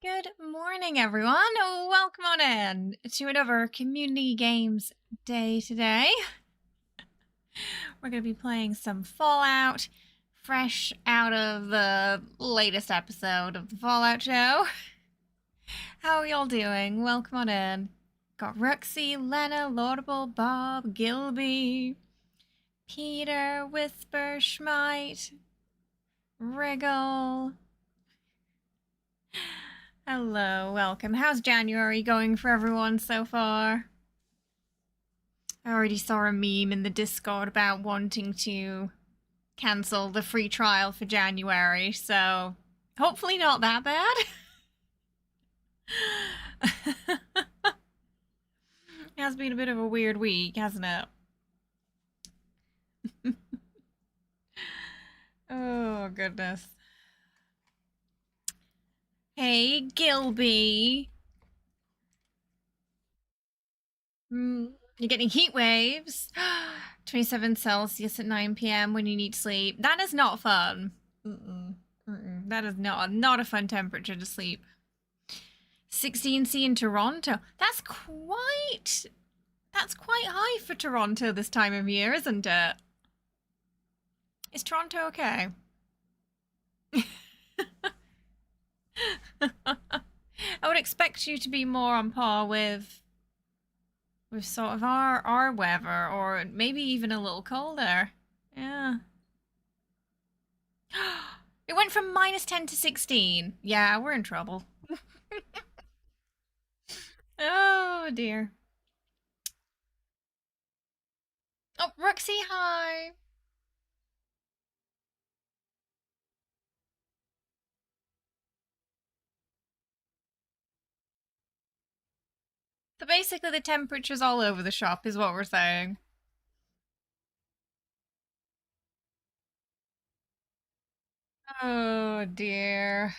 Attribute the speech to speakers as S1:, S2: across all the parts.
S1: Good morning, everyone. Welcome on in to another Community Games Day today. We're going to be playing some Fallout, fresh out of the latest episode of the Fallout show. How are y'all doing? Welcome on in. Got Ruxy, Lena, Laudable, Bob, Gilby, Peter, Whisper, Schmite, Wriggle. Hello, welcome. How's January going for everyone so far? I already saw a meme in the Discord about wanting to cancel the free trial for January, so hopefully not that bad. It has been a bit of a weird week, hasn't it? Oh, goodness. Hey, Gilby. You're getting heat waves. 27 Celsius at 9 p.m. when you need sleep. That is not fun. That is not a fun temperature to sleep. 16C in Toronto. That's quite high for Toronto this time of year, isn't it? Is Toronto okay? I would expect you to be more on par with sort of our weather, or maybe even a little colder. Yeah. It went from -10 to 16. Yeah, we're in trouble. Oh dear. Oh, Roxy, hi. So basically the temperature's all over the shop is what we're saying. Oh dear.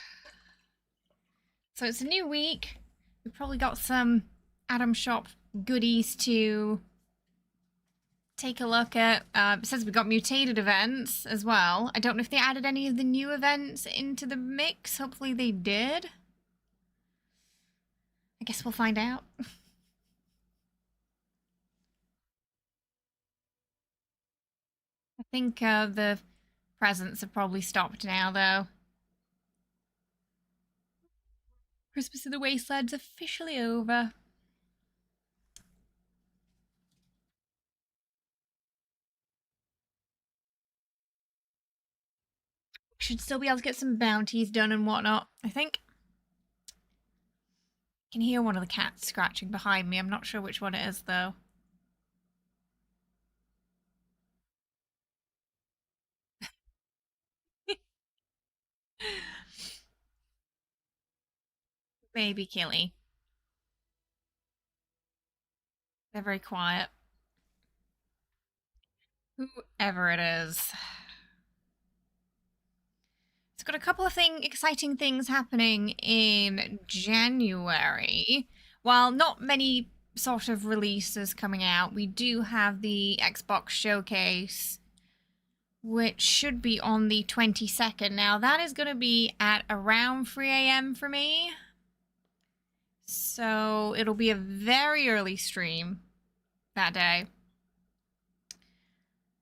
S1: So it's a new week. We've probably got some Adam Shop goodies to take a look at. It says we've got mutated events as well. I don't know if they added any of the new events into the mix. Hopefully they did. I guess we'll find out. I think the presents have probably stopped now, though. Christmas in the Wasteland's officially over. Should still be able to get some bounties done and whatnot, I think. I can hear one of the cats scratching behind me. I'm not sure which one it is, though. Maybe Killy. They're very quiet. Whoever it is. It's got a couple of exciting things happening in January. While not many sort of releases coming out, we do have the Xbox Showcase, which should be on the 22nd. Now, that is going to be at around 3 a.m. for me. So it'll be a very early stream that day.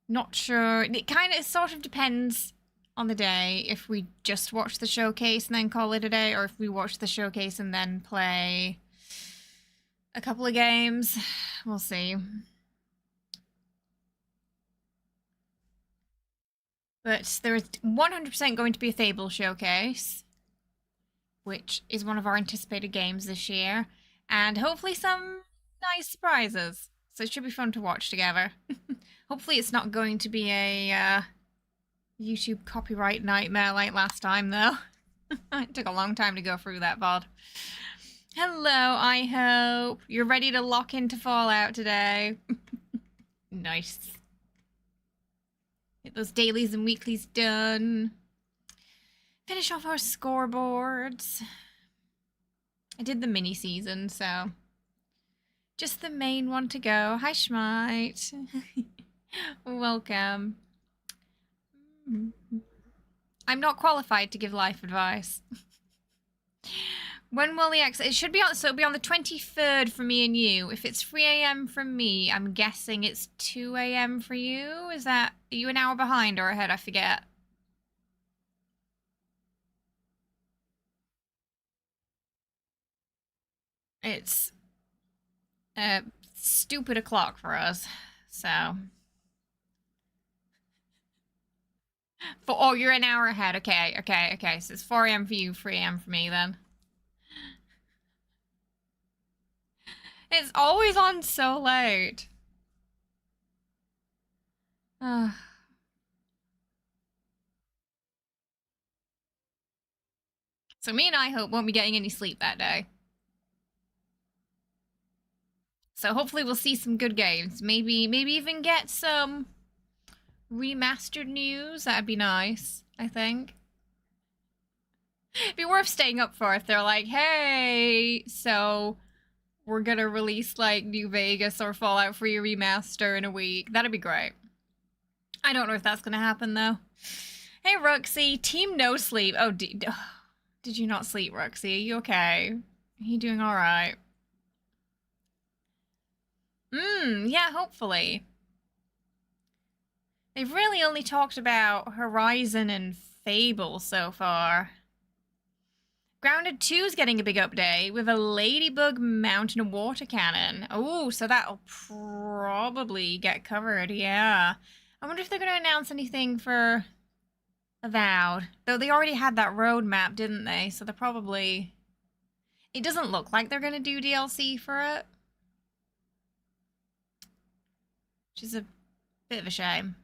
S1: Not sure. It kind of sort of depends on the day if we just watch the showcase and then call it a day, or if we watch the showcase and then play a couple of games. We'll see. But there is 100% going to be a Fable showcase, which is one of our anticipated games this year, and hopefully some nice surprises. So it should be fun to watch together. Hopefully it's not going to be a YouTube copyright nightmare like last time, though. It took a long time to go through that VOD. Hello, I hope you're ready to lock into Fallout today. Nice. Get those dailies and weeklies done. Finish off our scoreboards. I did the mini season, so just the main one to go. Hi, Schmite. Welcome. I'm not qualified to give life advice. When will the It should be on. So it'll be on the 23rd for me and you. If it's 3 a.m. from me, I'm guessing it's 2 a.m. for you. Is that? Are you an hour behind or ahead? I forget. It's uh stupid o'clock for us. So. Oh, you're an hour ahead. Okay, okay, okay. So it's 4 a.m. for you, 3 a.m. for me then. It's always on so late. So me and I hope won't be getting any sleep that day. So hopefully we'll see some good games. Maybe even get some remastered news. That'd be nice, I think. It'd be worth staying up for if they're like, hey, so we're gonna release like New Vegas or Fallout 3 remaster in a week. That'd be great. I don't know if that's gonna happen though. Hey Roxy, Team No Sleep. Oh, did you not sleep, Roxy? Are you okay? Are you doing alright? Yeah, hopefully. They've really only talked about Horizon and Fable so far. Grounded 2 is getting a big update with a ladybug mountain and water cannon. Oh, so that'll probably get covered, yeah. I wonder if they're going to announce anything for Avowed. Though they already had that roadmap, didn't they? So they're probably... It doesn't look like they're going to do DLC for it. Which is a bit of a shame.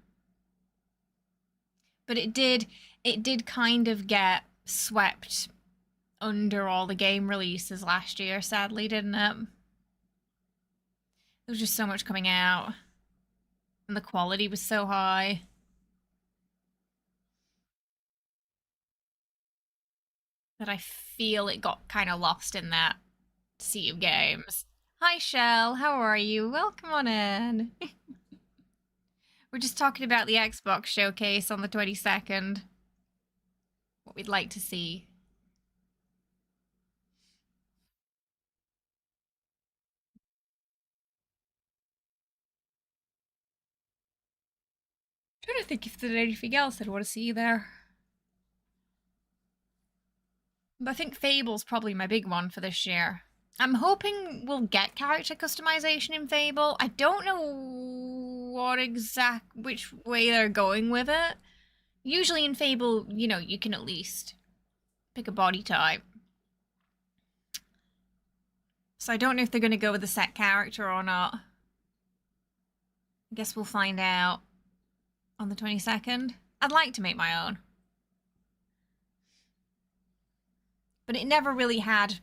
S1: But it did kind of get swept under all the game releases last year, sadly, didn't it? There was just so much coming out. And the quality was so high. That I feel it got kind of lost in that sea of games. Hi, Shell. How are you? Welcome on in. We're just talking about the Xbox showcase on the 22nd. What we'd like to see. I'm trying to think if there's anything else I'd want to see there. But I think Fable's probably my big one for this year. I'm hoping we'll get character customization in Fable. I don't know which way they're going with it. Usually in Fable, you can at least pick a body type. So I don't know if they're going to go with a set character or not. I guess we'll find out on the 22nd. I'd like to make my own. But it never really had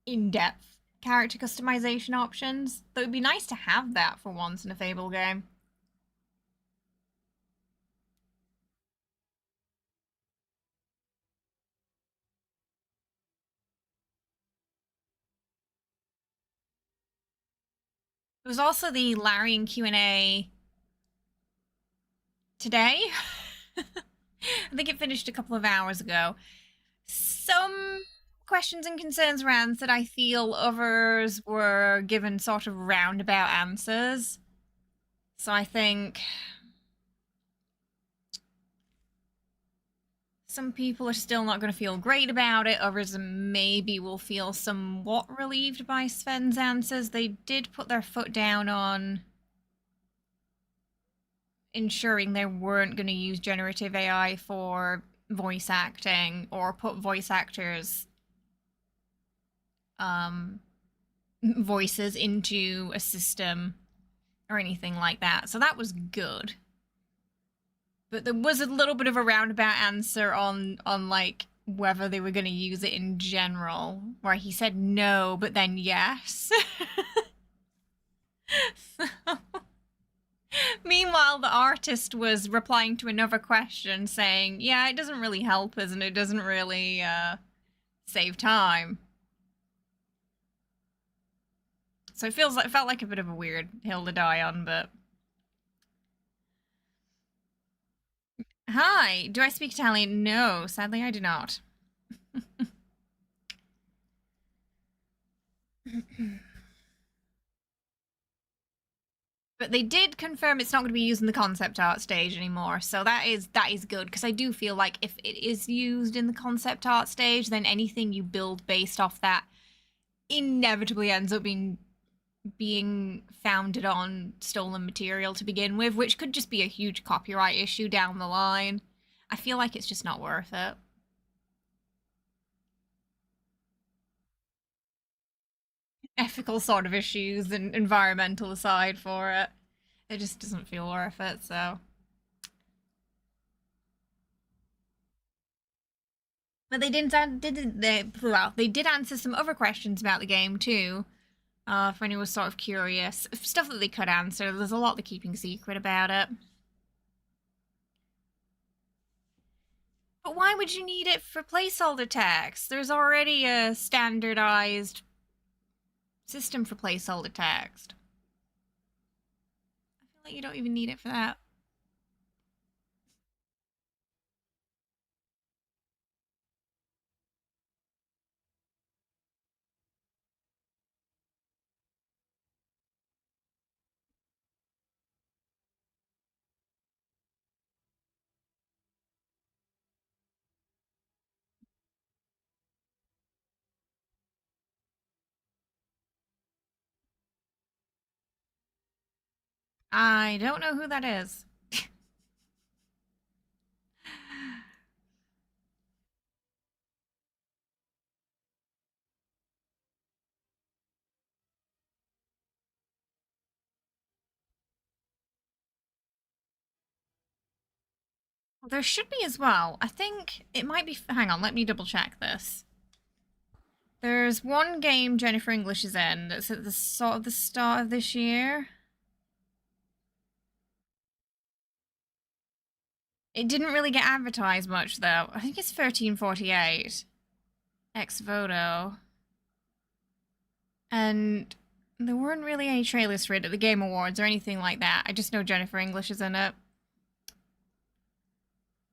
S1: in-depth character customization options. Though it'd be nice to have that for once in a Fable game. There was also the Larian Q&A today. I think it finished a couple of hours ago. Some questions and concerns were answered. I feel others were given sort of roundabout answers. So I think some people are still not going to feel great about it. Others maybe will feel somewhat relieved by Sven's answers. They did put their foot down on ensuring they weren't going to use generative AI for voice acting or put voice actors voices into a system or anything like that. So that was good. But there was a little bit of a roundabout answer on like whether they were going to use it in general, where he said no, but then yes. Meanwhile, the artist was replying to another question saying, yeah, it doesn't really help us and it doesn't really save time. So it felt like a bit of a weird hill to die on, but... Hi, do I speak Italian? No, sadly I do not. But they did confirm it's not going to be used in the concept art stage anymore, so that is good, because I do feel like if it is used in the concept art stage, then anything you build based off that inevitably ends up being founded on stolen material to begin with, which could just be a huge copyright issue down the line. I feel like it's just not worth it. Ethical sort of issues and environmental aside for it. It just doesn't feel worth it, so. But they they did answer some other questions about the game too. For anyone who's sort of curious, stuff that they could answer. There's a lot they're keeping secret about it. But why would you need it for placeholder text? There's already a standardized system for placeholder text. I feel like you don't even need it for that. I don't know who that is. There should be as well. I think it might be. Hang on, let me double check this. There's one game Jennifer English is in that's at the sort of the start of this year. It didn't really get advertised much though. I think it's 1348 ex voto. And there weren't really any trailers for it at the Game Awards or anything like that. I just know Jennifer English is in it.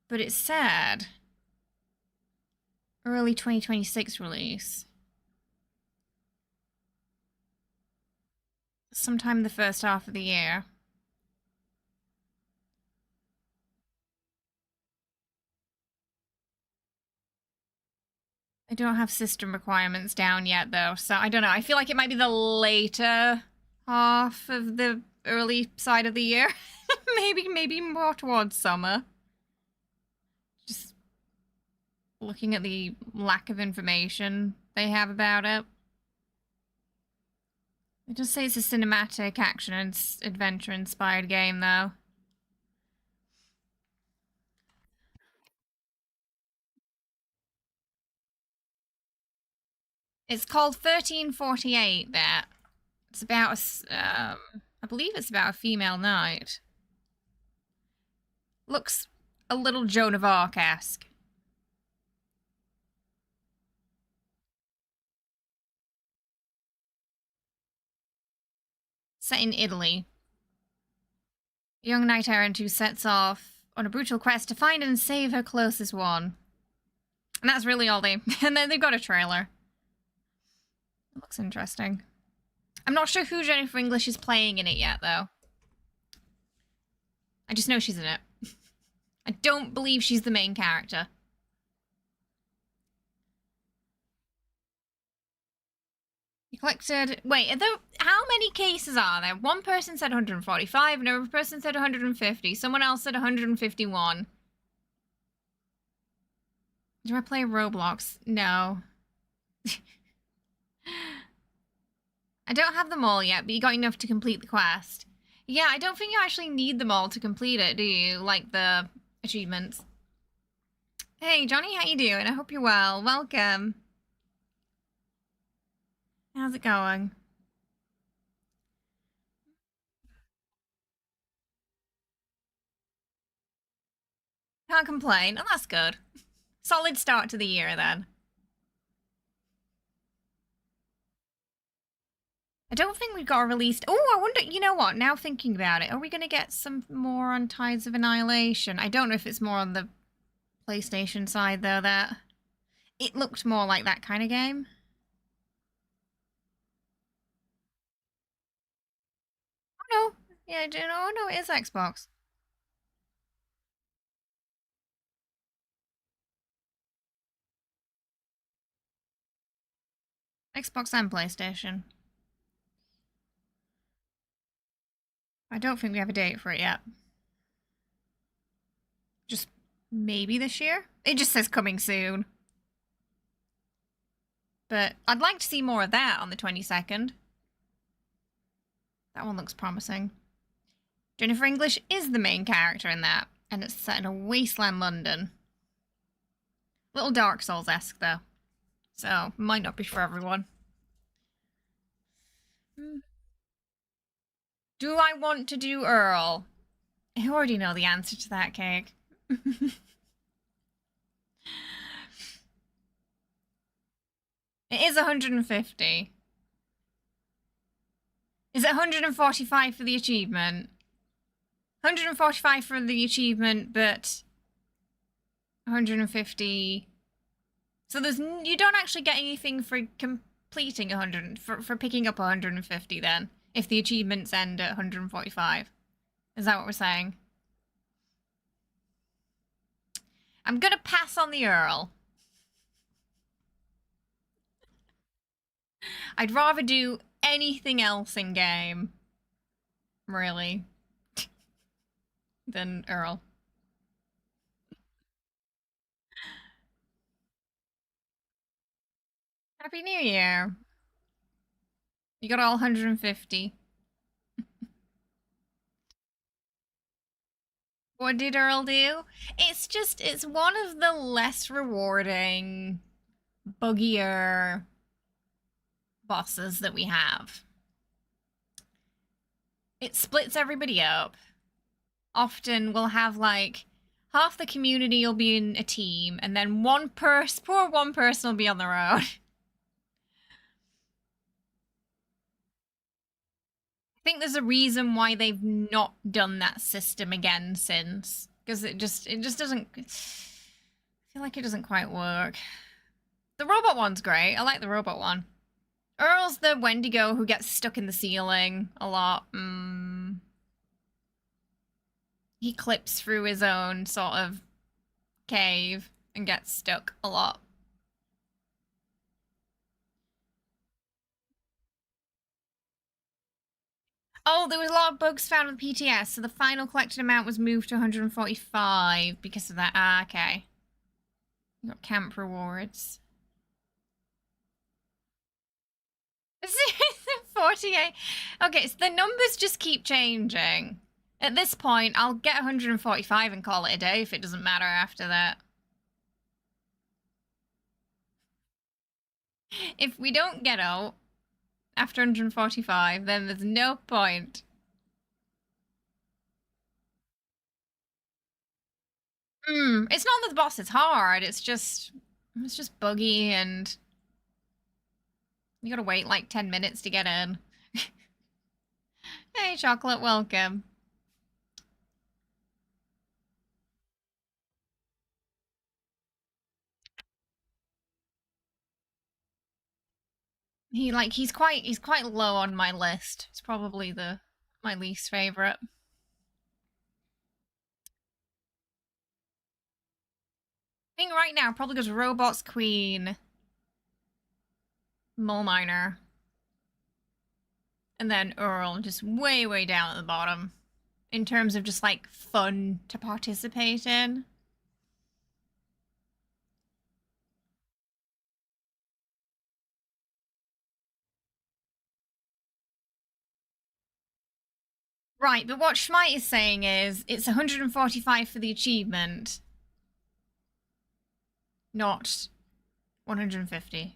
S1: But it's sad. Early 2026 release. Sometime in the first half of the year. I don't have system requirements down yet though, so I don't know. I feel like it might be the later half of the early side of the year. maybe more towards summer. Just looking at the lack of information they have about it. It does say it's a cinematic action and adventure inspired game though. It's called 1348 that. It's about I believe it's about a female knight. Looks a little Joan of Arc-esque. Set in Italy. A young knight errant who sets off on a brutal quest to find and save her closest one. And that's really all they... And then they've got a trailer. It looks interesting. I'm not sure who Jennifer English is playing in it yet, though. I just know she's in it. I don't believe she's the main character. You collected... Wait, how many cases are there? One person said 145, another person said 150, someone else said 151. Do I play Roblox? No. I don't have them all yet, but you got enough to complete the quest. Yeah, I don't think you actually need them all to complete it, do you? Like the achievements. Hey, Johnny, how you doing? I hope you're well. Welcome. How's it going? Can't complain. Oh, that's good. Solid start to the year, then. I don't think we've got released... Oh, I wonder... You know what? Now thinking about it, are we going to get some more on Tides of Annihilation? I don't know if it's more on the PlayStation side, though, that... It looked more like that kind of game. Yeah, no, it is Xbox. Xbox and PlayStation. I don't think we have a date for it yet. Just maybe this year? It just says coming soon. But I'd like to see more of that on the 22nd. That one looks promising. Jennifer English is the main character in that, and it's set in a wasteland London. Little Dark Souls-esque, though. So, might not be for everyone. Do I want to do Earl? I already know the answer to that, Cake. It is 150. Is it 145 for the achievement? 145 for the achievement, but 150. So you don't actually get anything for completing 100 for picking up 150 then, if the achievements end at 145. Is that what we're saying? I'm gonna pass on the Earl. I'd rather do anything else in game, really, than Earl. Happy New Year. You got all 150. What did Earl do? It's one of the less rewarding, buggier bosses that we have. It splits everybody up. Often we'll have like half the community will be in a team, and then poor one person will be on their own. I think there's a reason why they've not done that system again since, because it just doesn't. I feel like it doesn't quite work. The robot one's great. I like the robot one. Earl's the Wendigo who gets stuck in the ceiling a lot. He clips through his own sort of cave and gets stuck a lot. Oh, there was a lot of bugs found with PTS, so the final collected amount was moved to 145 because of that. Ah, okay. You got camp rewards. 48. Okay, so the numbers just keep changing. At this point, I'll get 145 and call it a day if it doesn't matter after that. If we don't get out after 145, then there's no point. It's not that the boss is hard, it's just buggy and you gotta wait like 10 minutes to get in. Hey, Chocolate, welcome. He's quite low on my list. It's probably my least favorite. I think right now probably goes Robots Queen, Mole Miner, and then Earl, just way, way down at the bottom in terms of just like fun to participate in. Right, but what Schmite is saying is it's 145 for the achievement, not 150.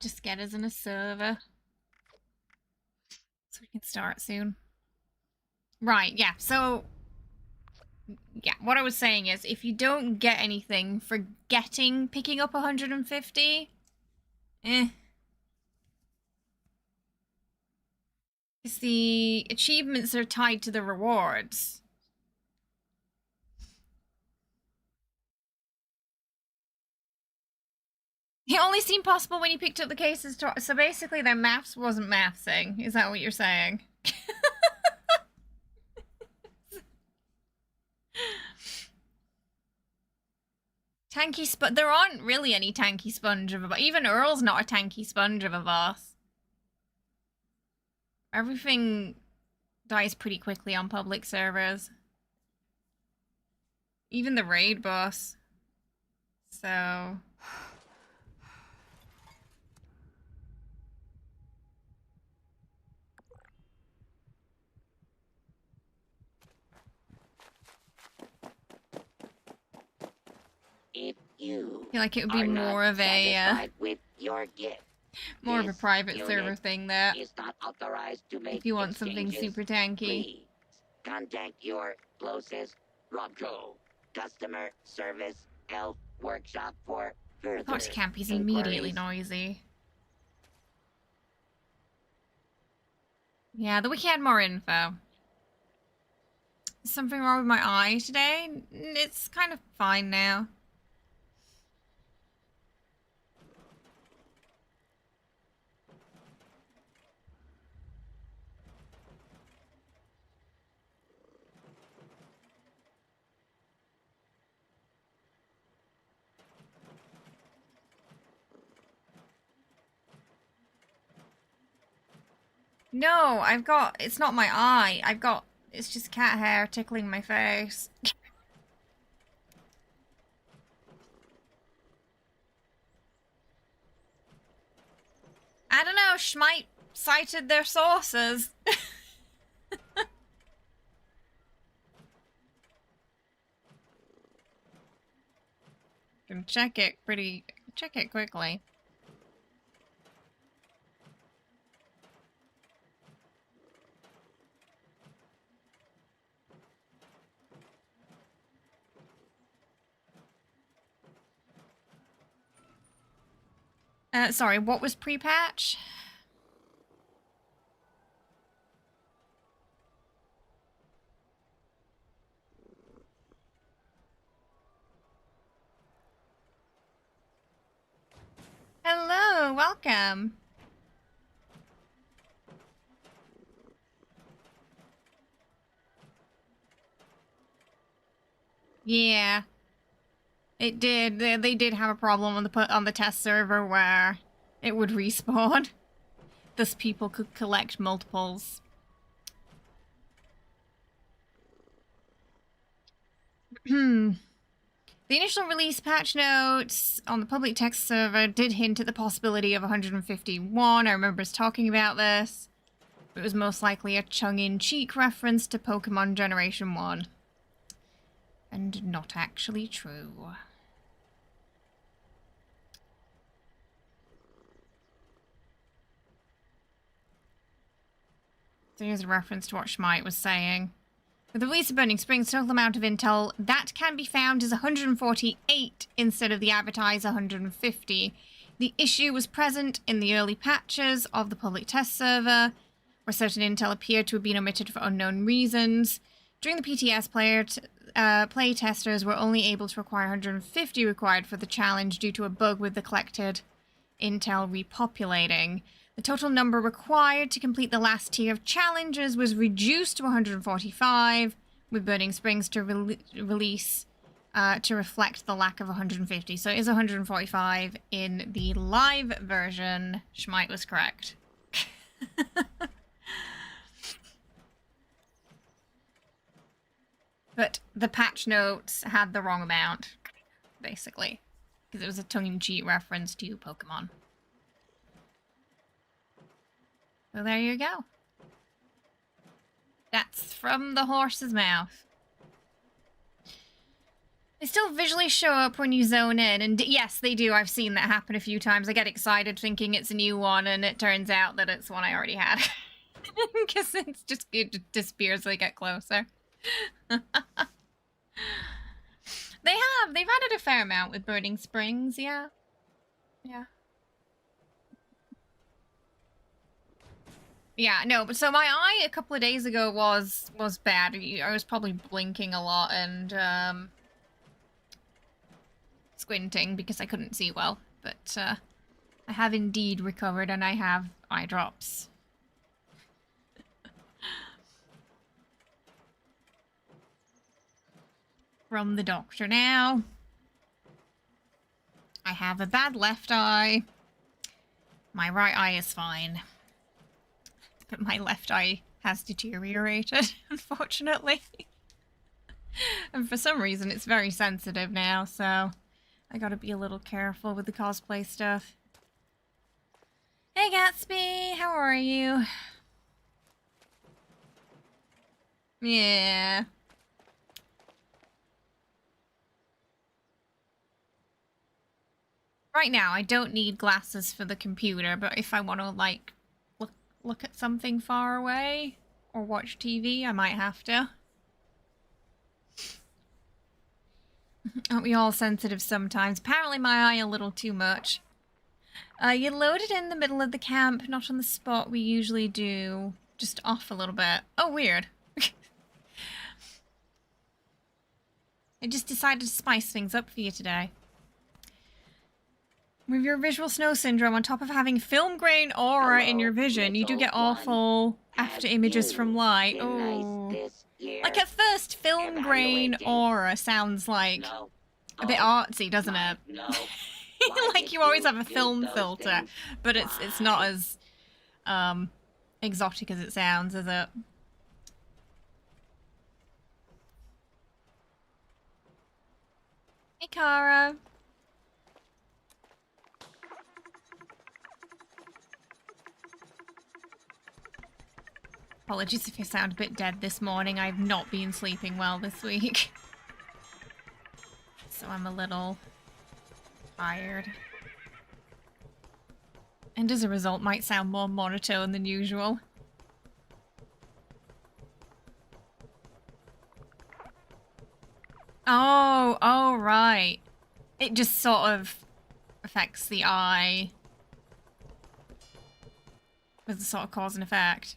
S1: Just get us in a server. So we can start soon. Right, yeah, so... Yeah, what I was saying is, if you don't get anything for picking up 150, eh. Because the achievements are tied to the rewards. It only seemed possible when you picked up the cases. So basically, their maths wasn't mathsing. Is that what you're saying? There aren't really any tanky sponge of a boss. Even Earl's not a tanky sponge of a boss. Everything dies pretty quickly on public servers. Even the raid boss. So...
S2: If you
S1: I feel like it would be more of a
S2: with your gift,
S1: more of a private server thing there.
S2: is not authorized to make
S1: If you want something super tanky.
S2: Please contact your closest Robco customer service elf workshop for further
S1: Fox Campy's immediately noisy. Yeah, the wiki had more info. Is something wrong with my eye today? It's kind of fine now. No, it's not my eye. It's just cat hair tickling my face. I don't know, Schmite cited their sources. Can check it quickly. Sorry, what was pre-patch? Hello, welcome. Yeah. It did. They did have a problem on the test server where it would respawn. Thus people could collect multiples. The initial release patch notes on the public text server did hint at the possibility of 151. I remember us talking about this. It was most likely a tongue-in-cheek reference to Pokemon Generation 1. And not actually true. So here's a reference to what Schmite was saying. With the release of Burning Springs, total amount of intel that can be found is 148 instead of the advertised 150. The issue was present in the early patches of the public test server, where certain intel appeared to have been omitted for unknown reasons. During the PTS, play testers were only able to require 150 required for the challenge due to a bug with the collected intel repopulating. The total number required to complete the last tier of challenges was reduced to 145, with Burning Springs to release to reflect the lack of 150. So it is 145 in the live version. Schmite was correct. But the patch notes had the wrong amount, basically, because it was a tongue-in-cheek reference to Pokemon. So there you go. That's from the horse's mouth. They still visually show up when you zone in, and yes, they do. I've seen that happen a few times. I get excited thinking it's a new one, and it turns out that it's one I already had. Because it disappears as they get closer. They've added a fair amount with Burning Springs, yeah. Yeah. Yeah, no, but so my eye a couple of days ago was bad. I was probably blinking a lot and squinting because I couldn't see well. But I have indeed recovered and I have eye drops. From the doctor now. I have a bad left eye. My right eye is fine. But my left eye has deteriorated, unfortunately. And for some reason it's very sensitive now, so I gotta be a little careful with the cosplay stuff. Hey Gatsby, how are you? Yeah. Right now, I don't need glasses for the computer, but if I want to, like, look at something far away or watch TV, I might have to. Aren't we all sensitive sometimes? Apparently my eye a little too much. You loaded in the middle of the camp, not on the spot we usually do. Just off a little bit. Oh, weird. I just decided to spice things up for you today. With your visual snow syndrome, on top of having film grain aura in your vision, you do get awful after images from light. Oh. Like at first, film grain aura sounds like a bit artsy, doesn't it? Like you always have a film filter, but it's not as exotic as it sounds, is it? Hey, Kara. Apologies if I sound a bit dead this morning. I've not been sleeping well this week. So I'm a little tired. And as a result, might sound more monotone than usual. Oh, right. It just sort of affects the eye. With the sort of cause and effect.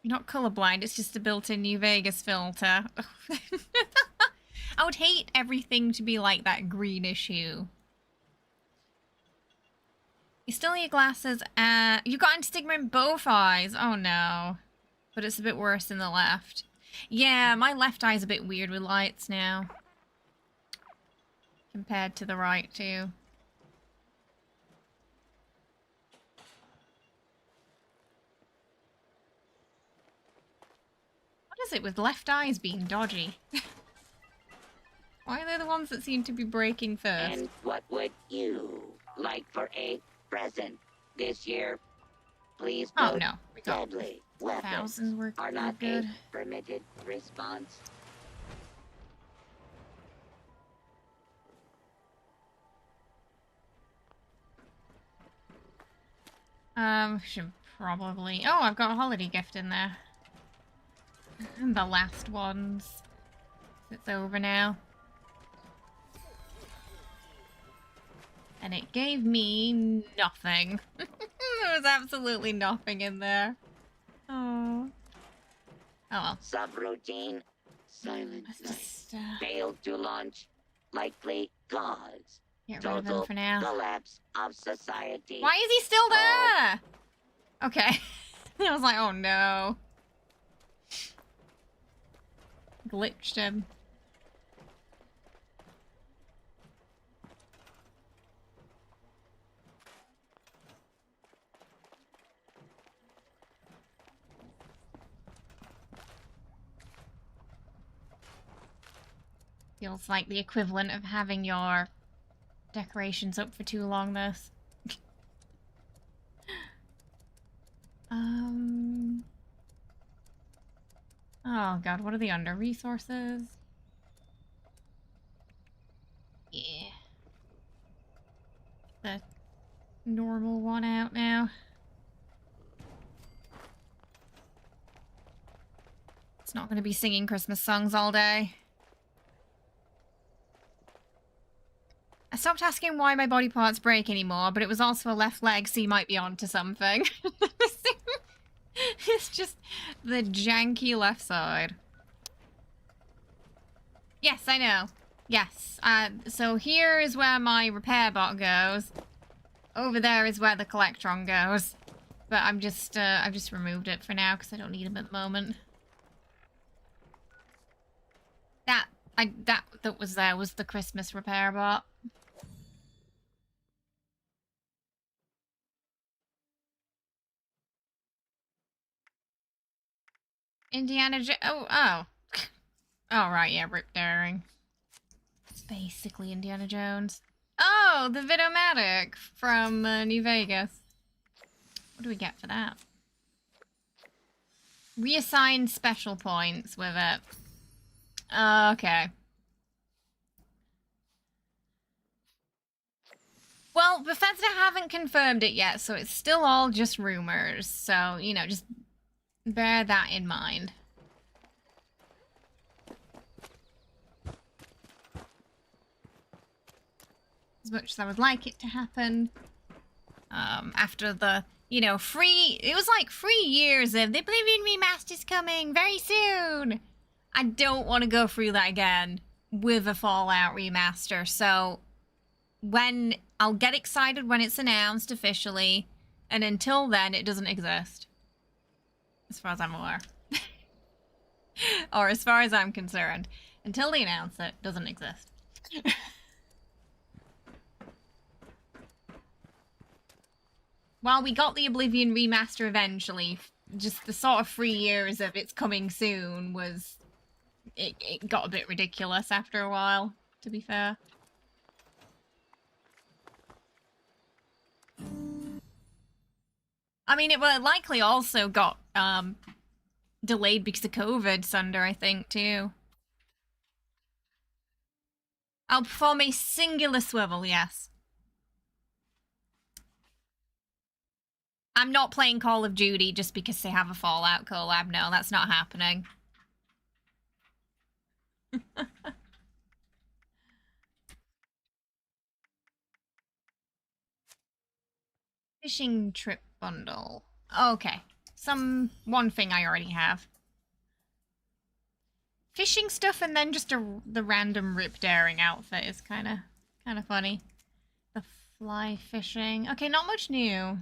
S1: You're not colorblind, it's just a built-in New Vegas filter. I would hate everything to be like that greenish hue. You still need glasses and... You got nystagmus in both eyes! Oh no. But it's a bit worse in the left. Yeah, my left eye's a bit weird with lights now. Compared to the right too. What is it with left eyes being dodgy? Why are they the ones that seem to be breaking first?
S2: And what would you like for a present this year? Please note,
S1: no, we got
S2: deadly weapons are not
S1: good.
S2: a permitted response.
S1: Should probably... Oh, I've got a holiday gift in there. The last ones. It's over now. And it gave me nothing. There was absolutely nothing in there. Oh. Oh well.
S2: Subroutine. Silent
S1: Let's
S2: night.
S1: just
S2: Failed to launch. Likely cause.
S1: get rid of him
S2: Total
S1: for now.
S2: collapse of society.
S1: Why is he still there? Okay. I was like, oh no. Glitched him. Feels like the equivalent of having your decorations up for too long, this. Oh god, what are the under resources? Yeah. The normal one out now. It's not going to be singing Christmas songs all day. I stopped asking why my body parts break anymore, but it was also a left leg, so you might be onto something. It's just the janky left side. Yes, I know. Yes. So here is where my repair bot goes. Over there is where the collectron goes. But I've just removed it for now because I don't need him at the moment. That was there was the Christmas repair bot. Oh. Oh, right, yeah, Rip Daring. It's basically Indiana Jones. Oh, the Vidomatic from New Vegas. What do we get for that? Reassign special points with it. Okay. Well, Bethesda haven't confirmed it yet, so it's still all just rumors. So, you know, just bear that in mind. As much as I would like it to happen. After the, you know, it was like 3 years of the Oblivion Remaster's coming very soon. I don't want to go through that again with a Fallout remaster, so I'll get excited when it's announced officially, and until then, it doesn't exist. As far as I'm aware. Or as far as I'm concerned. Until they announce it, doesn't exist. While we got the Oblivion remaster eventually, just the sort of 3 years of it's coming soon was... It got a bit ridiculous after a while, to be fair. I mean, it likely also got delayed because of COVID, Sunder, I think, too. I'll perform a singular swivel, yes. I'm not playing Call of Duty just because they have a Fallout collab. No, that's not happening. Fishing trip bundle. Okay. One thing I already have. Fishing stuff and then just the random Rip Daring outfit is kind of funny. The fly fishing. Okay, not much new.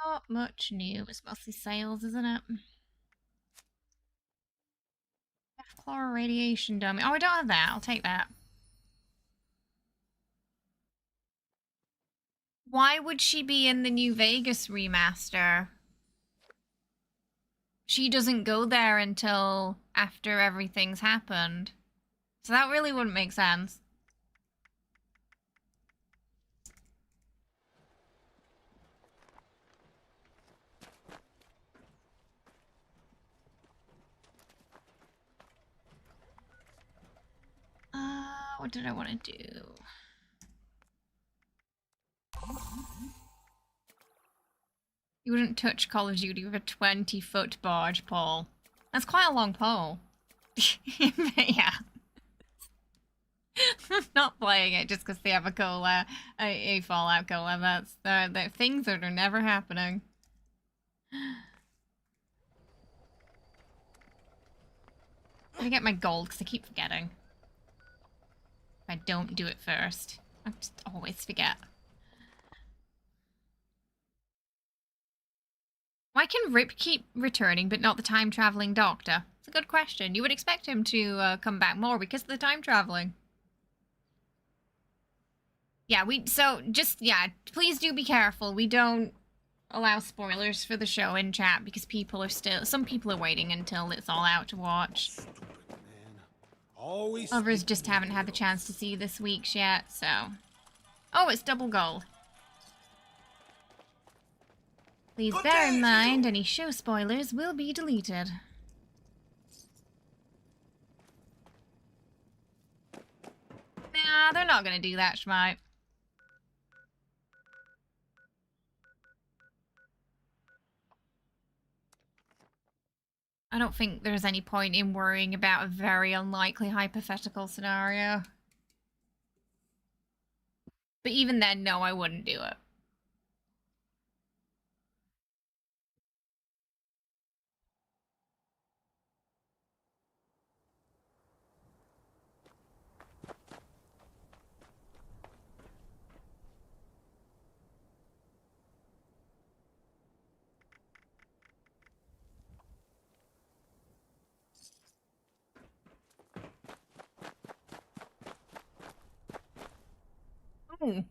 S1: Not much new. It's mostly sales, isn't it? Chlor radiation dummy. Oh, I don't have that. I'll take that. Why would she be in the New Vegas remaster? She doesn't go there until after everything's happened. So that really wouldn't make sense. What did I want to do? You wouldn't touch Call of Duty with a 20-foot barge pole. That's quite a long pole. Yeah. I'm not playing it just because they have a Fallout collab. That's things that are never happening. I'm gonna get my gold because I keep forgetting. If I don't do it first, I just always forget. Why can Rip keep returning but not the time-traveling doctor? It's a good question. You would expect him to come back more because of the time traveling. Yeah, please do be careful. We don't allow spoilers for the show in chat because some people are waiting until it's all out to watch. Others just haven't had the chance to see this week's yet, so... Oh, it's double gold. Please bear in mind any show spoilers will be deleted. Nah, they're not gonna do that, Schmite. I don't think there's any point in worrying about a very unlikely hypothetical scenario. But even then, no, I wouldn't do it. Oh,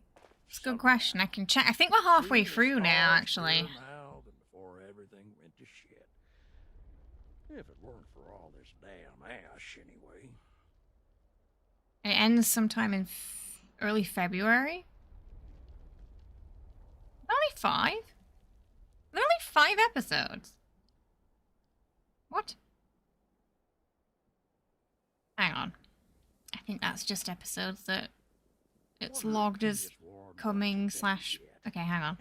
S1: it's a good question. I can check. I think we're halfway through now, actually.
S3: Before everything went to shit. If it weren't for all this damn ash, anyway.
S1: It ends sometime in early February. Only 5? There are only 5 episodes. What? Hang on. I think that's just episodes that it's logged as coming slash... Okay, hang on.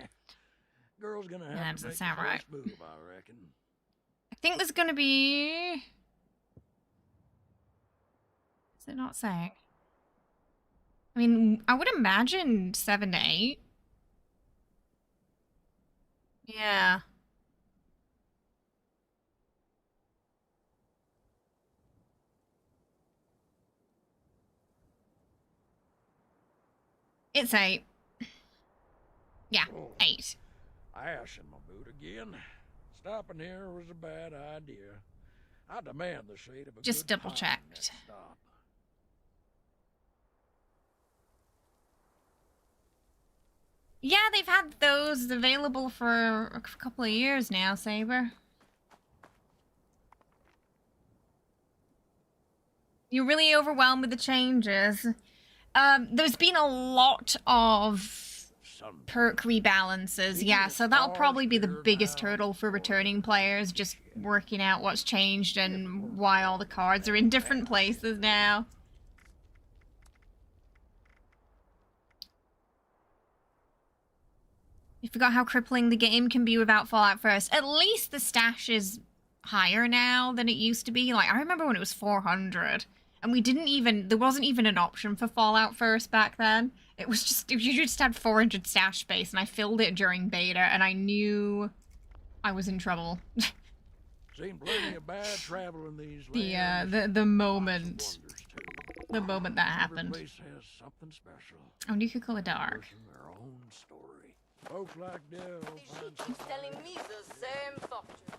S3: Girl's gonna have
S1: That
S3: to
S1: doesn't
S3: make
S1: sound
S3: the
S1: right.
S3: first move, I reckon.
S1: I think there's gonna be... Is it not saying? I mean, I would imagine 7 to 8. Yeah. It's 8. Yeah,
S3: Oh,
S1: 8.
S3: ash in my boot again. Stopping here was a bad idea. I demand the shade of a
S1: Just
S3: good
S1: double
S3: pine
S1: checked.
S3: next stop.
S1: Yeah, they've had those available for a couple of years now, Saber. You're really overwhelmed with the changes. There's been a lot of perk rebalances, yeah, so that'll probably be the biggest hurdle for returning players, just working out what's changed and why all the cards are in different places now. You forgot how crippling the game can be without Fallout First. At least the stash is higher now than it used to be. Like, I remember when it was 400, and we didn't even, there wasn't even an option for Fallout First back then. It was just, you just had 400 stash space, and I filled it during beta, and I knew I was in trouble.
S3: Seen plenty of bad traveling these lands.
S1: The moment that happened.
S3: Every place has something special.
S1: Oh, and you could call it dark.
S3: Their own story. Folks like Dell find
S4: She keeps telling me the same fucking.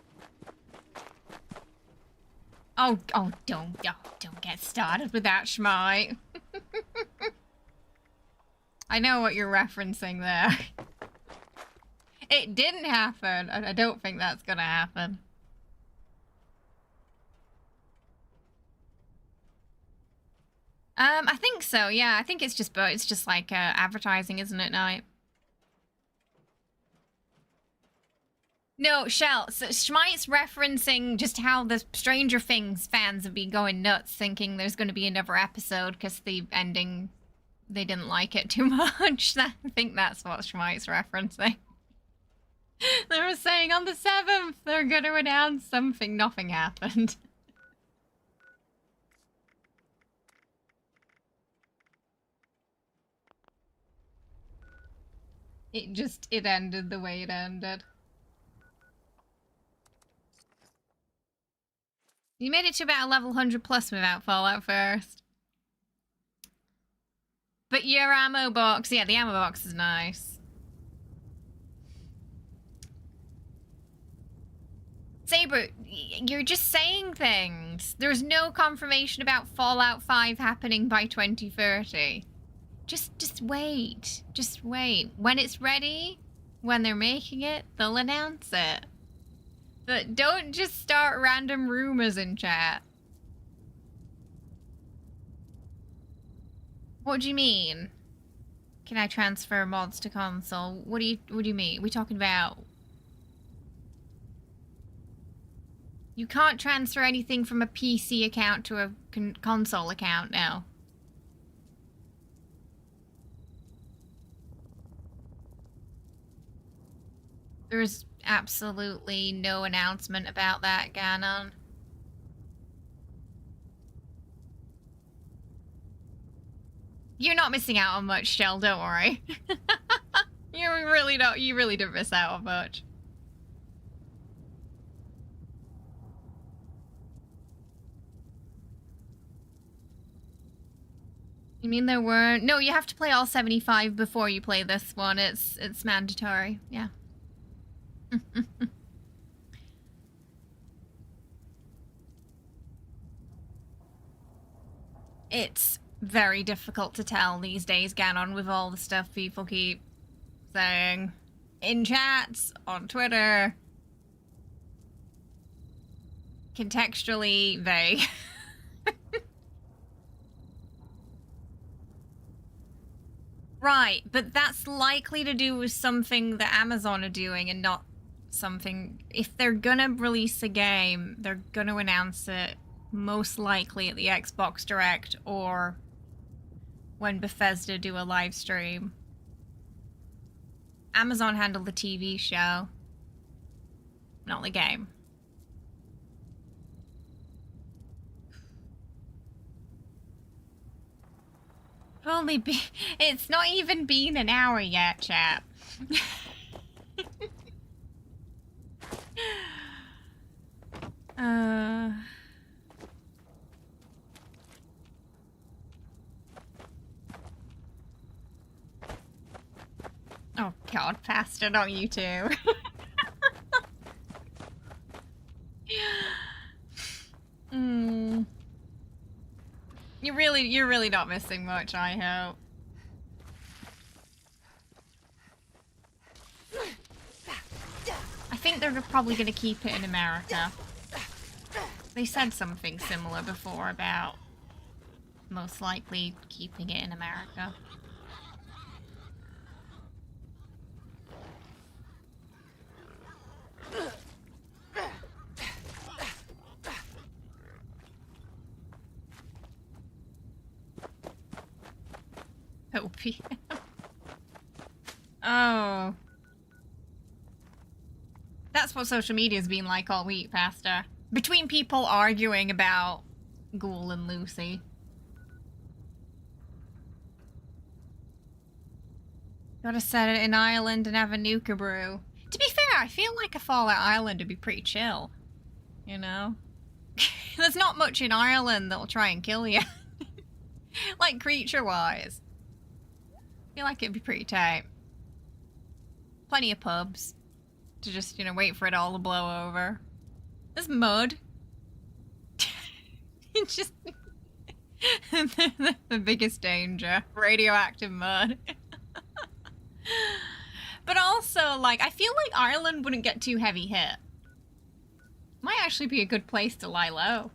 S1: Oh, don't get started with that, Schmite. I know what you're referencing there. It didn't happen, and I don't think that's gonna happen. I think so, yeah. I think it's just like advertising, isn't it, Knight? No, Shell, so Schmite's referencing just how the Stranger Things fans have been going nuts thinking there's going to be another episode because the ending, they didn't like it too much. I think that's what Schmite's referencing. They were saying on the 7th they're going to announce something, nothing happened. It ended the way it ended. You made it to about a level 100 plus without Fallout First. But your ammo box, yeah, the ammo box is nice. Saber, you're just saying things. There's no confirmation about Fallout 5 happening by 2030. Just wait. Just wait. When it's ready, when they're making it, they'll announce it. But don't just start random rumors in chat. What do you mean? Can I transfer mods to console? What do you mean? We talking about You can't transfer anything from a PC account to a console account now. There's absolutely no announcement about that, Ganon. You're not missing out on much, Shell, don't worry. You really don't miss out on much. You mean there weren't? No, you have to play all 75 before you play this one. It's mandatory. Yeah. It's very difficult to tell these days, Ganon, with all the stuff people keep saying in chats, on Twitter. Contextually vague. Right, but that's likely to do with something that Amazon are doing and not something... If they're gonna release a game, they're gonna announce it most likely at the Xbox Direct or when Bethesda do a live stream. Amazon handle the TV show, not the game. It's not even been an hour yet, chap. Oh god, Pastor, not you too. You're really not missing much, I hope. I think they're probably going to keep it in America. They said something similar before about most likely keeping it in America. OPM. Oh. That's what social media's been like all week, Pastor. Between people arguing about Ghoul and Lucy. Gotta set it in Ireland and have a nuka brew. To be fair, I feel like a Fallout Island would be pretty chill. You know? There's not much in Ireland that'll try and kill you. Like, creature-wise. I feel like it'd be pretty tight. Plenty of pubs. To just, you know, wait for it all to blow over. There's mud. It's just... the biggest danger. Radioactive mud. But also, like, I feel like Ireland wouldn't get too heavy hit. Might actually be a good place to lie low.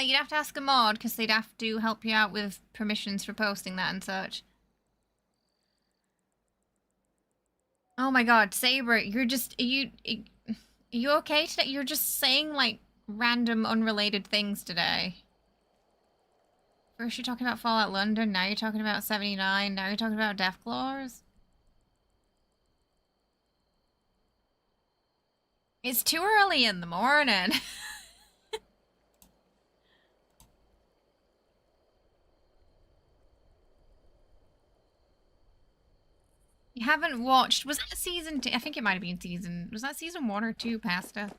S1: You'd have to ask a mod, because they'd have to help you out with permissions for posting that and such. Oh my god, Saber, you're just... Are you okay today? You're just saying, like, random, unrelated things today. First you're talking about Fallout London, now you're talking about 79, now you're talking about Deathclaws. It's too early in the morning. You haven't watched... Was that season 2? I think it might have been season... Was that season 1 or 2, Pasta?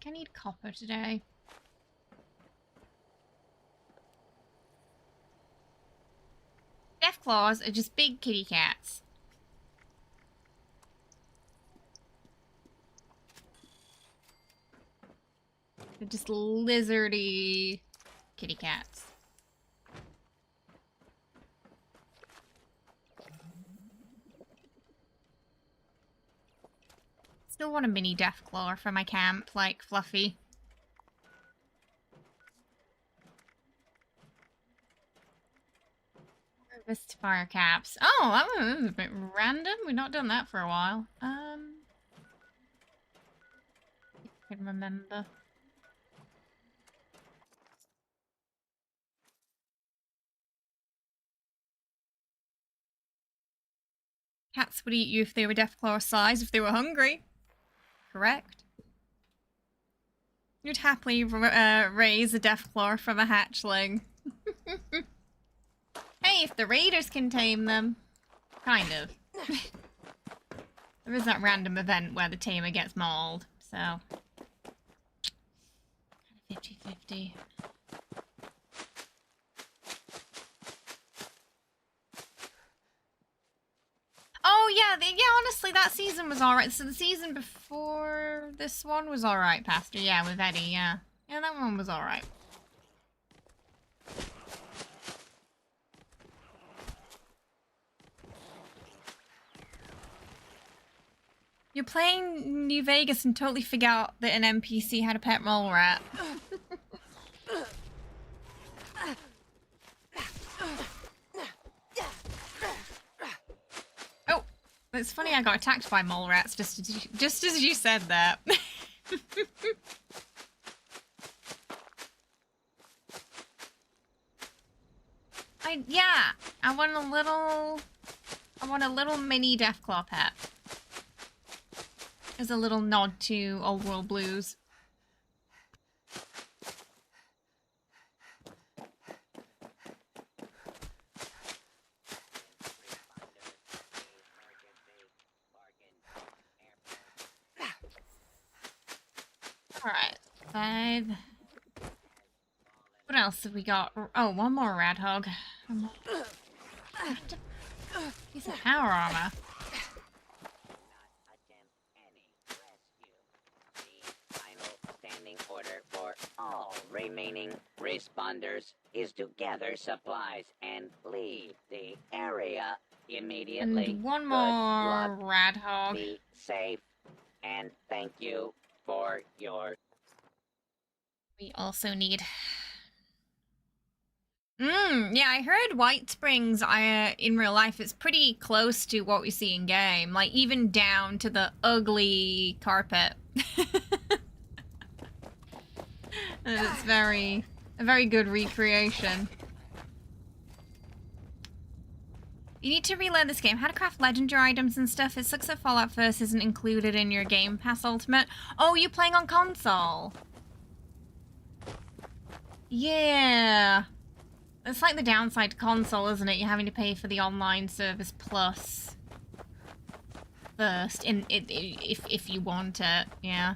S1: I need copper today. Deathclaws are just big kitty cats. They're just lizardy kitty cats. Still want a mini Deathclaw for my camp, like Fluffy. Harvest fire caps. Oh, that was a bit random. We've not done that for a while. If I can remember. Cats would eat you if they were Deathclaw size, if they were hungry. Correct. You'd happily raise a Deathclaw from a hatchling. Hey, if the raiders can tame them. Kind of. There is that random event where the tamer gets mauled, so... 50-50. Oh, yeah, honestly, that season was alright. So the season before this one was alright, Pastor. Yeah, with Eddie, yeah. Yeah, that one was alright. You're playing New Vegas and totally forgot that an NPC had a pet mole rat. Oh, it's funny I got attacked by mole rats just as you said that. I want a little mini Deathclaw pet. As a little nod to Old World Blues. Alright, 5. What else have we got? Oh, one more Radhog. Piece of power armor.
S2: All remaining responders is to gather supplies and leave the area immediately.
S1: And one
S2: Good
S1: more
S2: luck.
S1: Radhog.
S2: Be safe, and thank you for your...
S1: We also need... yeah, I heard White Springs, in real life, it's pretty close to what we see in game. Like, even down to the ugly carpet. And it's a very good recreation. You need to relearn this game. How to craft legendary items and stuff. It sucks that Fallout First isn't included in your Game Pass Ultimate. Oh, you're playing on console? Yeah. It's like the downside to console, isn't it? You're having to pay for the online service plus first, if you want it. Yeah.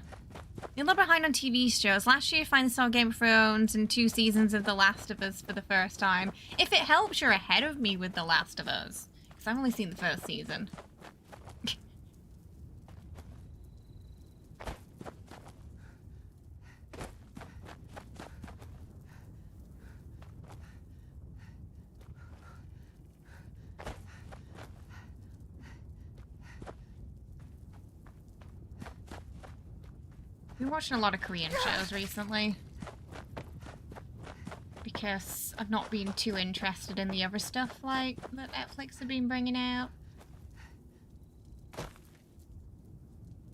S1: You're a little behind on TV shows. Last year, you finally saw Game of Thrones and 2 seasons of The Last of Us for the first time. If it helps, you're ahead of me with The Last of Us. Because I've only seen the first season. I've been watching a lot of Korean shows recently. Because I've not been too interested in the other stuff like that Netflix have been bringing out.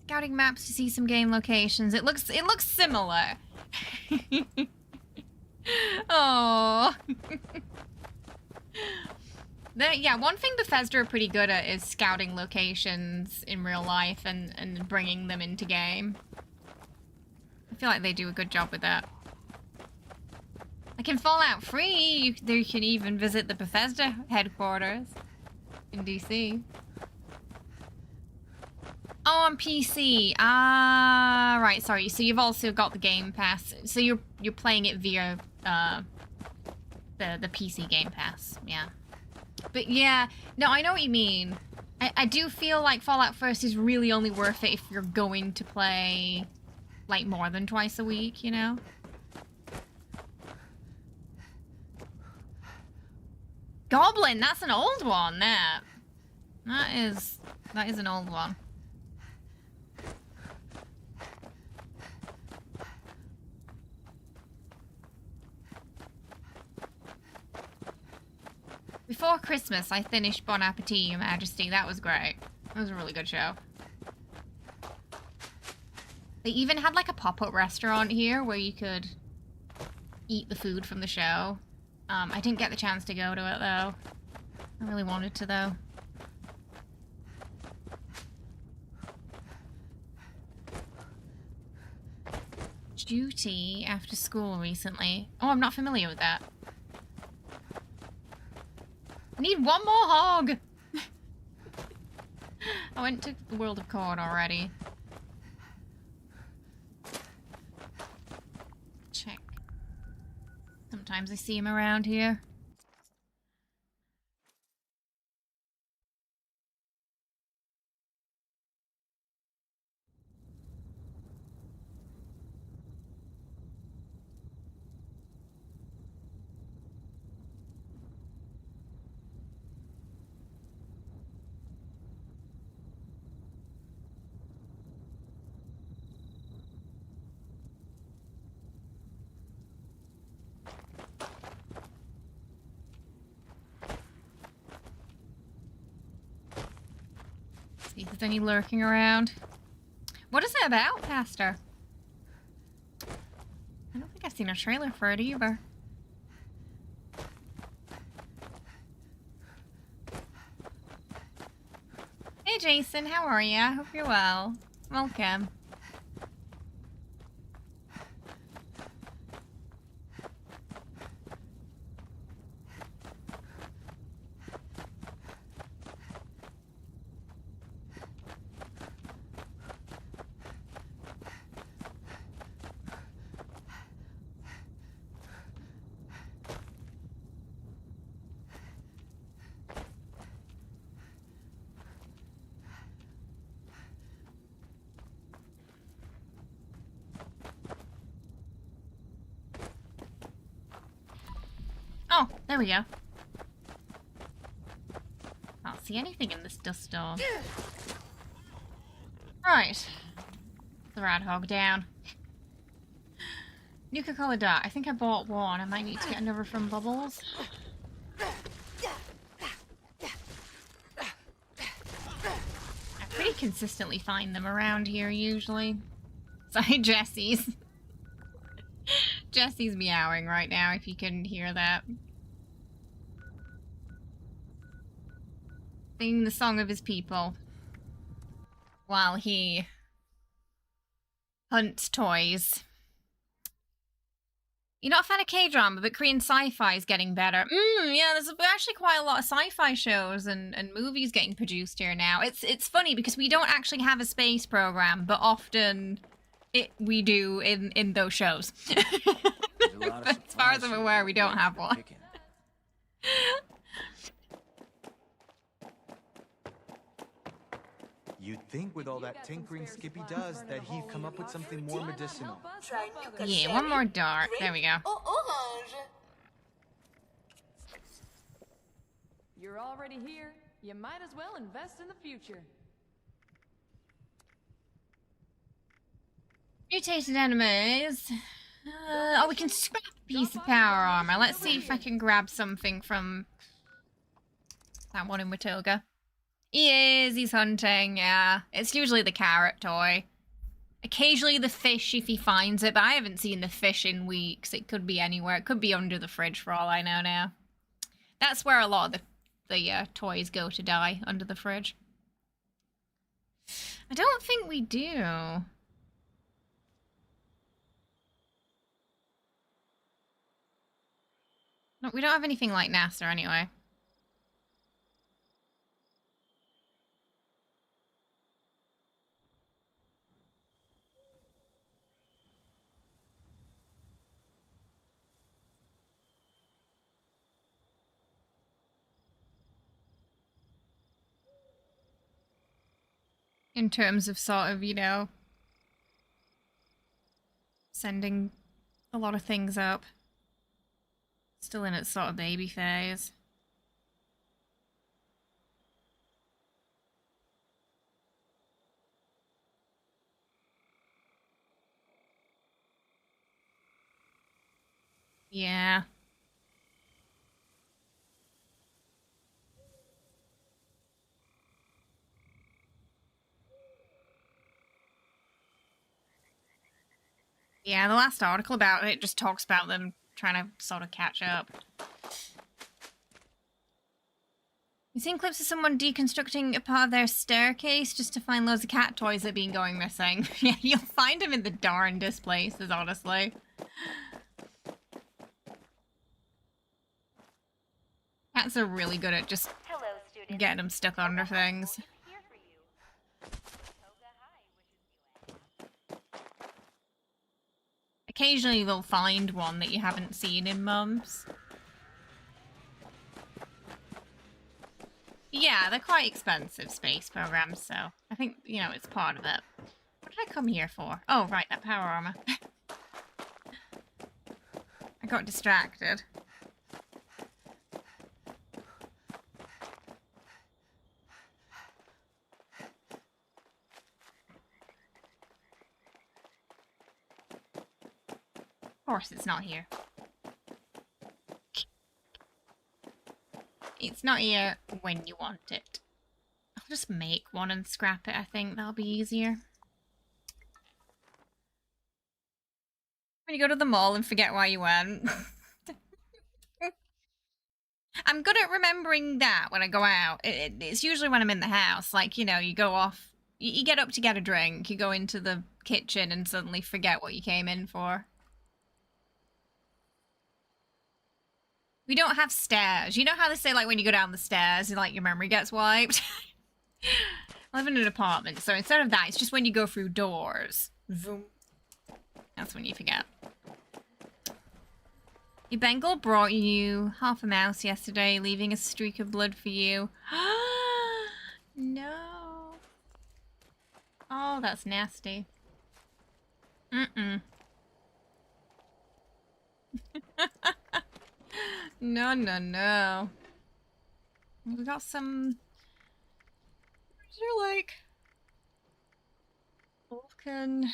S1: Scouting maps to see some game locations. It looks similar. Oh. Yeah, one thing Bethesda are pretty good at is scouting locations in real life and bringing them into game. I feel like they do a good job with that. Like in Fallout 3, you can even visit the Bethesda headquarters in DC. Oh, on PC. Ah, right. Sorry. So you've also got the Game Pass. So you're playing it via the PC Game Pass. Yeah. But yeah, no, I know what you mean. I do feel like Fallout First is really only worth it if you're going to play like more than twice a week, you know? Goblin, that's an old one, that is an old one. Before Christmas, I finished Bon Appetit, Your Majesty. That was great. That was a really good show. They even had like a pop-up restaurant here where you could eat the food from the show. I didn't get the chance to go to it though. I really wanted to though. Duty after school recently. Oh, I'm not familiar with that. I need one more hog! I went to the World of Corn already. Check. Sometimes I see him around here. See if there's any lurking around. What is it about, Pastor? I don't think I've seen a trailer for it either. Hey Jason, how are ya? Hope you're well. Welcome. Oh, there we go. Can't see anything in this dust storm. Right. The rat hog down. Nuka-Cola dart. I think I bought one. I might need to get another from Bubbles. I pretty consistently find them around here usually. Sorry, Jesse's. Jesse's meowing right now, if you couldn't hear that. Singing the song of his people. While he hunts toys. You're not a fan of K-drama, but Korean sci-fi is getting better. Yeah, there's actually quite a lot of sci-fi shows and movies getting produced here now. It's funny because we don't actually have a space program, but often we do in those shows. But as far as I'm aware, we don't have one.
S5: You'd think with all that tinkering Skippy does that he'd come up with something more medicinal.
S1: Yeah, one more dart. There we go.
S6: You're already here. You might as well invest in the future.
S1: Mutated enemies. Oh, we can scrap a piece of power armor. Let's see if I can grab something from that one in Watoga. He is. He's hunting, yeah. It's usually the carrot toy. Occasionally the fish if he finds it, but I haven't seen the fish in weeks. It could be anywhere. It could be under the fridge for all I know now. That's where a lot of the toys go to die, under the fridge. I don't think we do. No, we don't have anything like NASA anyway. In terms of sort of, you know, sending a lot of things up. Still in its sort of baby phase. Yeah. Yeah, the last article about it just talks about them trying to sort of catch up. You seen clips of someone deconstructing a part of their staircase just to find loads of cat toys that have been going missing? Yeah, you'll find them in the darndest places, honestly. Cats are really good at just getting them stuck under things. Occasionally they'll find one that you haven't seen in Mum's. Yeah, they're quite expensive space programs, so I think, you know, it's part of it. What did I come here for? Oh, right, that power armor. I got distracted. Of course it's not here. It's not here when you want it. I'll just make one and scrap it, I think. That'll be easier. When you go to the mall and forget why you went. I'm good at remembering that when I go out. It's usually when I'm in the house. Like, you know, you go off, you get up to get a drink, you go into the kitchen and suddenly forget what you came in for. We don't have stairs. You know how they say, like, when you go down the stairs, like, your memory gets wiped? I live in an apartment, so instead of that, it's just when you go through doors. Vroom. That's when you forget. Your Bengal brought you half a mouse yesterday, leaving a streak of blood for you. No. Oh, that's nasty. Mm-mm. No, no, no. We got some... Is there, like... Vulcan...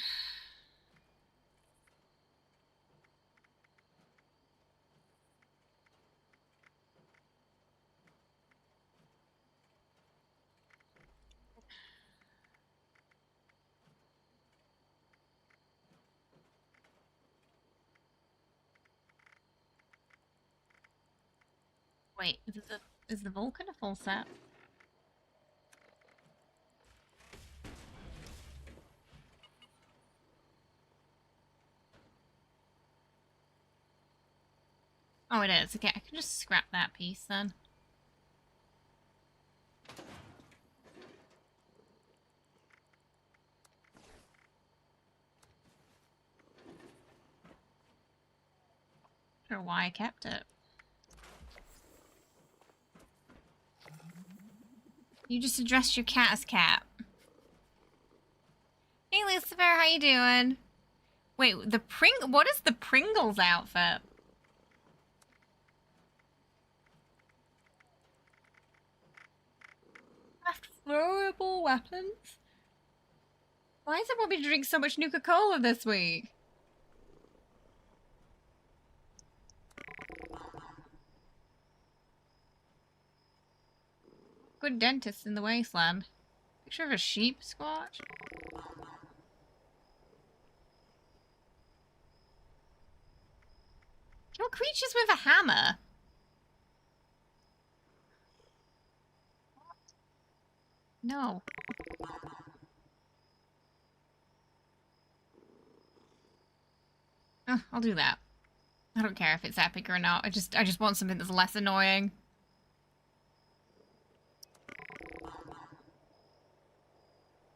S1: Wait, is the Vulcan a full set? Oh, it is. Okay, I can just scrap that piece then. Not sure why I kept it. You just addressed your cat as Cat. Hey, Lucifer, how you doing? Wait, what is the Pringles outfit? Craft throwable weapons? Why is everybody drinking so much Nuka-Cola this week? Good dentist in the Wasteland. Picture of a sheep squatch. Kill creatures with a hammer. No. I'll do that. I don't care if it's epic or not. I just want something that's less annoying.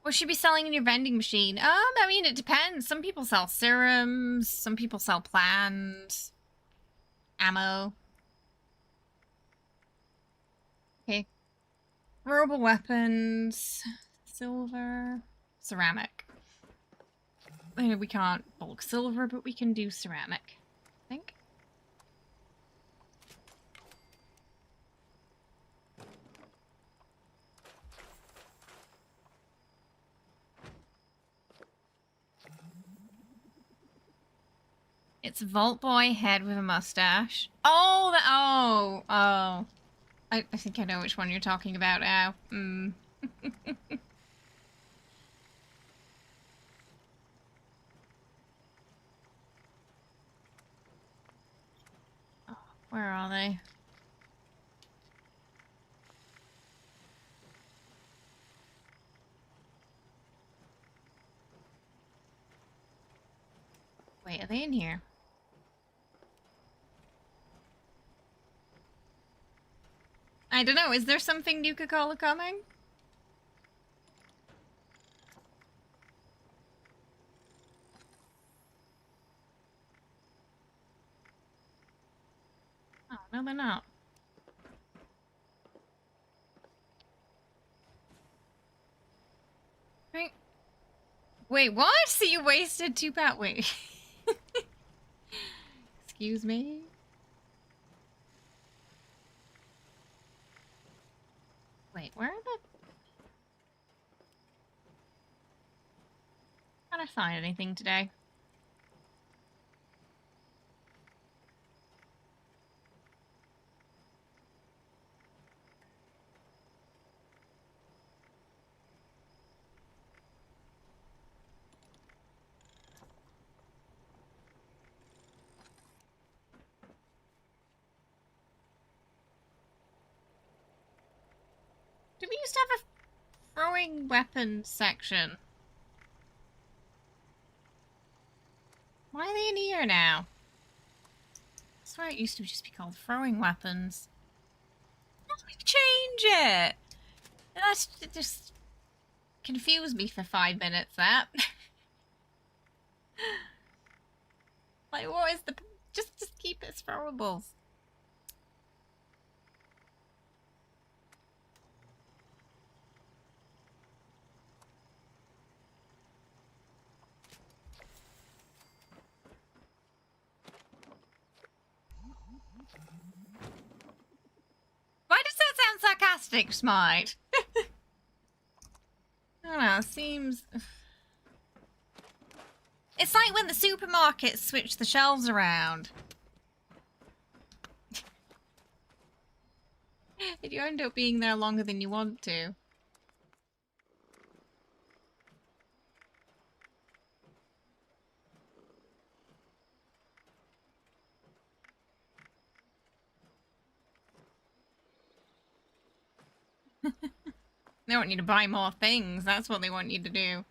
S1: What should be selling in your vending machine? I mean, it depends. Some people sell serums, some people sell plans, ammo. Okay. Throwable weapons, silver, ceramic. We can't bulk silver, but we can do ceramic, I think. It's Vault Boy head with a mustache. Oh, oh. I think I know which one you're talking about now. are they? Wait, are they in here? I don't know. Is there something Nuka-Cola coming? Oh, no, they're not. Right. Wait, what? So you wasted 2 pounds? Wait. Excuse me? Wait, where are the... Can't I find anything today? Did we used to have a throwing weapons section? Why are they in here now? I swear it used to just be called throwing weapons. Why did we change it? That's just confused me for 5 minutes, that. Like, what is the... Just keep it as throwables. Why does that sound sarcastic, Smite? I don't know, seems... It's like when the supermarkets switch the shelves around. And you end up being there longer than you want to. They want you to buy more things. That's what they want you to do.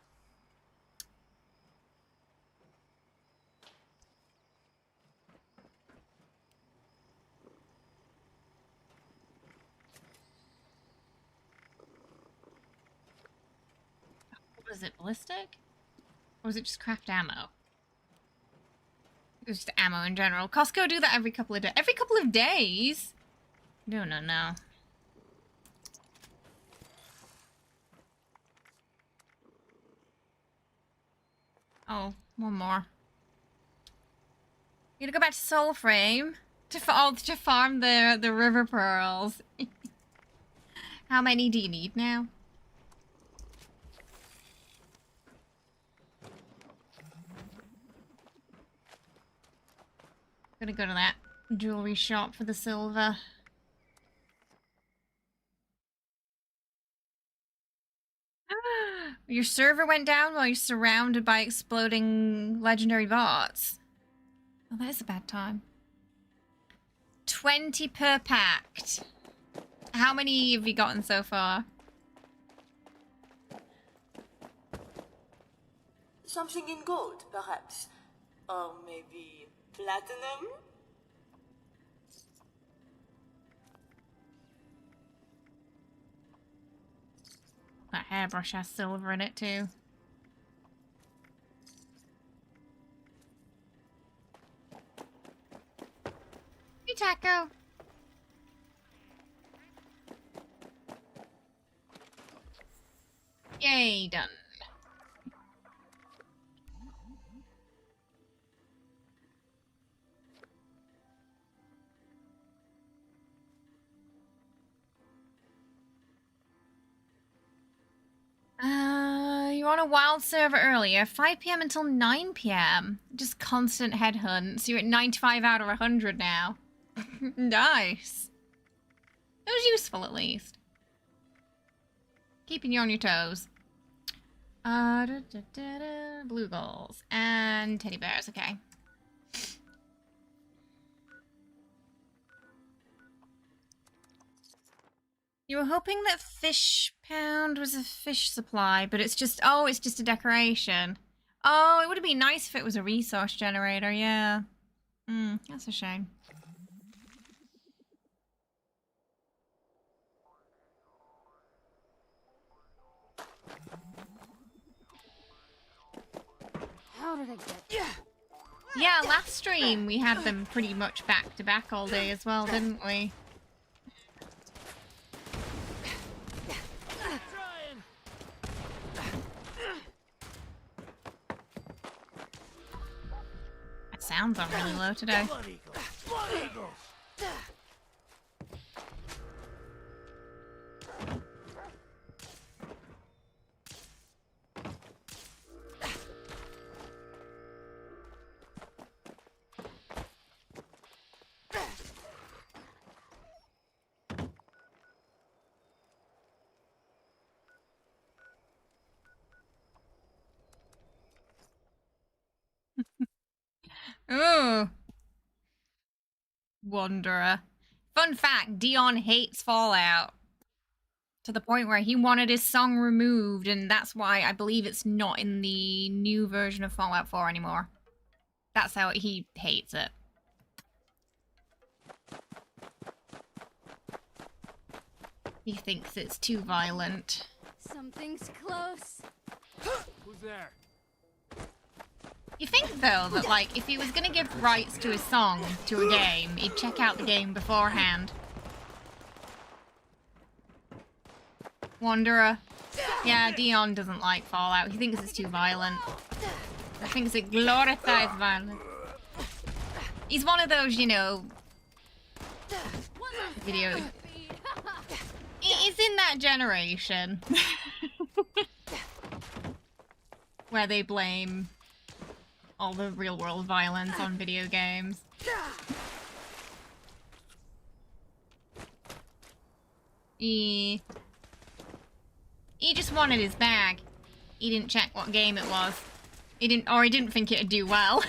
S1: Was it ballistic? Or was it just craft ammo? It was just ammo in general. Costco do that every couple of days. Every couple of days? No, no, no. Oh, one more. You gotta go back to Soulframe to farm the river pearls. How many do you need now? Gonna go to that jewelry shop for the silver. Your server went down while you're surrounded by exploding legendary bots. Oh, that is a bad time. 20 per pact. How many have you gotten so far?
S4: Something in gold, perhaps. Or maybe platinum?
S1: That hairbrush has silver in it too. Hey, Taco. Yay, done. You're on a wild server earlier, 5 p.m. until 9 p.m. Just constant headhunt. So you're at 95 out of 100 now. Nice. It was useful at least. Keeping you on your toes. Blue gulls and teddy bears. Okay. You were hoping that fish pound was a fish supply, but it's just, oh, it's just a decoration. Oh, it would have been nice if it was a resource generator, yeah. That's a shame.
S6: How did I get?
S1: Yeah, last stream we had them pretty much back to back all day as well, didn't we? That sounds are really low today.
S3: Blood eagles! Blood eagles!
S1: Ooh. Wanderer. Fun fact, Dion hates Fallout. To the point where he wanted his song removed, and that's why I believe it's not in the new version of Fallout 4 anymore. That's how he hates it. He thinks it's too violent.
S6: Something's close.
S3: Who's there?
S1: You think, though, that, like, if he was gonna give rights to his song to a game, he'd check out the game beforehand. Wanderer. Yeah, Dion doesn't like Fallout. He thinks it's too violent. He thinks it glorifies violence. He's one of those, you know... video... He's in that generation. Where they blame all the real-world violence on video games. He just wanted his bag. He didn't check what game it was. He didn't think it'd do well.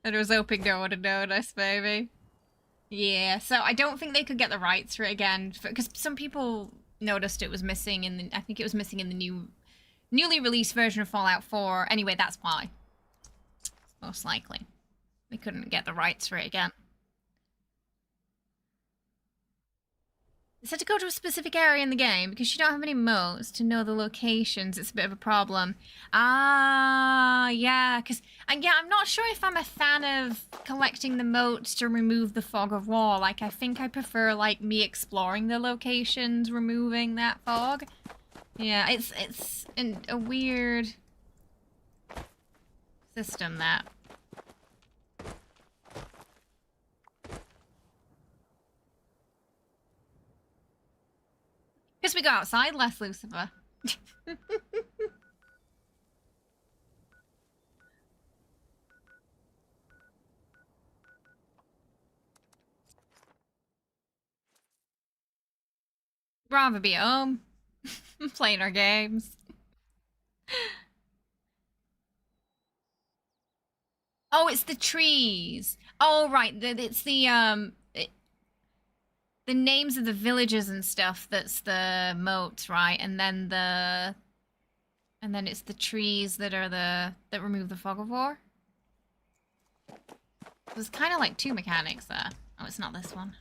S1: And was hoping no one would notice, maybe. Yeah, so I don't think they could get the rights for it again, because some people noticed it was missing in the, I think it was missing in the newly released version of Fallout 4. Anyway, that's why. Most likely. They couldn't get the rights for it again. They said to go to a specific area in the game because you don't have any modes to know the locations. It's a bit of a problem. Ah, yeah, because I'm not sure if I'm a fan of collecting the motes to remove the fog of war. Like, I think I prefer, like, me exploring the locations, removing that fog. Yeah, it's a weird system, that. Guess we go outside less, Lucifer. Rather be at home. Playing our games. Oh, it's the trees. Oh, right. It's the names of the villages and stuff that's the moats, right? And then it's the trees that are that remove the fog of war. There's kind of like two mechanics there. Oh, it's not this one.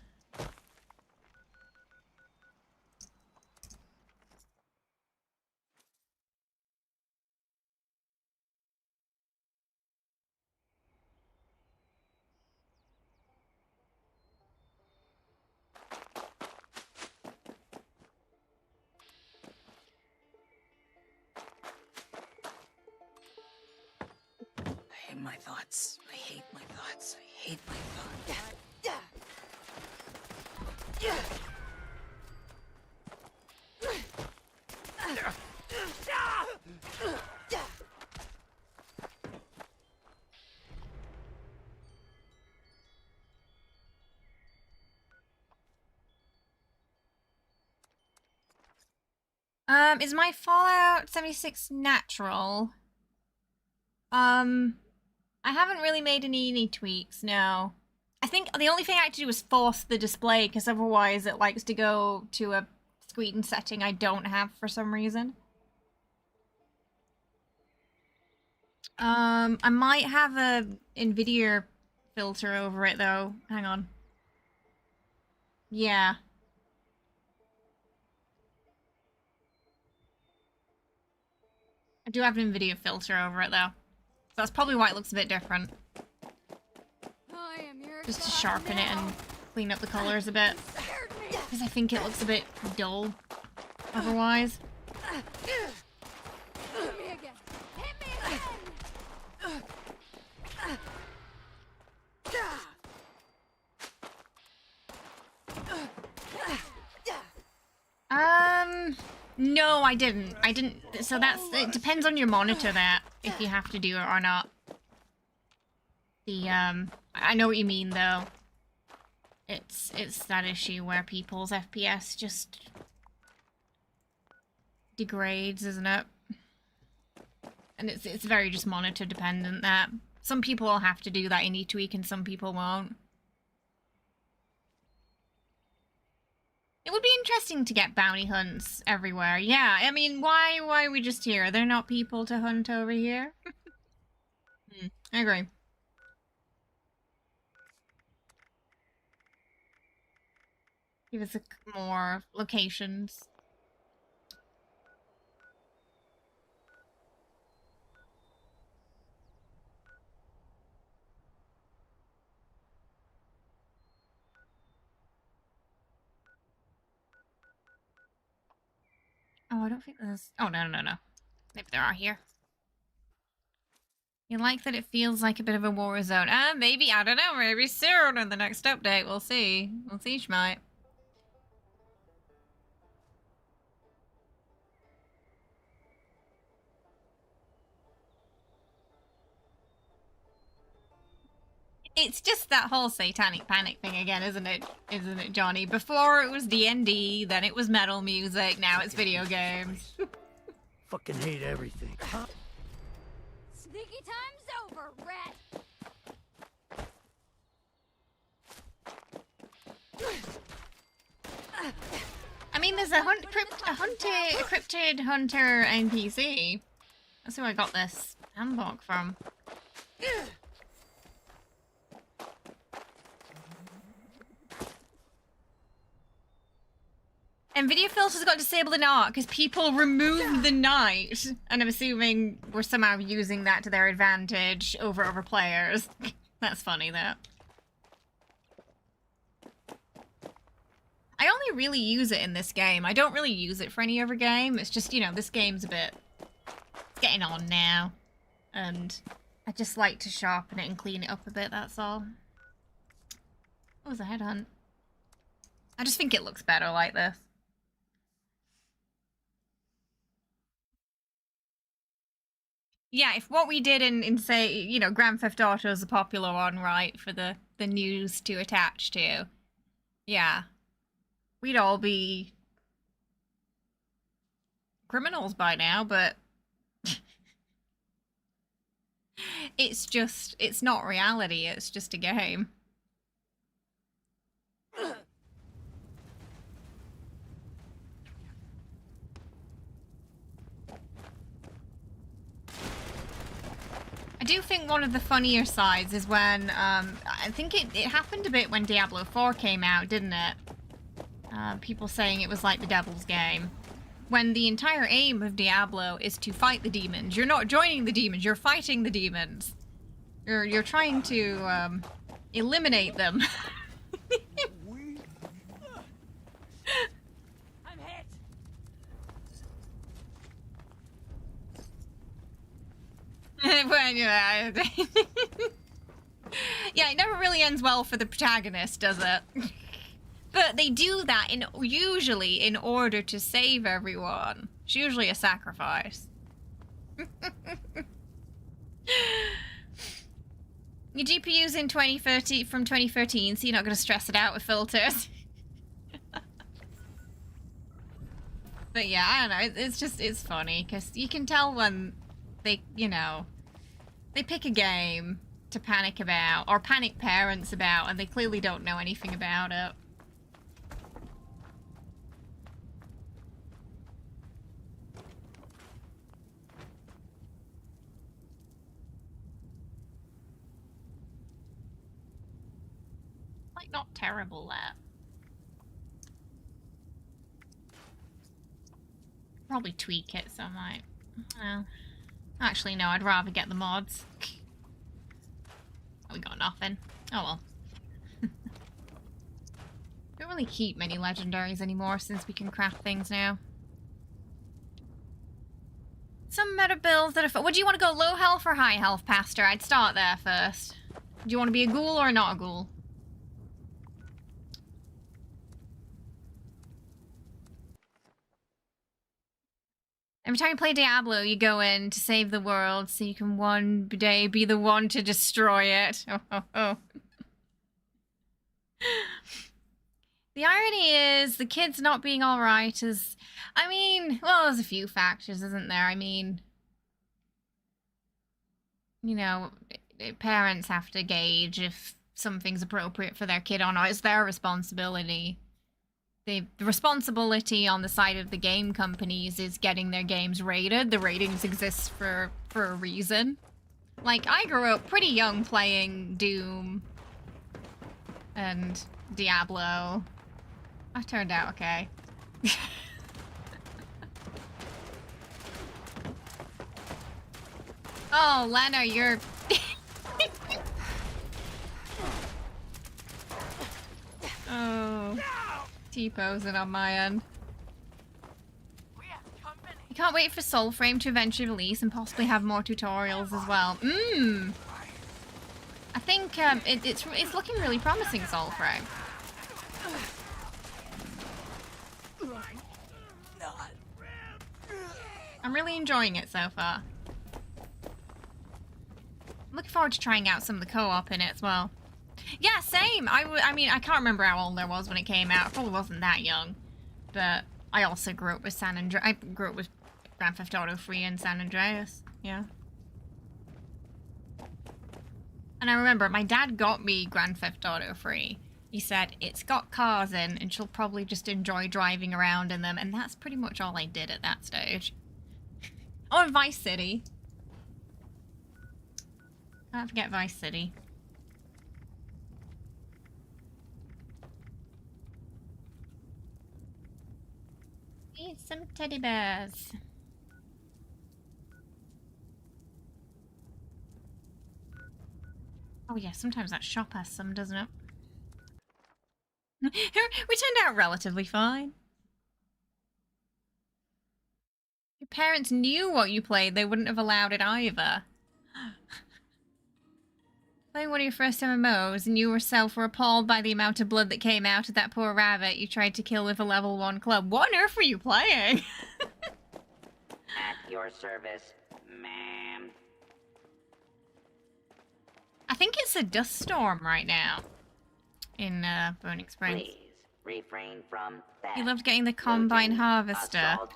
S2: I hate my thoughts. I hate my thoughts. I hate my thoughts.
S1: Is my Fallout 76 natural? I haven't really made any tweaks, no. I think the only thing I had to do was force the display, because otherwise it likes to go to a screen setting I don't have for some reason. I might have a NVIDIA filter over it though. Hang on. Yeah. I do have an NVIDIA filter over it though. So that's probably why it looks a bit different. Just to sharpen it and clean up the colors a bit. Because I think it looks a bit dull otherwise. No, I didn't. So it depends on your monitor that, if you have to do it or not. I know what you mean though. It's that issue where people's FPS just degrades, isn't it? And it's very just monitor dependent that. Some people will have to do that in each week and some people won't. It would be interesting to get bounty hunts everywhere. Yeah, I mean, why are we just here? Are there not people to hunt over here? I agree. Give us more locations. Oh, I don't think there's... Oh, no. Maybe there are here. You like that it feels like a bit of a war zone. Maybe, I don't know, maybe soon in the next update. We'll see. We'll see, Schmite. It's just that whole satanic panic thing again, isn't it? Isn't it, Johnny? Before it was D&D, then it was metal music, now it's video games.
S3: Fucking hate everything. Huh?
S7: Sneaky time's over, rat!
S1: I mean, there's a cryptid hunter NPC. That's who I got this handbook from. NVIDIA filters got disabled in art because people removed the night, and I'm assuming we're somehow using that to their advantage over other players. That's funny, though. I only really use it in this game. I don't really use it for any other game. It's just, you know, this game's a bit... It's getting on now. And I just like to sharpen it and clean it up a bit, that's all. What was a headhunt? I just think it looks better like this. Yeah, if what we did in say, you know, Grand Theft Auto is a popular one, right, for the news to attach to. Yeah. We'd all be criminals by now, but it's not reality, it's just a game. I do think one of the funnier sides is when, I think it happened a bit when Diablo 4 came out, didn't it? People saying it was like the devil's game. When the entire aim of Diablo is to fight the demons. You're not joining the demons, you're fighting the demons. You're trying to, eliminate them.
S7: I'm hit!
S1: Yeah, it never really ends well for the protagonist, does it? But they do that usually in order to save everyone. It's usually a sacrifice. Your GPU's in 2030 from 2013, so you're not going to stress it out with filters. But yeah, I don't know. It's funny because you can tell when they, you know, they pick a game to panic about, or panic parents about, and they clearly don't know anything about it. Like, not terrible, that. Probably tweak it, so I might... Well, actually, no, I'd rather get the mods. We got nothing. Oh well. Don't really keep many legendaries anymore since we can craft things now. Some meta builds that are... Would you want to go low health or high health, Pastor? I'd start there first. Do you want to be a ghoul or not a ghoul? Every time you play Diablo, you go in to save the world so you can one day be the one to destroy it. Oh, oh, oh. The irony is the kids not being alright is... I mean, well, there's a few factors, isn't there? I mean... You know, parents have to gauge if something's appropriate for their kid or not. It's their responsibility. The responsibility on the side of the game companies is getting their games rated. The ratings exist for a reason. Like, I grew up pretty young playing Doom and Diablo. I turned out okay. Oh, Lena, you're... Oh... T-posing on my end. I can't wait for Soulframe to eventually release and possibly have more tutorials as well. I think it's looking really promising, Soulframe. I'm really enjoying it so far. I'm looking forward to trying out some of the co-op in it as well. Yeah, same. I mean, I can't remember how old I was when it came out. I probably wasn't that young. But I also grew up with I grew up with Grand Theft Auto 3 and San Andreas. Yeah. And I remember my dad got me Grand Theft Auto 3. He said, it's got cars in and she'll probably just enjoy driving around in them. And that's pretty much all I did at that stage. Oh, and Vice City. Can't forget Vice City. Need some teddy bears. Oh yeah, sometimes that shop has some, doesn't it? We turned out relatively fine. Your parents knew what you played, they wouldn't have allowed it either. Playing one of your first MMOs and you yourself were appalled by the amount of blood that came out of that poor rabbit you tried to kill with a level 1 club. What on earth were you playing?
S2: At your service, ma'am.
S1: I think it's a dust storm right now in Burning Springs.
S2: Please refrain from that.
S1: You loved getting the Combine Harvester.
S2: Assault,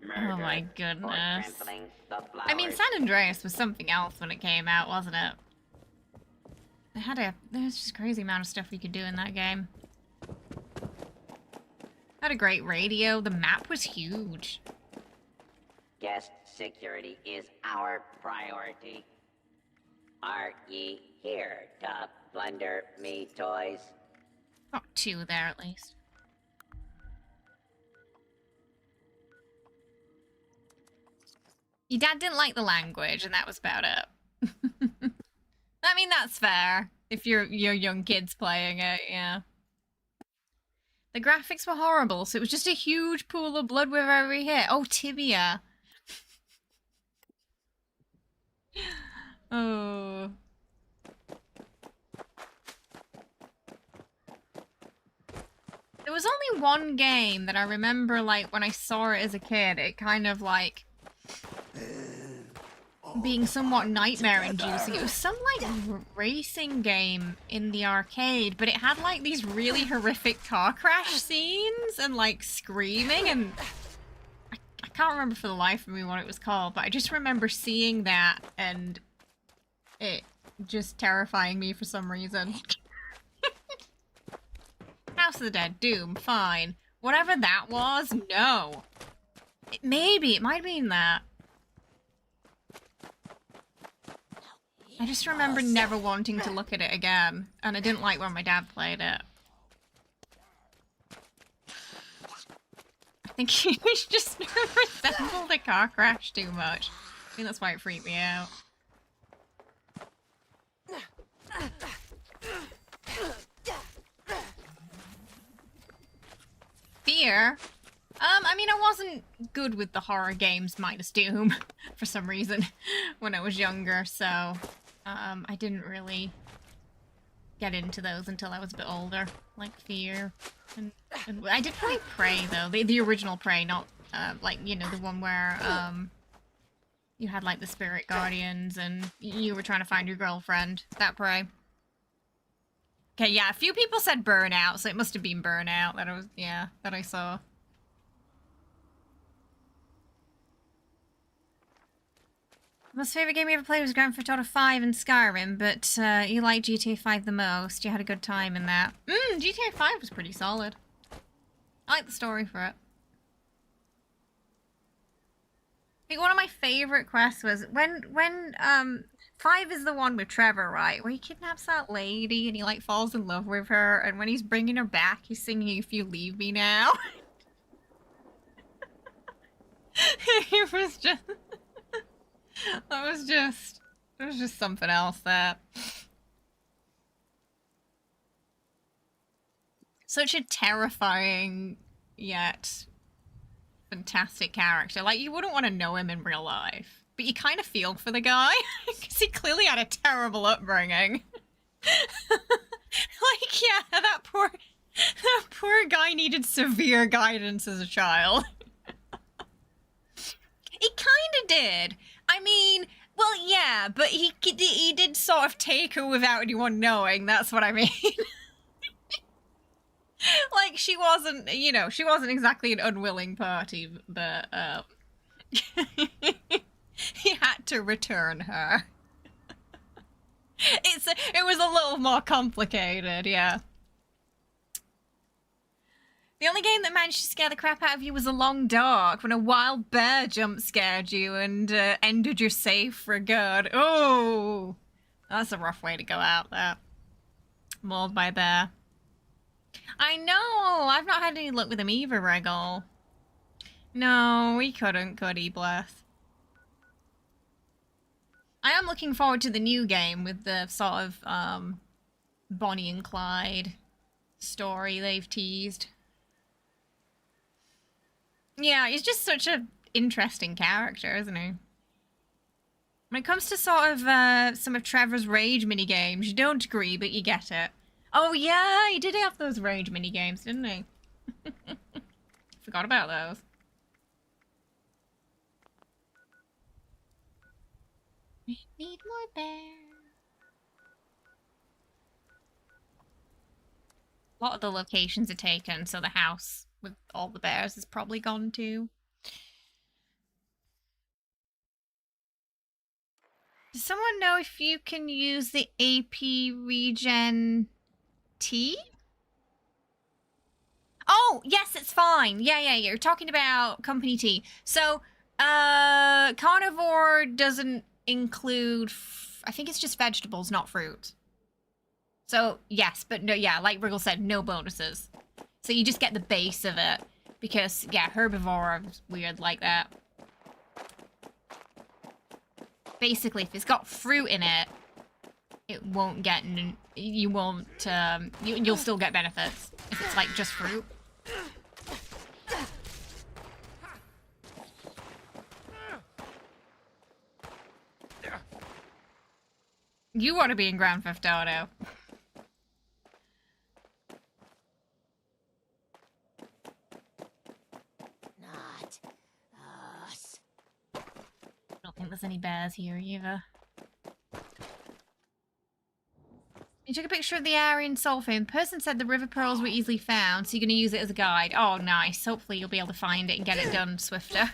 S2: murder,
S1: Oh my
S2: or
S1: goodness.
S2: trampling the
S1: I mean,
S2: flowers.
S1: San Andreas was something else when it came out, wasn't it? There's just a crazy amount of stuff you could do in that game. Had a great radio. The map was huge.
S2: Guest security is our priority. Are ye here to plunder me toys?
S1: Got 2 there at least. Your dad didn't like the language, and that was about it. I mean, that's fair. If you're young kids playing it, yeah. The graphics were horrible, so it was just a huge pool of blood with every hit. Oh, tibia. Oh. There was only one game that I remember, like, when I saw it as a kid, it kind of, like, being somewhat nightmare-inducing. It was some, like, racing game in the arcade, but it had, like, these really horrific car crash scenes and, like, screaming, and I can't remember for the life of me what it was called, but I just remember seeing that, and it just terrifying me for some reason. House of the Dead, Doom, fine. Whatever that was, no. Maybe, it might have been that. I just remember never wanting to look at it again, and I didn't like when my dad played it. I think he just resembled the car crash too much. I think that's why it freaked me out. Fear? I mean, I wasn't good with the horror games minus Doom for some reason when I was younger, so I didn't really get into those until I was a bit older, like Fear. And I did play Prey, though, the original Prey, not, like, you know, the one where you had, like, the spirit guardians and you were trying to find your girlfriend. That Prey. Okay, yeah, a few people said Burnout, so it must have been Burnout that that I saw. Most favourite game you ever played was Grand Theft Auto 5 and Skyrim, but you liked GTA 5 the most. You had a good time in that. GTA 5 was pretty solid. I like the story for it. I think one of my favourite quests was when 5 is the one with Trevor, right? Where he kidnaps that lady and he like falls in love with her, and when he's bringing her back, he's singing "If You Leave Me Now." It was just... it was just something else there. Such a terrifying yet fantastic character. Like, you wouldn't want to know him in real life, but you kind of feel for the guy because he clearly had a terrible upbringing. Like, yeah, that poor guy needed severe guidance as a child. He kind of did. I mean, well, yeah, but he did sort of take her without anyone knowing. That's what I mean. Like, she wasn't, you know, she wasn't exactly an unwilling party, but he had to return her. It was a little more complicated, yeah. The only game that managed to scare the crap out of you was A Long Dark, when a wild bear jump scared you and ended your save for good. Oh, that's a rough way to go out there. Mauled by bear. I know! I've not had any luck with him either, Regal. No, we couldn't, could he, bless? I am looking forward to the new game with the sort of, Bonnie and Clyde story they've teased. Yeah, he's just such an interesting character, isn't he? When it comes to sort of some of Trevor's rage minigames, you don't agree, but you get it. Oh yeah, he did have those rage minigames, didn't he? Forgot about those. We need more bears. A lot of the locations are taken, so the house with all the bears is probably gone too. Does someone know if you can use the AP regen tea? Oh, yes, it's fine. Yeah, you're talking about company tea. So, carnivore doesn't include, I think it's just vegetables, not fruit. So, yes, but no, yeah, like Wriggle said, no bonuses. So you just get the base of it. Because, yeah, herbivore is weird like that. Basically, if it's got fruit in it, it won't get, you won't, you'll still get benefits. If it's, like, just fruit. You want to be in Grand Theft Auto.
S7: Not us.
S1: I don't think there's any bears here either. You took a picture of the Aryan Sulfane. The person said the river pearls were easily found, so you're going to use it as a guide. Oh, nice. Hopefully you'll be able to find it and get it done swifter.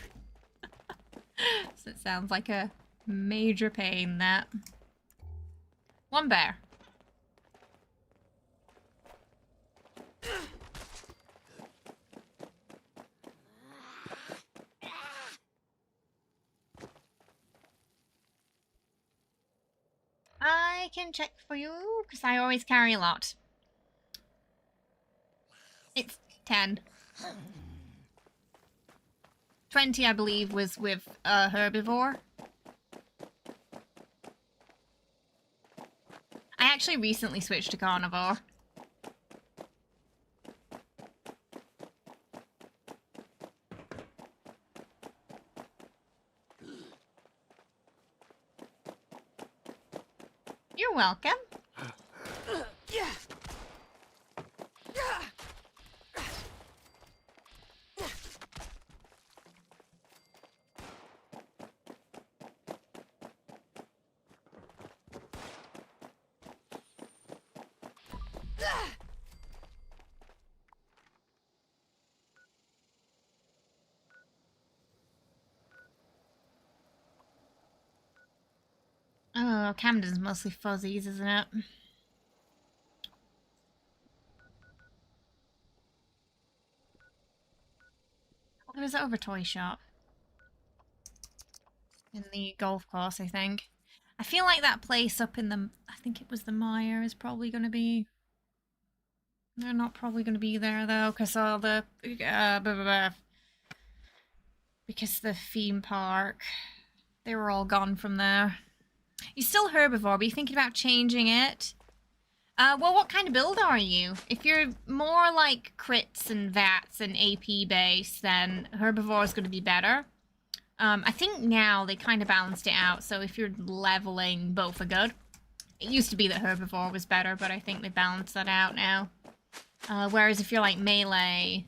S1: So it sounds like a major pain, that. One bear. I can check for you, because I always carry a lot. It's 10. 20, I believe, was with herbivore. I actually recently switched to carnivore. You're welcome. Oh, Camden's mostly fuzzies, isn't it? Oh, there was an Overtoy shop. In the golf course, I think. I feel like that place up in the... I think it was the Mire is probably going to be... They're not probably going to be there, though, because all the... blah, blah, blah. Because the theme park... They were all gone from there. You're still herbivore, but you're thinking about changing it? Well, what kind of build are you? If you're more like crits and VATs and AP base, then herbivore is going to be better. I think now they kind of balanced it out, so if you're leveling, both are good. It used to be that herbivore was better, but I think they balanced that out now. Whereas if you're like melee,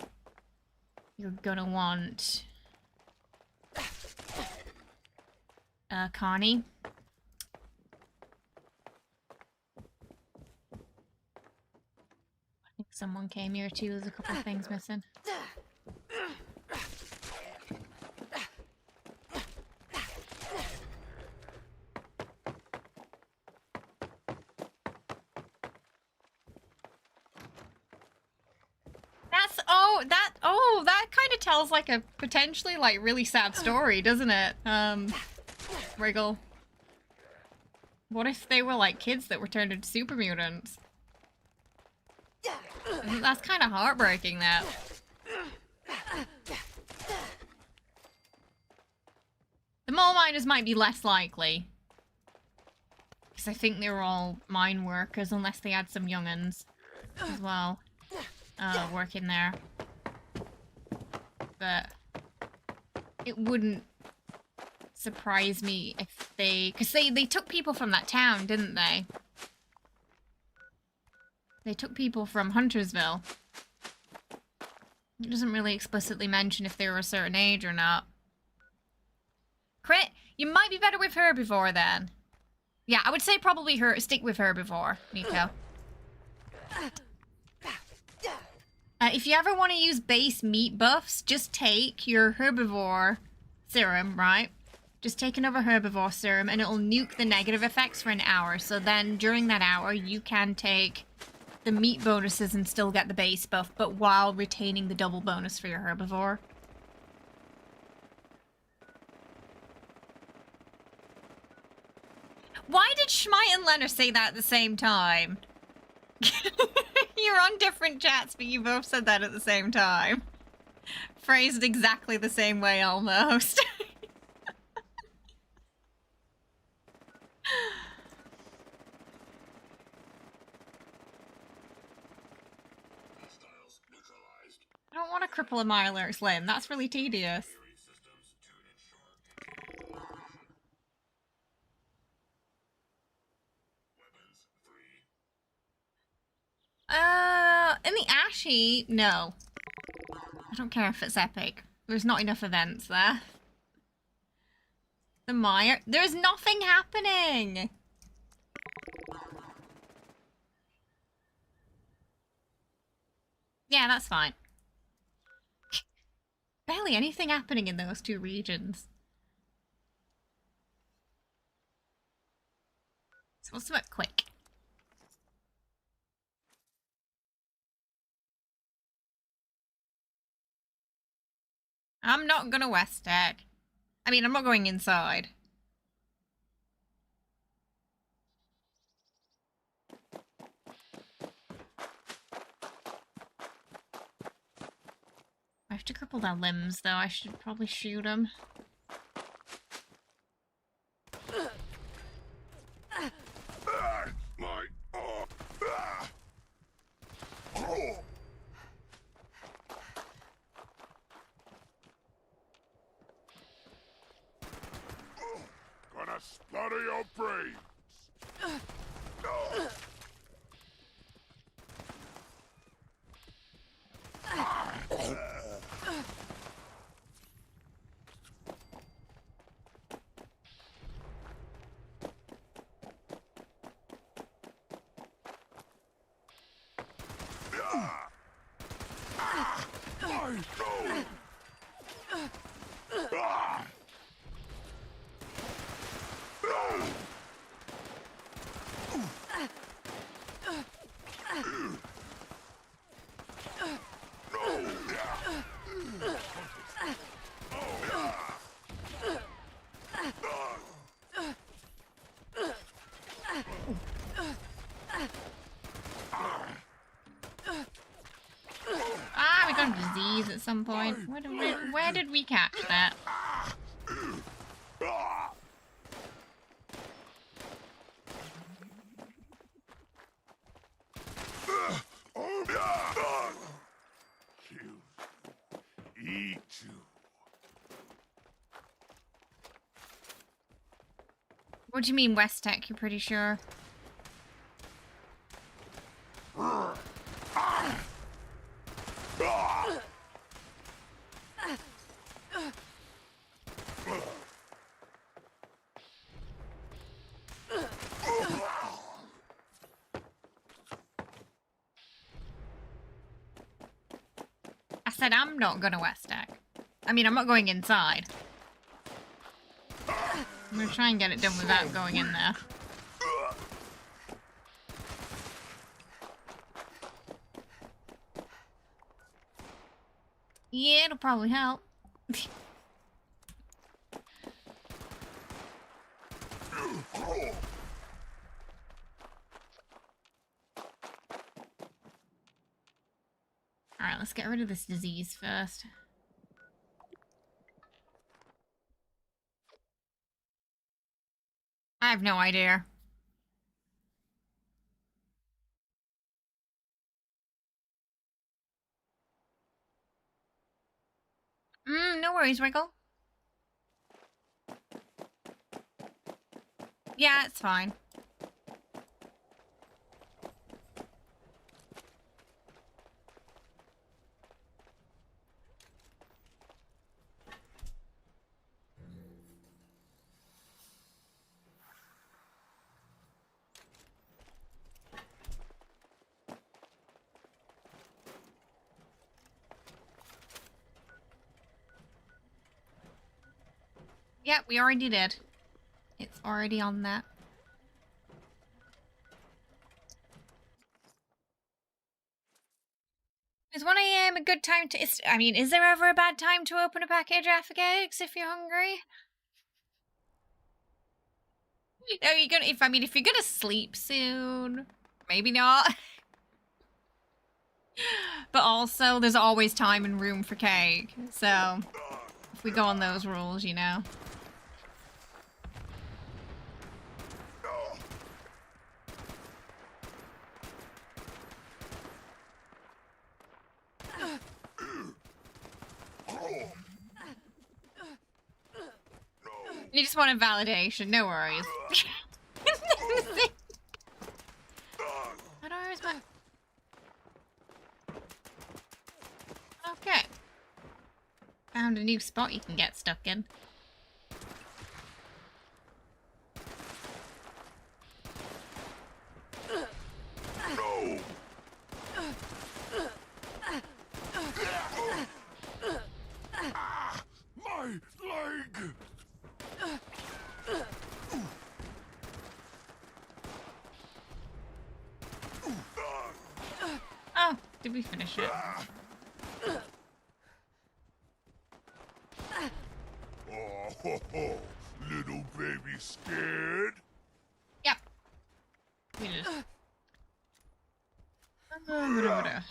S1: you're gonna want... Connie. I think someone came here too, there's a couple of things missing. That kind of tells like a potentially like really sad story, doesn't it? Wriggle. What if they were like kids that were turned into super mutants? That's kind of heartbreaking, that. The mole miners might be less likely. Because I think they were all mine workers, unless they had some young'uns as well. Working there. But it wouldn't surprise me if they... Because they took people from that town, didn't they? They took people from Huntersville. It doesn't really explicitly mention if they were a certain age or not. Crit, you might be better with herbivore then. Yeah, I would say probably stick with herbivore, Nico. If you ever want to use base meat buffs, just take your herbivore serum, right? Just take another herbivore serum and it'll nuke the negative effects for an hour. So then during that hour, you can take the meat bonuses and still get the base buff, but while retaining the double bonus for your herbivore. Why did Schmite and Leonard say that at the same time? You're on different chats, but you both said that at the same time. Phrased exactly the same way, almost. I don't want to cripple a Mirelurk's limb. That's really tedious. In the Ashy, no. I don't care if it's epic. There's not enough events there. The Mire, there's nothing happening! Yeah, that's fine. Barely anything happening in those two regions. So what's about quick? I'm not gonna West Tech. I mean, I'm not going inside. I have to cripple their limbs, though. I should probably shoot them.
S3: Gonna splatter your brains.
S1: Ah, we got a disease at some point. Where did we catch that?
S3: Eat you.
S1: What do you mean West Tech, you're pretty sure? I said I'm not gonna West Tech. I mean, I'm not going inside. I'm gonna try and get it done without going in there. Yeah, it'll probably help. Alright, let's get rid of this disease first. I have no idea. No worries, Wiggle. Yeah, it's fine. Yeah, we already did. It's already on that. Is 1 AM a good time to... I mean, is there ever a bad time to open a package of eggs if you're hungry? No, you're gonna... if you're gonna sleep soon, maybe not. But also, there's always time and room for cake. So, if we go on those rules, you know. You just want a validation, no worries. How do I always back? Okay. Found a new spot you can get stuck in.
S3: My leg!
S1: Oh, did we finish it?
S8: Little baby scared?
S1: Yep. We just...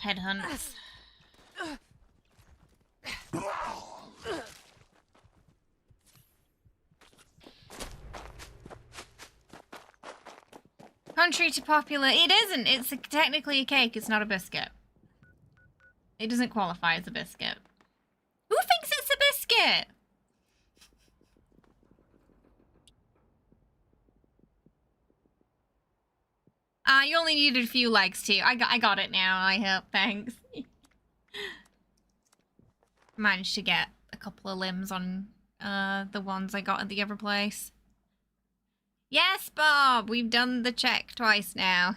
S1: Headhunts. Contrary to popular... It isn't! It's technically a cake, it's not a biscuit. It doesn't qualify as a biscuit. Who thinks it's a biscuit? You only needed a few likes too. I got it now, I hope. Thanks. Managed to get a couple of limbs on the ones I got at the other place. Yes, Bob! We've done the check twice now.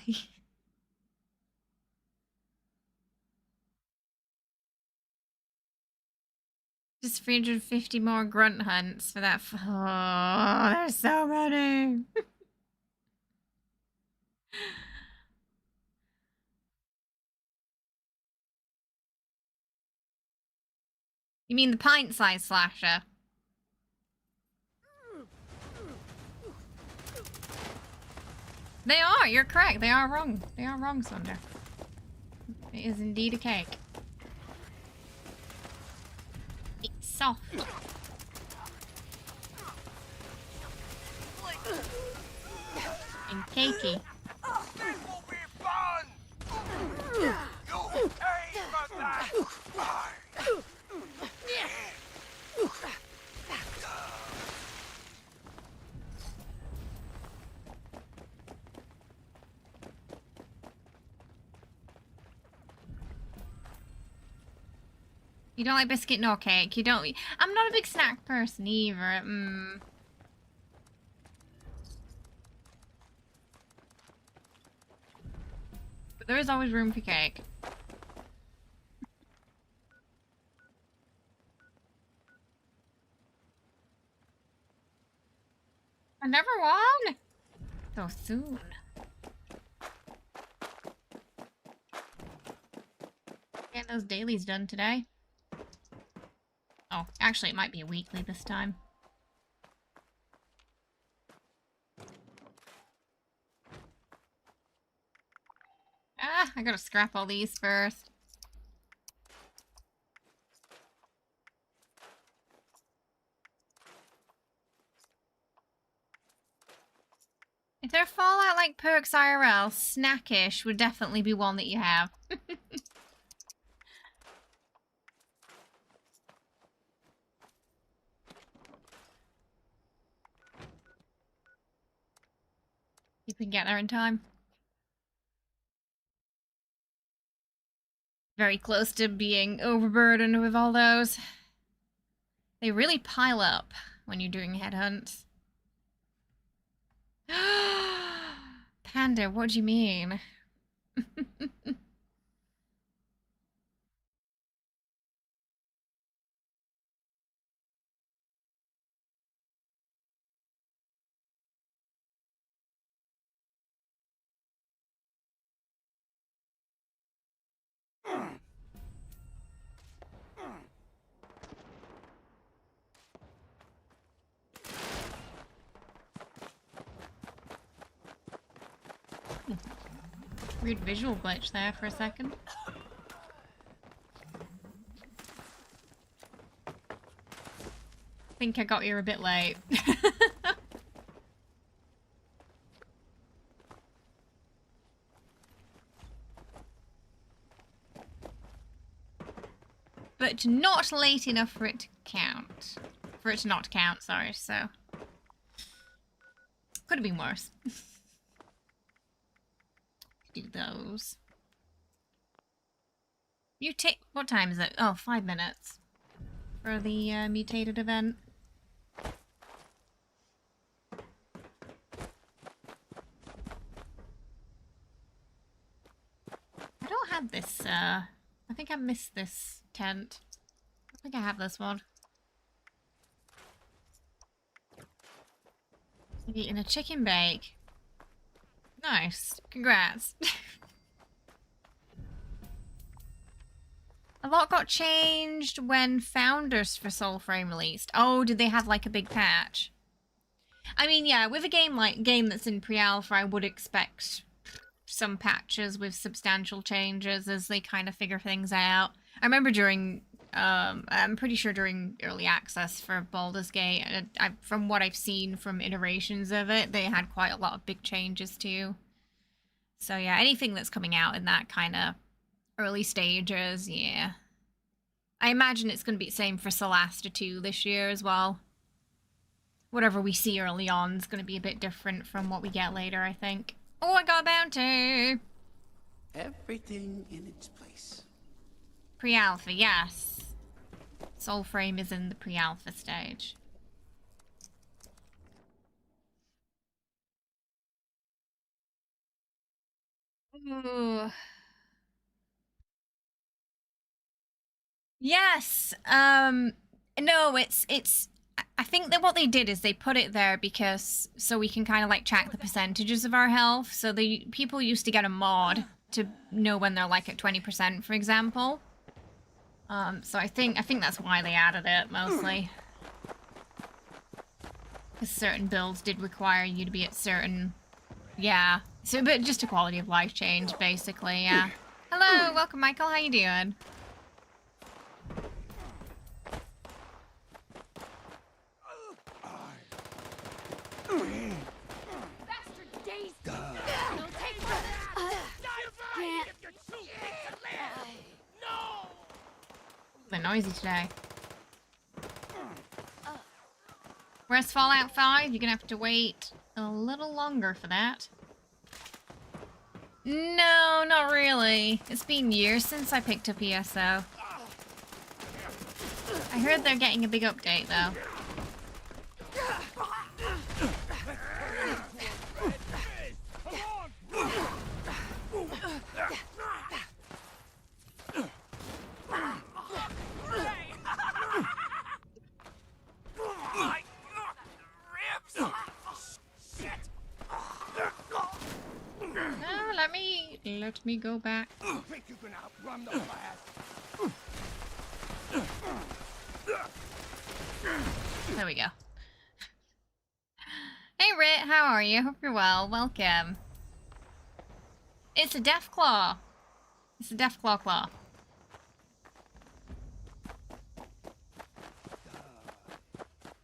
S1: Just 350 more grunt hunts for that. Oh, there's so many. You mean the pint-sized slasher? They are, you're correct. They are wrong. They are wrong, Sunder. It is indeed a cake. It's soft. And cakey.
S8: This will be fun! You pay for that!
S1: You don't like biscuit nor cake. You don't. I'm not a big snack person either. But there is always room for cake. I never won. So soon. Get those dailies done today. Oh, actually, it might be a weekly this time. Ah, I gotta scrap all these first. If they're Fallout like perks IRL, Snackish would definitely be one that you have. If we can get there in time. Very close to being overburdened with all those. They really pile up when you're doing headhunts. Panda, what do you mean? Weird visual glitch there for a second. Think I got here a bit late. But not late enough for it to count. For it to not count, sorry, so. Could have been worse. Do those. Mutate. What time is it? Oh, 5 minutes. For the mutated event. I don't have this, I think I missed this tent. I think I have this one. I'm eating a chicken bake. Nice. Congrats. A lot got changed when Founders for Soulframe released. Oh, did they have like a big patch? I mean, yeah, with a game that's in pre-alpha, I would expect some patches with substantial changes as they kind of figure things out. I remember during, I'm pretty sure during early access for Baldur's Gate, from what I've seen from iterations of it, they had quite a lot of big changes too. So yeah, anything that's coming out in that kind of early stages, yeah. I imagine it's going to be the same for Solasta 2 this year as well. Whatever we see early on is going to be a bit different from what we get later, I think. Oh, I got a bounty!
S9: Everything in its place.
S1: Pre-alpha, yes. Soulframe is in the pre-alpha stage. Ooh. Yes. No, it's I think that what they did is they put it there because so we can kind of like track the percentages of our health. So the people used to get a mod to know when they're like at 20%, for example. So I think that's why they added it mostly. Because certain builds did require you to be at certain, yeah. So, but just a quality of life change, basically, yeah. Hello, welcome, Michael. How you doing? They're noisy today. Whereas Fallout 5, you're gonna have to wait a little longer for that. No, not really. It's been years since I picked up ESO. I heard they're getting a big update, though. Let me go back.
S8: Think you can outrun the blast?
S1: There we go. Hey Rit, how are you? Hope you're well. Welcome. It's a Deathclaw. It's a Deathclaw claw.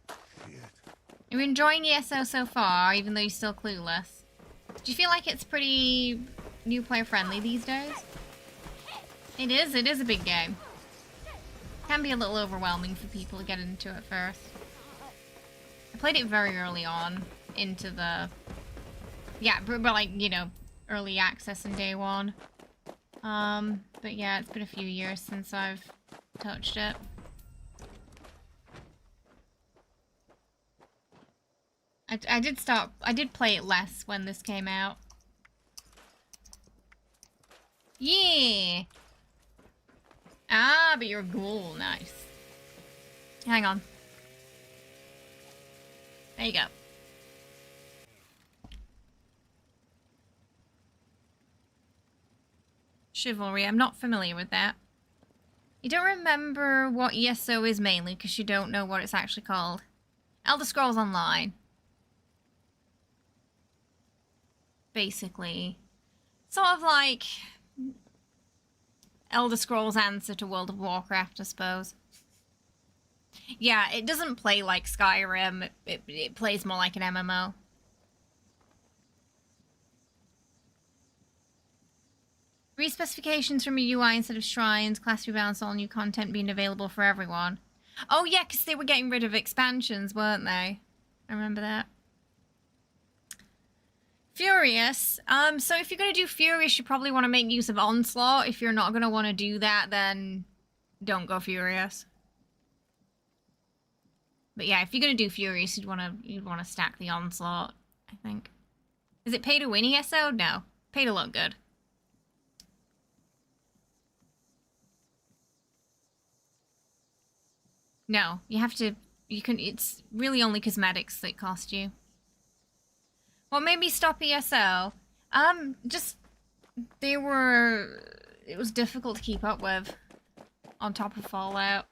S1: Are you enjoying ESO so far, even though you're still clueless? Do you feel like it's pretty new player friendly these days? It is a big game. Can be a little overwhelming for people to get into it first. I played it very early on into the, yeah, but like, you know, early access and day one. But yeah, it's been a few years since I've touched it. I did play it less when this came out. Yeah! Ah, but you're a ghoul. Nice. Hang on. There you go. Chivalry. I'm not familiar with that. You don't remember what ESO is mainly because you don't know what it's actually called. Elder Scrolls Online. Basically. Sort of like Elder Scrolls' answer to World of Warcraft, I suppose. Yeah, it doesn't play like Skyrim. It plays more like an MMO. Re-specifications from a UI instead of shrines, class rebalance, all new content being available for everyone. Oh yeah, because they were getting rid of expansions, weren't they? I remember that. Furious. So if you're going to do Furious, you probably want to make use of Onslaught. If you're not going to want to do that, then don't go Furious. But yeah, if you're going to do Furious, you'd want to stack the Onslaught, I think. Is it pay to win ESO? No. Pay to look good. No, you have to, it's really only cosmetics that cost you. What made me stop ESO? It was difficult to keep up with. on top of Fallout.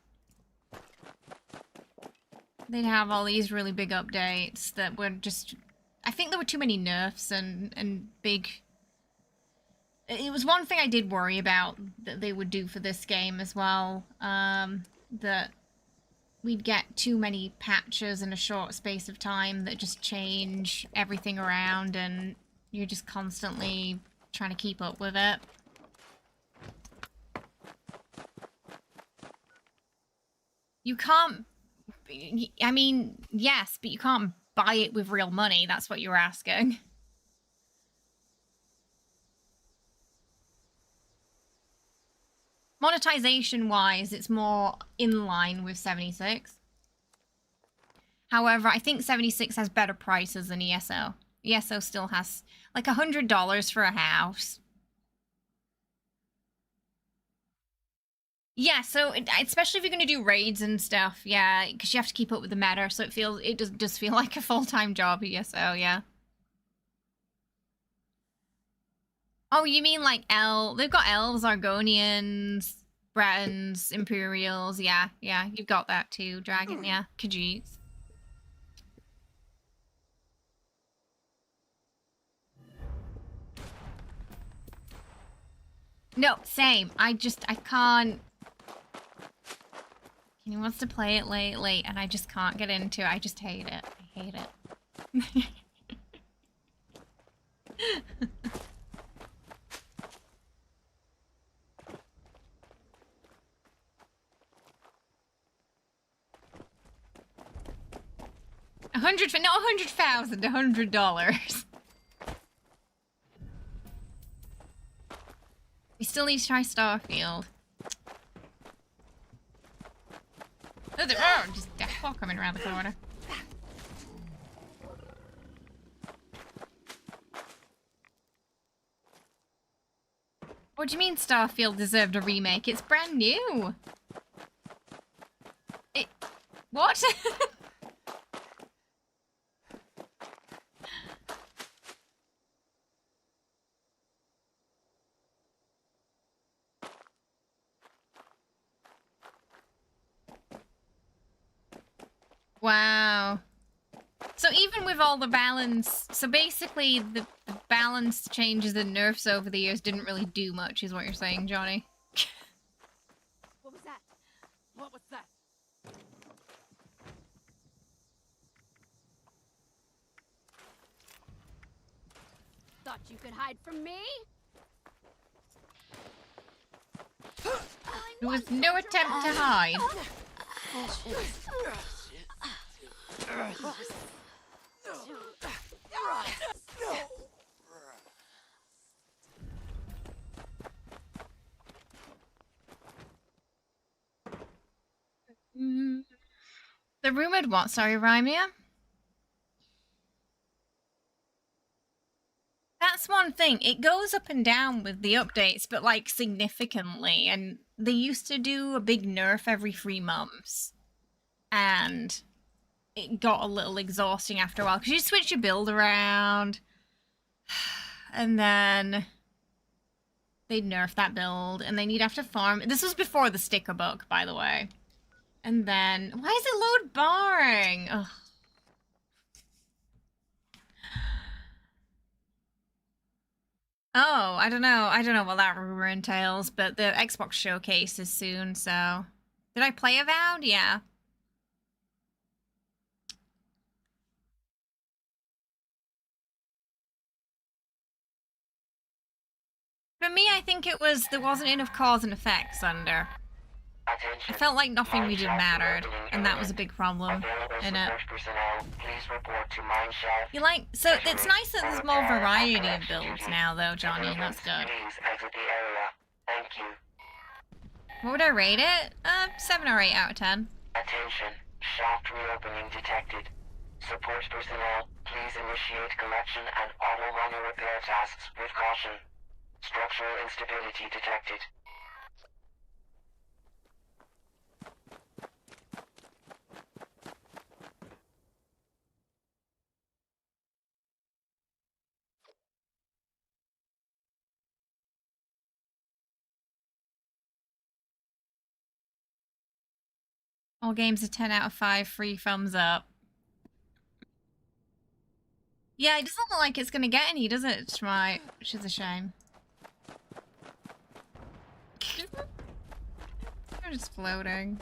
S1: They'd have all these really big updates that were just... I think there were too many nerfs and big... It was one thing I did worry about that they would do for this game as well. That we'd get too many patches in a short space of time that just change everything around and you're just constantly trying to keep up with it. You can't... I mean, yes, but you can't buy it with real money. That's what you're asking. Monetization-wise, it's more in line with 76. However, I think 76 has better prices than ESO. ESO still has like $100 for a house. Yeah, so especially if you're going to do raids and stuff, yeah, because you have to keep up with the meta, so it does feel like a full-time job, ESO, yeah. Oh, you mean like they've got elves, Argonians, Bretons, Imperials, yeah, you've got that too, Dragon, yeah, Khajiits. No, same, I can't... He wants to play it late, and I just can't get into it. I just hate it. I hate it. Not $100,000, $100. We still need to try Starfield. Oh, just deathfall coming around the corner. What do you mean Starfield deserved a remake? It's brand new. What? Wow. So even with all the balance, so basically the balance changes and nerfs over the years didn't really do much, is what you're saying, Johnny.
S6: What was that? What was that?
S7: Thought you could hide from me?
S1: There was no attempt to hide. The rumored what? Sorry, Rymia? That's one thing. It goes up and down with the updates, but like significantly. And they used to do a big nerf every 3 months. And it got a little exhausting after a while because you switch your build around. And then they'd nerf that build. And then you'd have to farm. This was before the sticker book, by the way. And then... Why is it load barring? Ugh. Oh, I don't know. I don't know what that rumor entails, but the Xbox showcase is soon, so... Did I play Avowed? Yeah. For me, I think it was... There wasn't enough cause and effects under. I felt like nothing we did mattered, and that was a big problem in it. You like... So, it's nice that there's more variety of builds now, though, Johnny. That's good. What would I rate it? 7 or 8 out of 10.
S10: Attention. Shaft reopening detected. Support personnel, please initiate collection and auto runner repair tasks with caution. Structural instability detected.
S1: All games are 10 out of 5, 3 thumbs up. Yeah, it doesn't look like it's gonna get any, does it? Right, which is a shame. They're just floating.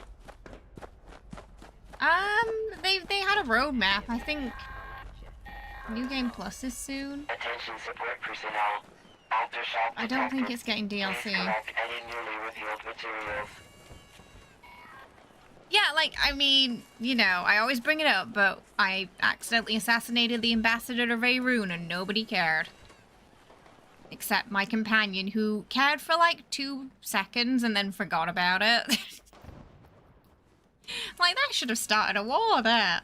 S1: They had a roadmap. I think New Game Plus is soon.
S10: Attention support personnel. Aftershock
S1: I don't think
S10: detected.
S1: it's getting DLC.
S10: Please collect any newly revealed materials.
S1: Yeah, like, I mean, you know, I always bring it up, but I accidentally assassinated the ambassador to Rayroon and nobody cared. Except my companion, who cared for like 2 seconds and then forgot about it. Like, that should have started a war there.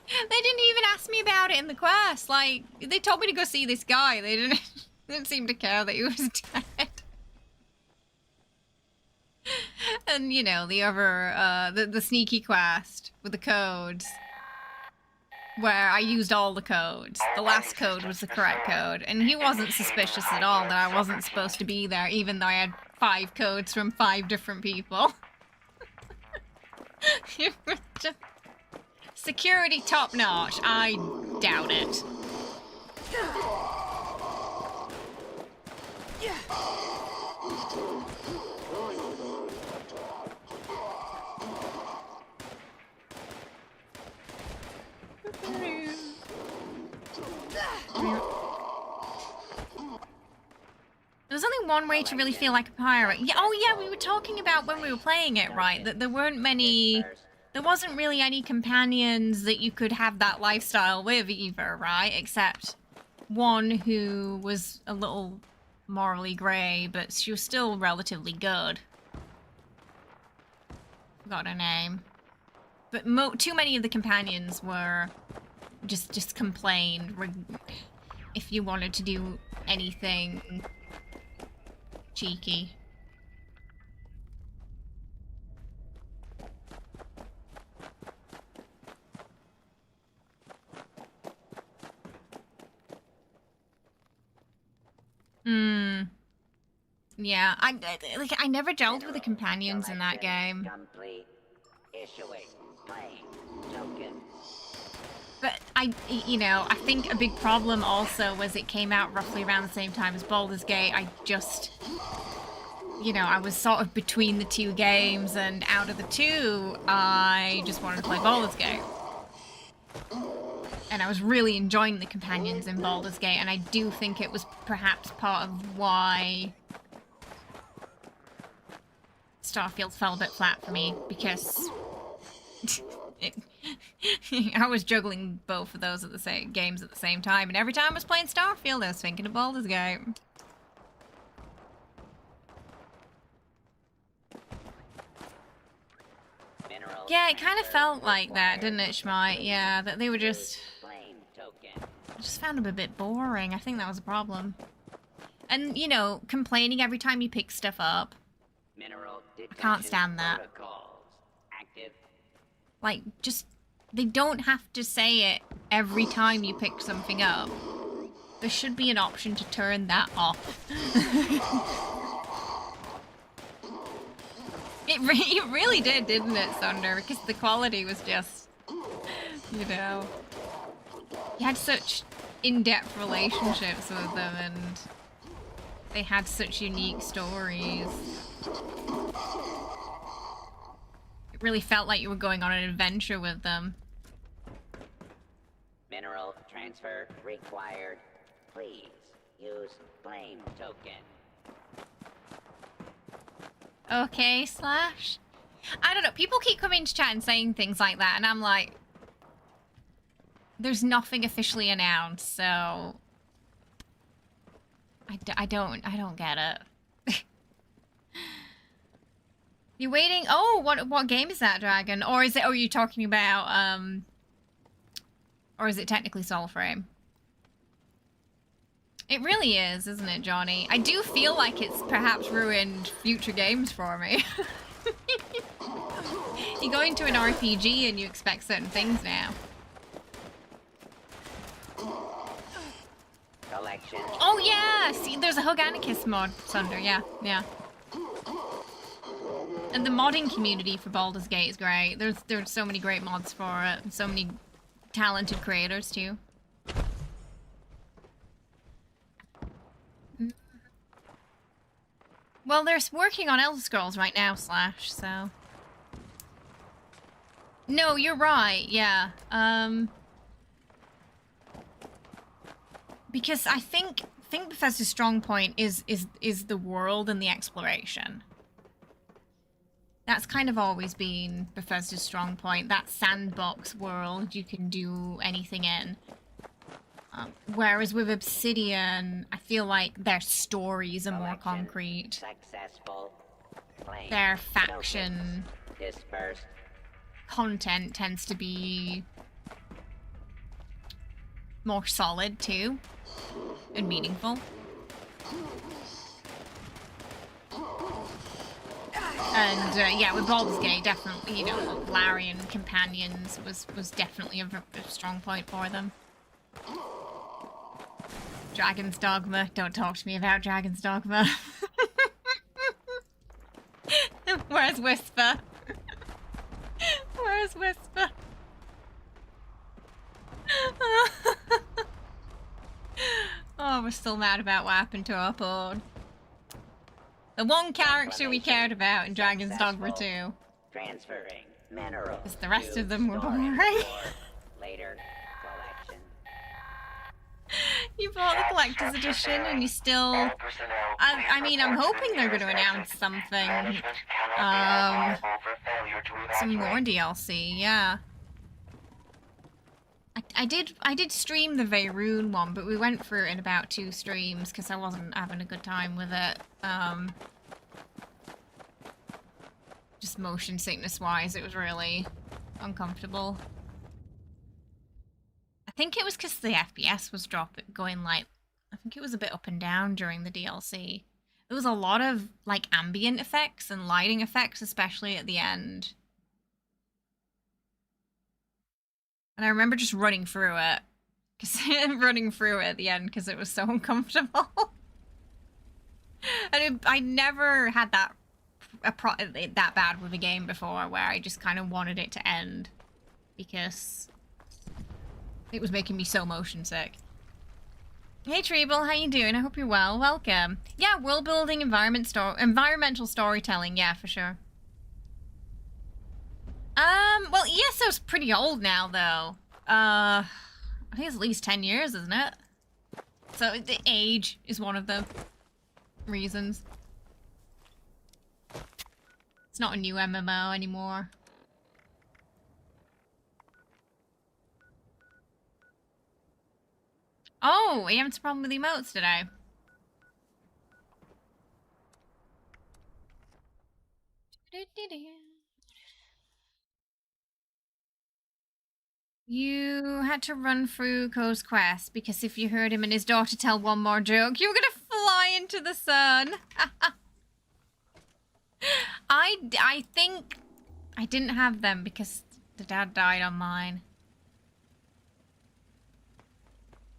S1: They didn't even ask me about it in the quest. Like, they told me to go see this guy. They didn't seem to care that he was dead. And, you know, the other, the sneaky quest with the codes. Where I used all the codes. The last code was the correct code. And he wasn't suspicious at all that I wasn't supposed to be there, even though I had 5 codes from 5 different people. It was just... Security top notch. I doubt it. There's only one way to really feel like a pirate. Yeah, oh yeah, we were talking about when we were playing it, right? That there weren't many... There wasn't really any companions that you could have that lifestyle with either, right? Except one who was a little morally grey, but she was still relatively good. Forgot her name. But too many of the companions were just complained if you wanted to do anything cheeky. Yeah, I never gelled with the companions in that game.
S2: Complete. Issuing claim token.
S1: But you know, I think a big problem also was it came out roughly around the same time as Baldur's Gate. I just, you know, I was sort of between the 2 games, and out of the 2, I just wanted to play Baldur's Gate. And I was really enjoying the companions in Baldur's Gate, and I do think it was perhaps part of why Starfield fell a bit flat for me, because I was juggling both of those at the same games at the same time, and every time I was playing Starfield, I was thinking of Baldur's Gate. Yeah, it kind of felt like that, didn't it, Schmite? Yeah, that they were just... I just found them a bit boring. I think that was a problem. And, you know, complaining every time you pick stuff up. I can't stand that. Like, just... They don't have to say it every time you pick something up. There should be an option to turn that off. It really did, didn't it, Sunder? Because the quality was just, you know... You had such in-depth relationships with them, and they had such unique stories. It really felt like you were going on an adventure with them.
S2: Mineral transfer required. Please use claim token.
S1: Okay, Slash. I don't know. People keep coming to chat and saying things like that, and I'm like, there's nothing officially announced, so I don't get it. You're waiting. Oh, what game is that, Dragon? Or is it? Or are you talking about or is it technically Soulframe? It really is, isn't it, Johnny? I do feel like it's perhaps ruined future games for me. You go into an RPG and you expect certain things now.
S2: Collection.
S1: Oh yeah! See, there's a Hoganicus mod, Sunder. Yeah, yeah. And the modding community for Baldur's Gate is great. There's so many great mods for it, and so many talented creators too. Well, they're working on Elder Scrolls right now, Slash, so... No, you're right, yeah. Because I think Bethesda's strong point is the world and the exploration. That's kind of always been Bethesda's strong point. That sandbox world you can do anything in. Whereas with Obsidian, I feel like their stories are more concrete.
S2: Successful. Claim.
S1: Their faction
S2: Dispersed.
S1: content tends to be more solid too, and meaningful. And yeah, with Baldur's Gate, definitely, you know, Larian companions was definitely a strong point for them. Dragon's Dogma. Don't talk to me about Dragon's Dogma. Where's Whisper? Where's Whisper? Oh, we're still mad about what happened to our board. The one character we cared about in Dragon's Dogma 2.
S2: Transferring minerals.
S1: Because the rest of them were
S2: storage
S1: boring.
S2: for later collection.
S1: You bought the collector's edition and you still... I mean, I'm hoping they're going to announce something. Some more DLC, yeah. I did stream the Veyruun one, but we went through it in about 2 streams because I wasn't having a good time with it. Just motion sickness wise, it was really uncomfortable. I think it was because the FPS was going like, I think it was a bit up and down during the DLC. There was a lot of like ambient effects and lighting effects, especially at the end. And I remember just running through it. Running through it at the end because it was so uncomfortable. And I never had that bad with a game before where I just kind of wanted it to end. Because it was making me so motion sick. Hey Treble, how you doing? I hope you're well. Welcome. Yeah, world building, environmental storytelling, yeah, for sure. Well, ESO's pretty old now, though. I think it's at least 10 years, isn't it? So the age is one of the reasons. It's not a new MMO anymore. Oh, you having some problem with emotes today? You had to run through Co's quest because if you heard him and his daughter tell one more joke, you were gonna fly into the sun. I think I didn't have them because the dad died on mine.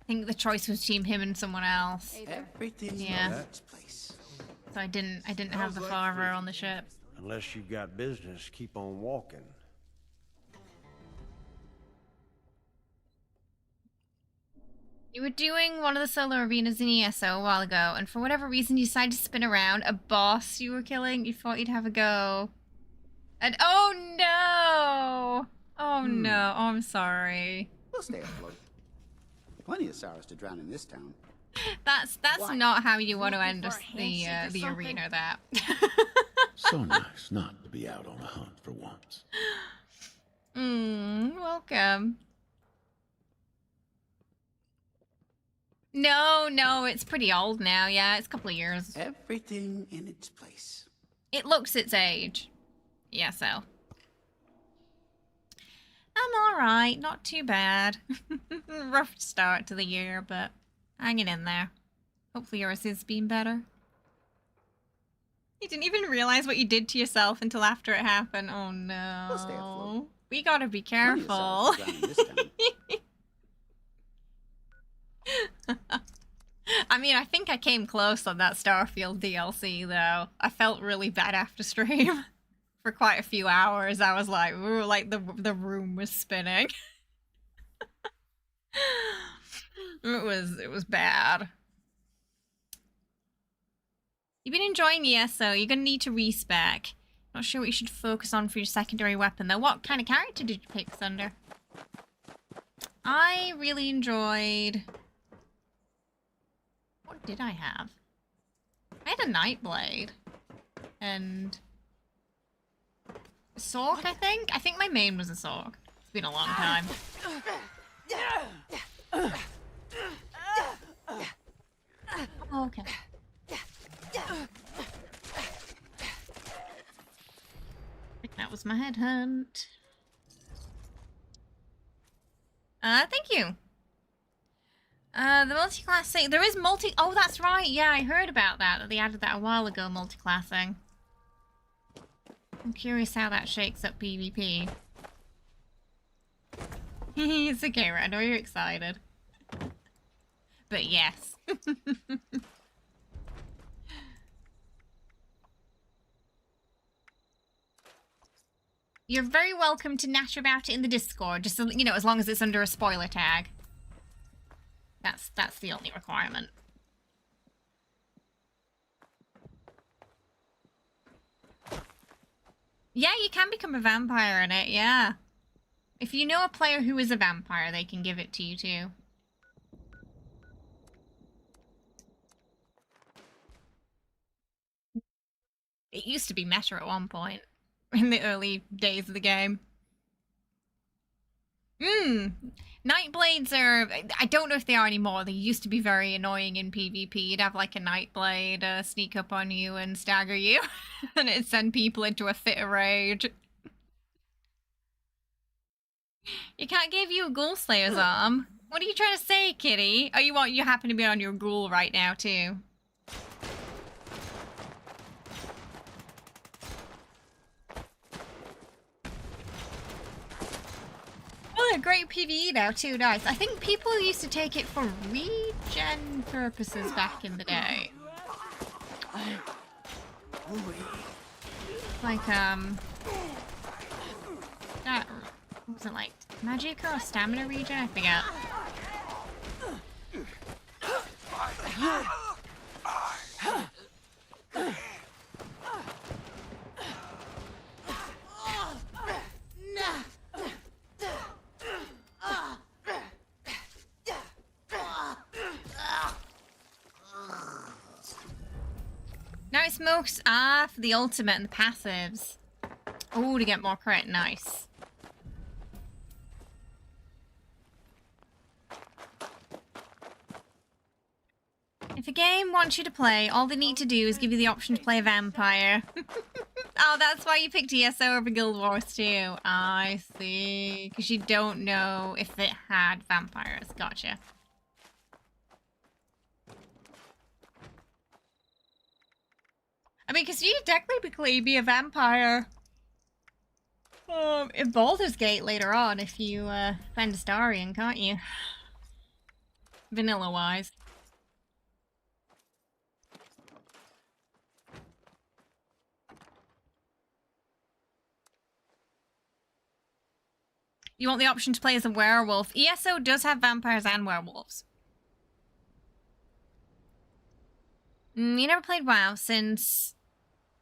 S1: I think the choice was between him and someone else.
S9: Everything's
S1: Yeah.
S9: in its place.
S1: So I didn't have the father on the ship.
S3: Unless you've got business, keep on walking.
S1: You were doing one of the solo arenas in ESO a while ago, and for whatever reason you decided to spin around a boss you were killing. You thought you'd have a go. And oh no! Oh no, oh, I'm sorry.
S9: We'll stay afloat. Plenty of sorrows to drown in this town.
S1: That's not how you want to end the arena, that.
S11: So nice not to be out on a hunt for once.
S1: Welcome. No, it's pretty old now. Yeah, it's a couple of years.
S9: Everything in its place.
S1: It looks its age. Yeah, so. I'm alright, not too bad. Rough start to the year, but hanging in there. Hopefully yours has been better. You didn't even realize what you did to yourself until after it happened. Oh no.
S9: We'll stay afloat.
S1: We gotta be
S9: Plenty of
S1: careful.
S9: sorrows to drown in this town.
S1: I mean, I think I came close on that Starfield DLC, though. I felt really bad after stream. for quite a few hours. I was like, ooh, like the room was spinning. It was bad. You've been enjoying ESO. You're gonna need to respec. Not sure what you should focus on for your secondary weapon though. What kind of character did you pick, Thunder? I really enjoyed... What did I have? I had a Nightblade. And... a Sork, I think? I think my main was a Sork. It's been a long time. Oh, okay. That was my headhunt. Thank you. The multi-classing. There is multi. Oh, that's right. Yeah, I heard about that they added that a while ago, multi-classing. I'm curious how that shakes up PvP. It's okay, I know you're excited. But yes. You're very welcome to natter about it in the Discord, just so, you know, as long as it's under a spoiler tag. That's the only requirement. Yeah, you can become a vampire in it, yeah. If you know a player who is a vampire, they can give it to you too. It used to be meta at one point, in the early days of the game. Nightblades are... I don't know if they are anymore. They used to be very annoying in PvP. You'd have like a Nightblade sneak up on you and stagger you. And it'd send people into a fit of rage. You can't give you a Ghoul Slayer's arm. What are you trying to say, kitty? Oh, you happen to be on your ghoul right now, too. Oh, a great PvE now, too. Nice. I think people used to take it for regen purposes back in the day. Like, that... What was it like? Magic or stamina regen? I forget. Now it smokes. Ah, for the ultimate and the passives. Oh, to get more crit. Nice. If a game wants you to play, all they need to do is give you the option to play a vampire. Oh, that's why you picked ESO over Guild Wars 2. I see. Because you don't know if it had vampires. Gotcha. I mean, because you technically be a vampire in Baldur's Gate later on if you find Astarion, can't you? Vanilla-wise. You want the option to play as a werewolf. ESO does have vampires and werewolves. You never played WoW since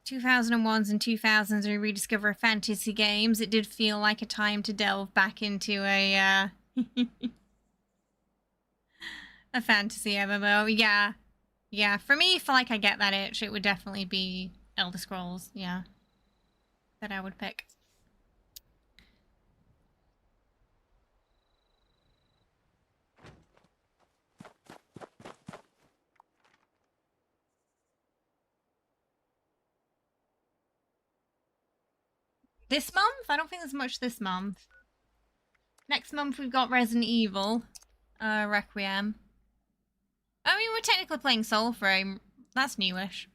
S1: 2001s and 2000s we rediscover fantasy games. It did feel like a time to delve back into a a fantasy MMO. Yeah. Yeah, for me, I feel like I get that itch. It would definitely be Elder Scrolls, yeah. That I would pick. This month? I don't think there's much this month. Next month we've got Resident Evil, Requiem. I mean, we're technically playing Soulframe. That's newish.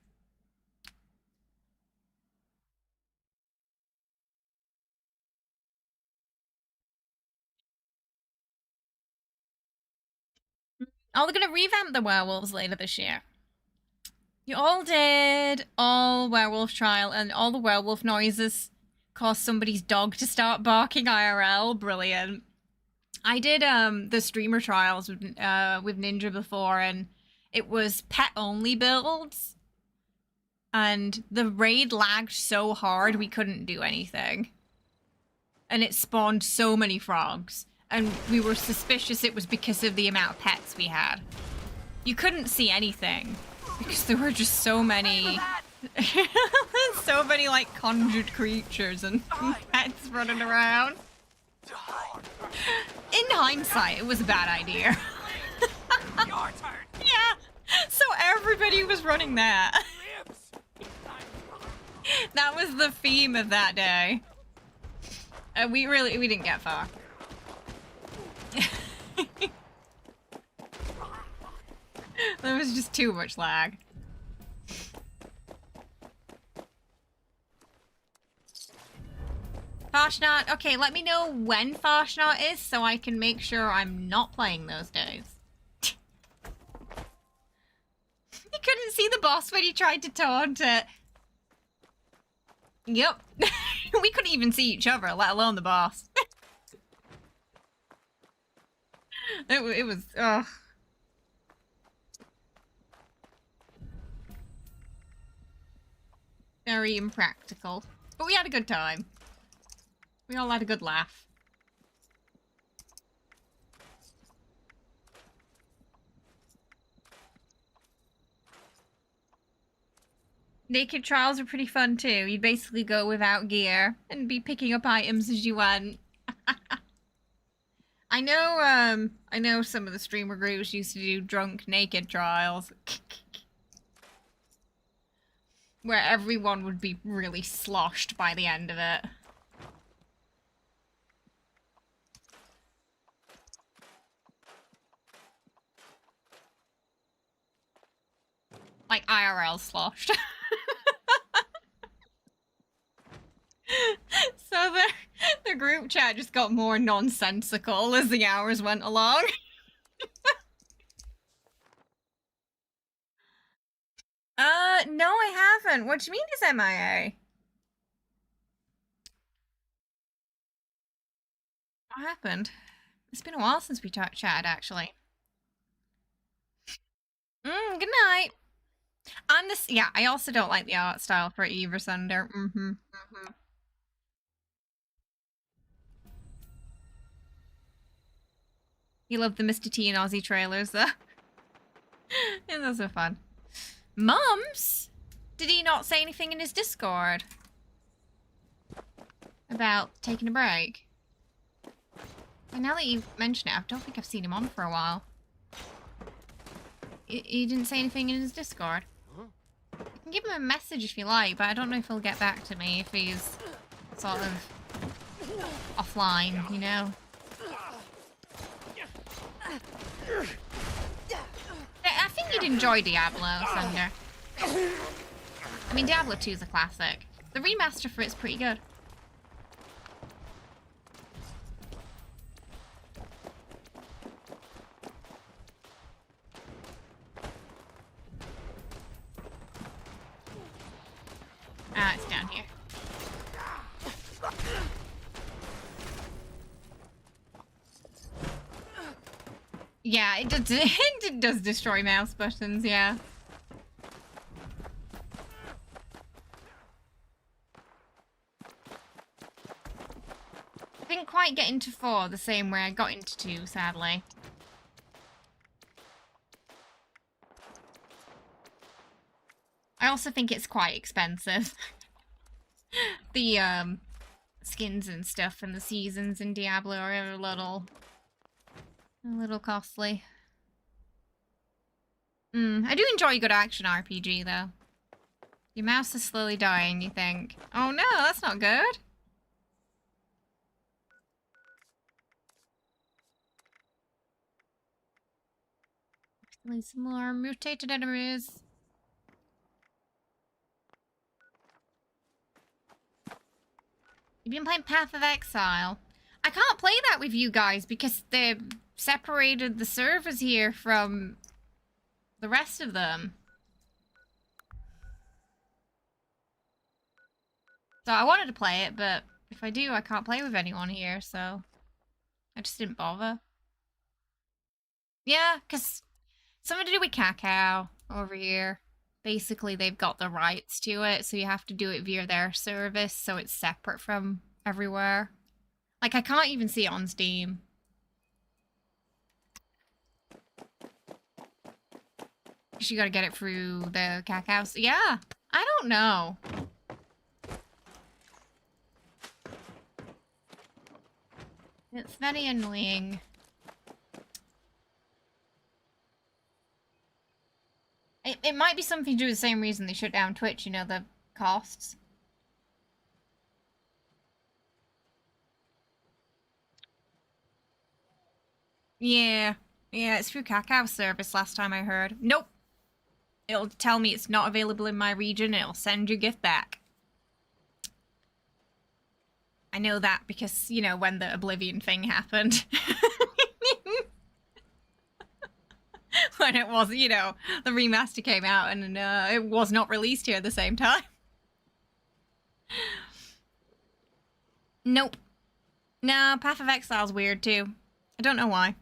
S1: Oh, they're gonna revamp the werewolves later this year. You all did all werewolf trial and all the werewolf noises. cause somebody's dog to start barking IRL. Brilliant. I did the streamer trials with Ninja before, and it was pet only builds, and the raid lagged so hard we couldn't do anything, and it spawned so many frogs, and we were suspicious it was because of the amount of pets we had. You couldn't see anything because there were just so many so many like conjured creatures and pets running around. In hindsight, it was a bad idea. Yeah, so everybody was running that. That was the theme of that day. We didn't get far. There was just too much lag. Farshnot, okay, let me know when Farshnot is so I can make sure I'm not playing those days. You couldn't see the boss when he tried to taunt it. Yep. We couldn't even see each other, let alone the boss. It was, ugh. Very impractical. But we had a good time. We all had a good laugh. Naked trials are pretty fun too. You'd basically go without gear and be picking up items as you went. I know some of the streamer groups used to do drunk naked trials. Where everyone would be really sloshed by the end of it. Like IRL sloshed. So the group chat just got more nonsensical as the hours went along. No, I haven't. What do you mean is MIA? What happened? It's been a while since we chatted, actually. Good night. On this, yeah, I also don't like the art style for Eve or Sunder. You love the Mr. T and Aussie trailers, though. Yeah, those are fun. Mums? Did he not say anything in his Discord? About taking a break? And now that you've mentioned it, I don't think I've seen him on for a while. He didn't say anything in his Discord. You can give him a message if you like, but I don't know if he'll get back to me if he's sort of offline, you know? I think you'd enjoy Diablo, Thunder. I mean, Diablo 2 is a classic. The remaster for it's pretty good. Ah, it's down here. Yeah, it does destroy mouse buttons, yeah. I didn't quite get into 4 the same way I got into 2, sadly. I also think it's quite expensive. The skins and stuff and the seasons in Diablo are a little costly. I do enjoy a good action RPG though. Your mouse is slowly dying, you think. Oh no, that's not good. Need some more mutated enemies. You've been playing Path of Exile. I can't play that with you guys because they separated the servers here from the rest of them. So I wanted to play it, but if I do, I can't play with anyone here, so I just didn't bother. Yeah, because something to do with cacao over here. Basically, they've got the rights to it, so you have to do it via their service, so it's separate from everywhere. Like, I can't even see it on Steam. You gotta get it through the cacao. Yeah, I don't know. It's very annoying. It might be something to do with the same reason they shut down Twitch, you know, the costs. Yeah. Yeah, it's through Cacao service last time I heard. Nope. It'll tell me it's not available in my region and it'll send your gift back. I know that because, you know, when the Oblivion thing happened. When it was, you know, the remaster came out and it was not released here at the same time. Nope. No, Path of Exile's weird too. I don't know why.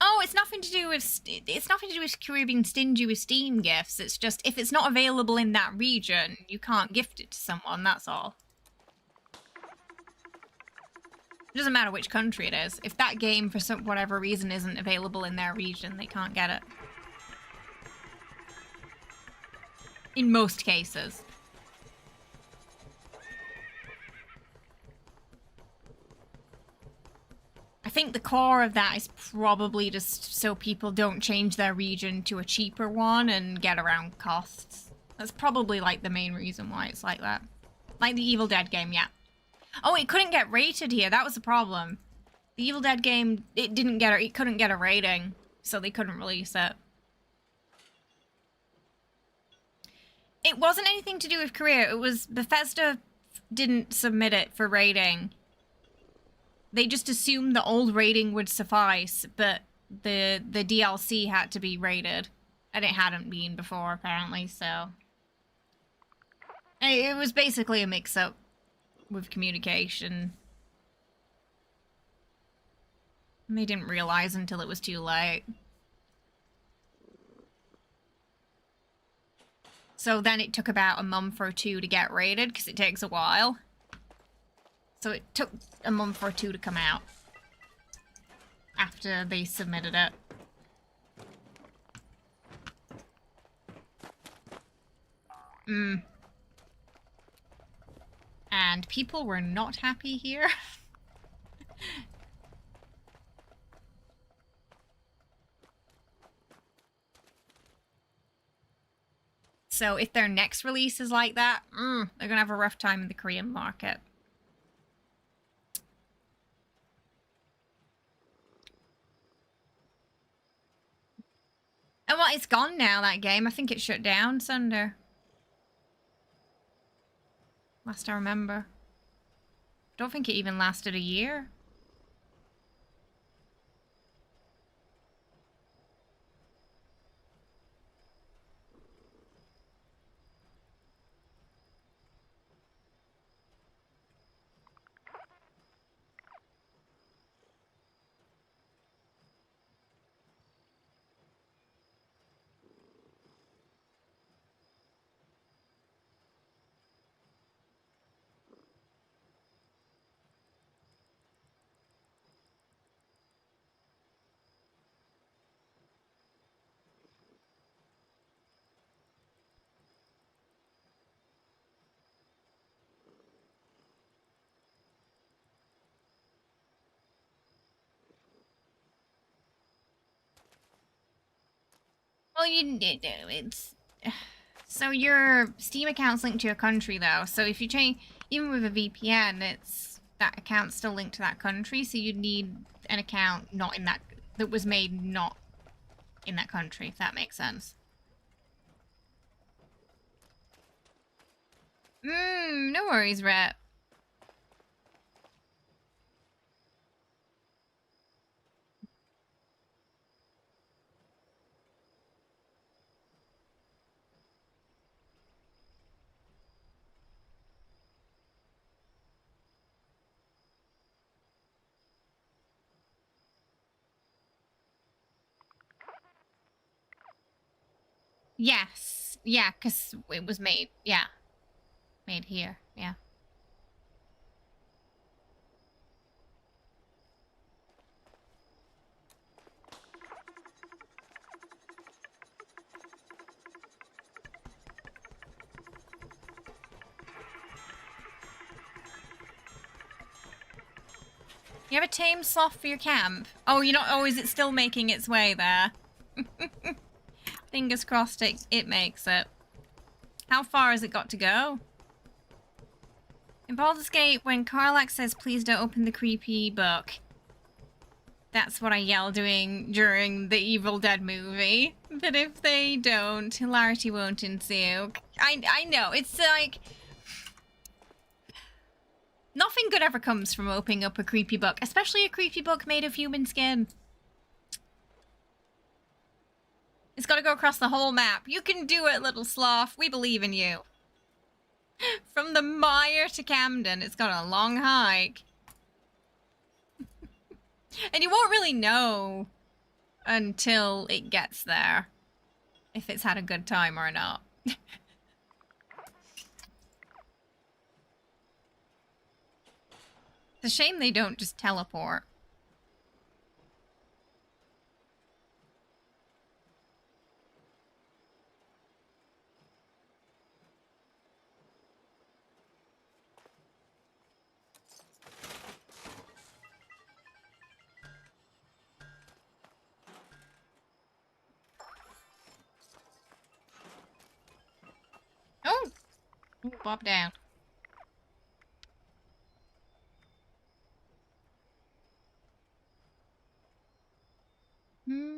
S1: Oh, it's nothing to do with being stingy with Steam gifts. It's just if it's not available in that region, you can't gift it to someone. That's all. It doesn't matter which country it is. If that game, for whatever reason, isn't available in their region, they can't get it. In most cases. I think the core of that is probably just so people don't change their region to a cheaper one and get around costs. That's probably like the main reason why it's like that. Like the Evil Dead game, yeah. Oh, it couldn't get rated here. That was the problem. The Evil Dead game, it couldn't get a rating, so they couldn't release it. It wasn't anything to do with Korea. It was Bethesda didn't submit it for rating. They just assumed the old rating would suffice, but the DLC had to be rated. And it hadn't been before, apparently, so... It was basically a mix-up with communication. They didn't realize until it was too late. So then it took about a month or two to get rated, because it takes a while. So it took a month or two to come out. After they submitted it. And people were not happy here. So if their next release is like that, they're gonna have a rough time in the Korean market. Oh, well, it's gone now, that game. I think it shut down, Sunder. Last I remember. Don't think it even lasted a year. Well, it's... So your Steam account's linked to your country, though. So if you change... Even with a VPN, it's... That account's still linked to that country, so you'd need an account not in that... That was made not in that country, if that makes sense. No worries, Rep. Yes. Yeah, because it was made. Yeah. Made here. Yeah. You have a tame sloth for your camp? Oh, you're not. Oh, is it still making its way there? Fingers crossed it makes it. How far has it got to go? In Baldur's Gate, when Karlach says, please don't open the creepy book, that's what I yell doing during the Evil Dead movie. That if they don't, hilarity won't ensue. I know, it's like... Nothing good ever comes from opening up a creepy book, especially a creepy book made of human skin. It's got to go across the whole map. You can do it, little sloth. We believe in you. From the Mire to Camden, it's got a long hike. And you won't really know until it gets there if it's had a good time or not. It's a shame they don't just teleport. Oh! Ooh, bob down. Hmm.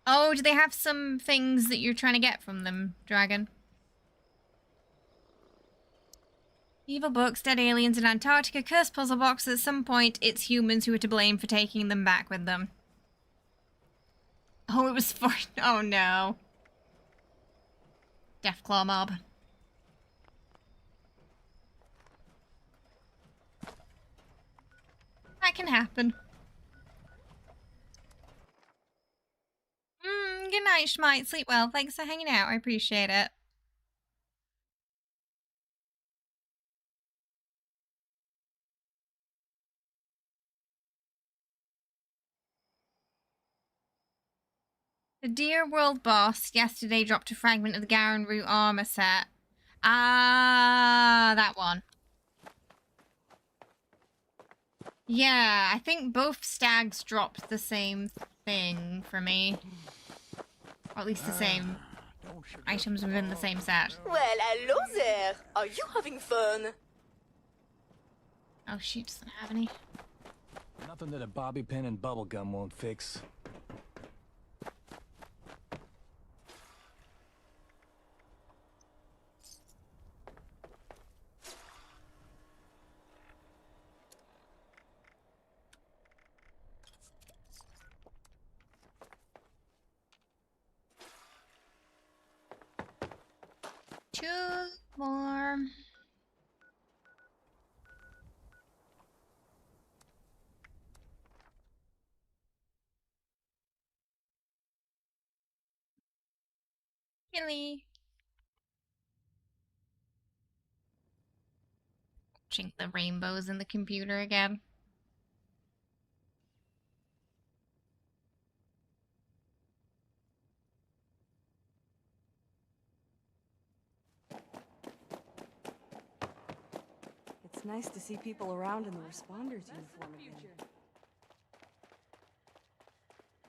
S1: Oh, do they have some things that you're trying to get from them, Dragon? Evil books, dead aliens in Antarctica, cursed puzzle box. At some point, it's humans who are to blame for taking them back with them. Oh, it was for... Oh, no. Deathclaw mob. That can happen. Good night, Schmite. Sleep well. Thanks for hanging out. I appreciate it. The Deer World boss yesterday dropped a fragment of the Garen Root armor set. Ah, that one. Yeah, I think both stags dropped the same thing for me. Or at least the same items within the same set.
S4: Well, hello there. Are you having fun?
S1: Oh, she doesn't have any.
S12: Nothing that a bobby pin and bubblegum won't fix.
S1: Two more. Killy. Watching the rainbows in the computer again.
S6: It's nice to see people around in the responders uniform again.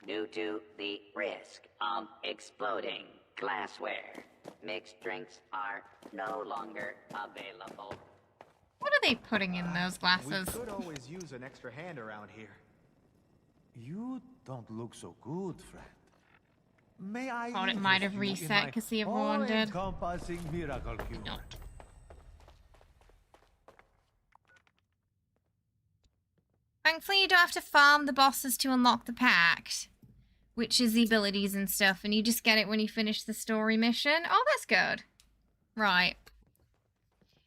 S2: Due to the risk of exploding glassware, mixed drinks are no longer available.
S1: What are they putting in those glasses?
S5: We could always use an extra hand around here.
S13: You don't look so good, friend. May I
S1: Thought it might have reset because the other one did.
S13: All-encompassing miracle cure.
S1: No. Thankfully, you don't have to farm the bosses to unlock the pact, which is the abilities and stuff, and you just get it when you finish the story mission. Oh, that's good. Right.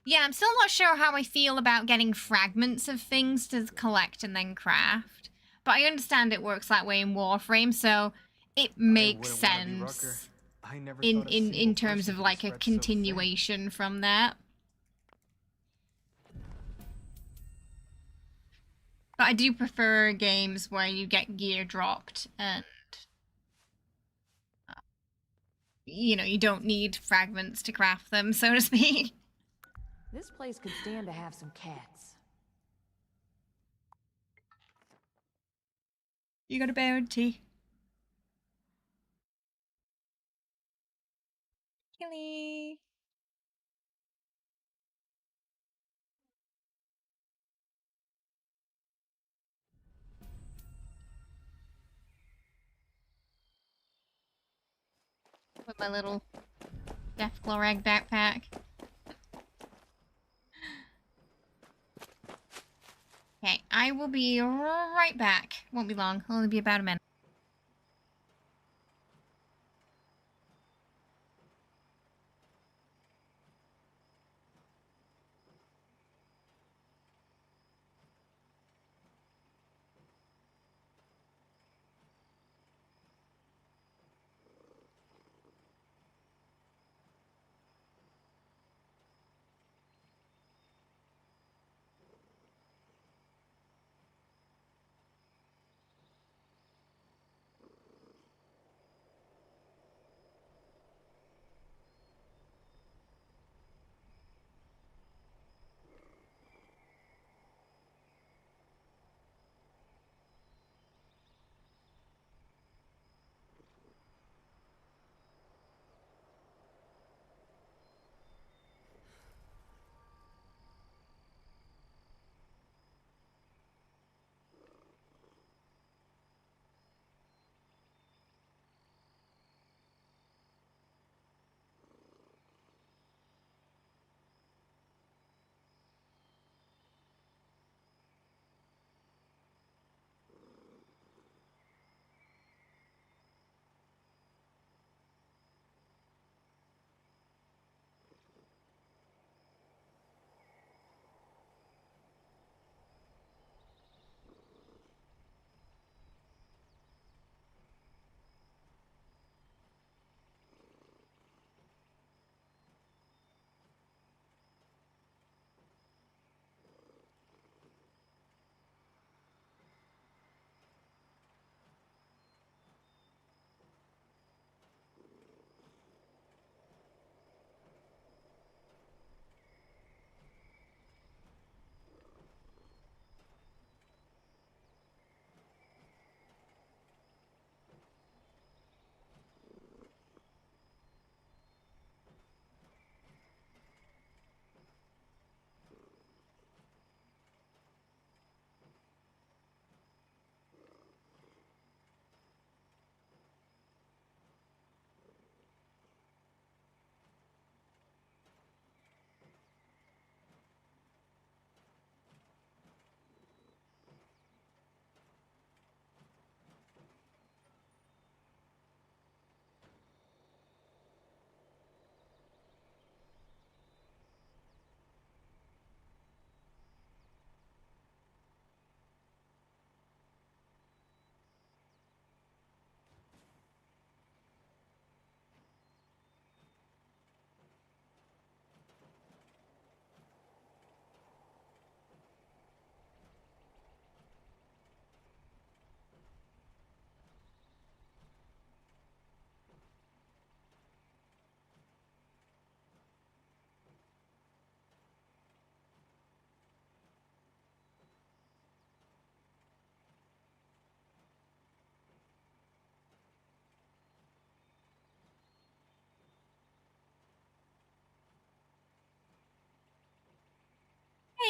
S1: Yeah, I'm still not sure how I feel about getting fragments of things to collect and then craft. But I understand it works that way in Warframe, so it makes
S5: wouldn't wanna be Rucker.
S1: sense
S5: I never
S1: in
S5: thought a
S1: in
S5: single
S1: terms
S5: person
S1: of
S5: could
S1: like a
S5: spread so thin.
S1: continuation from that. But I do prefer games where you get gear dropped and you know, you don't need fragments to craft them, so to speak.
S6: This place could stand to have some cats.
S1: You got a bounty. Killy. With my little Death Glorag backpack. Okay, I will be right back. Won't be long. It'll only be about a minute.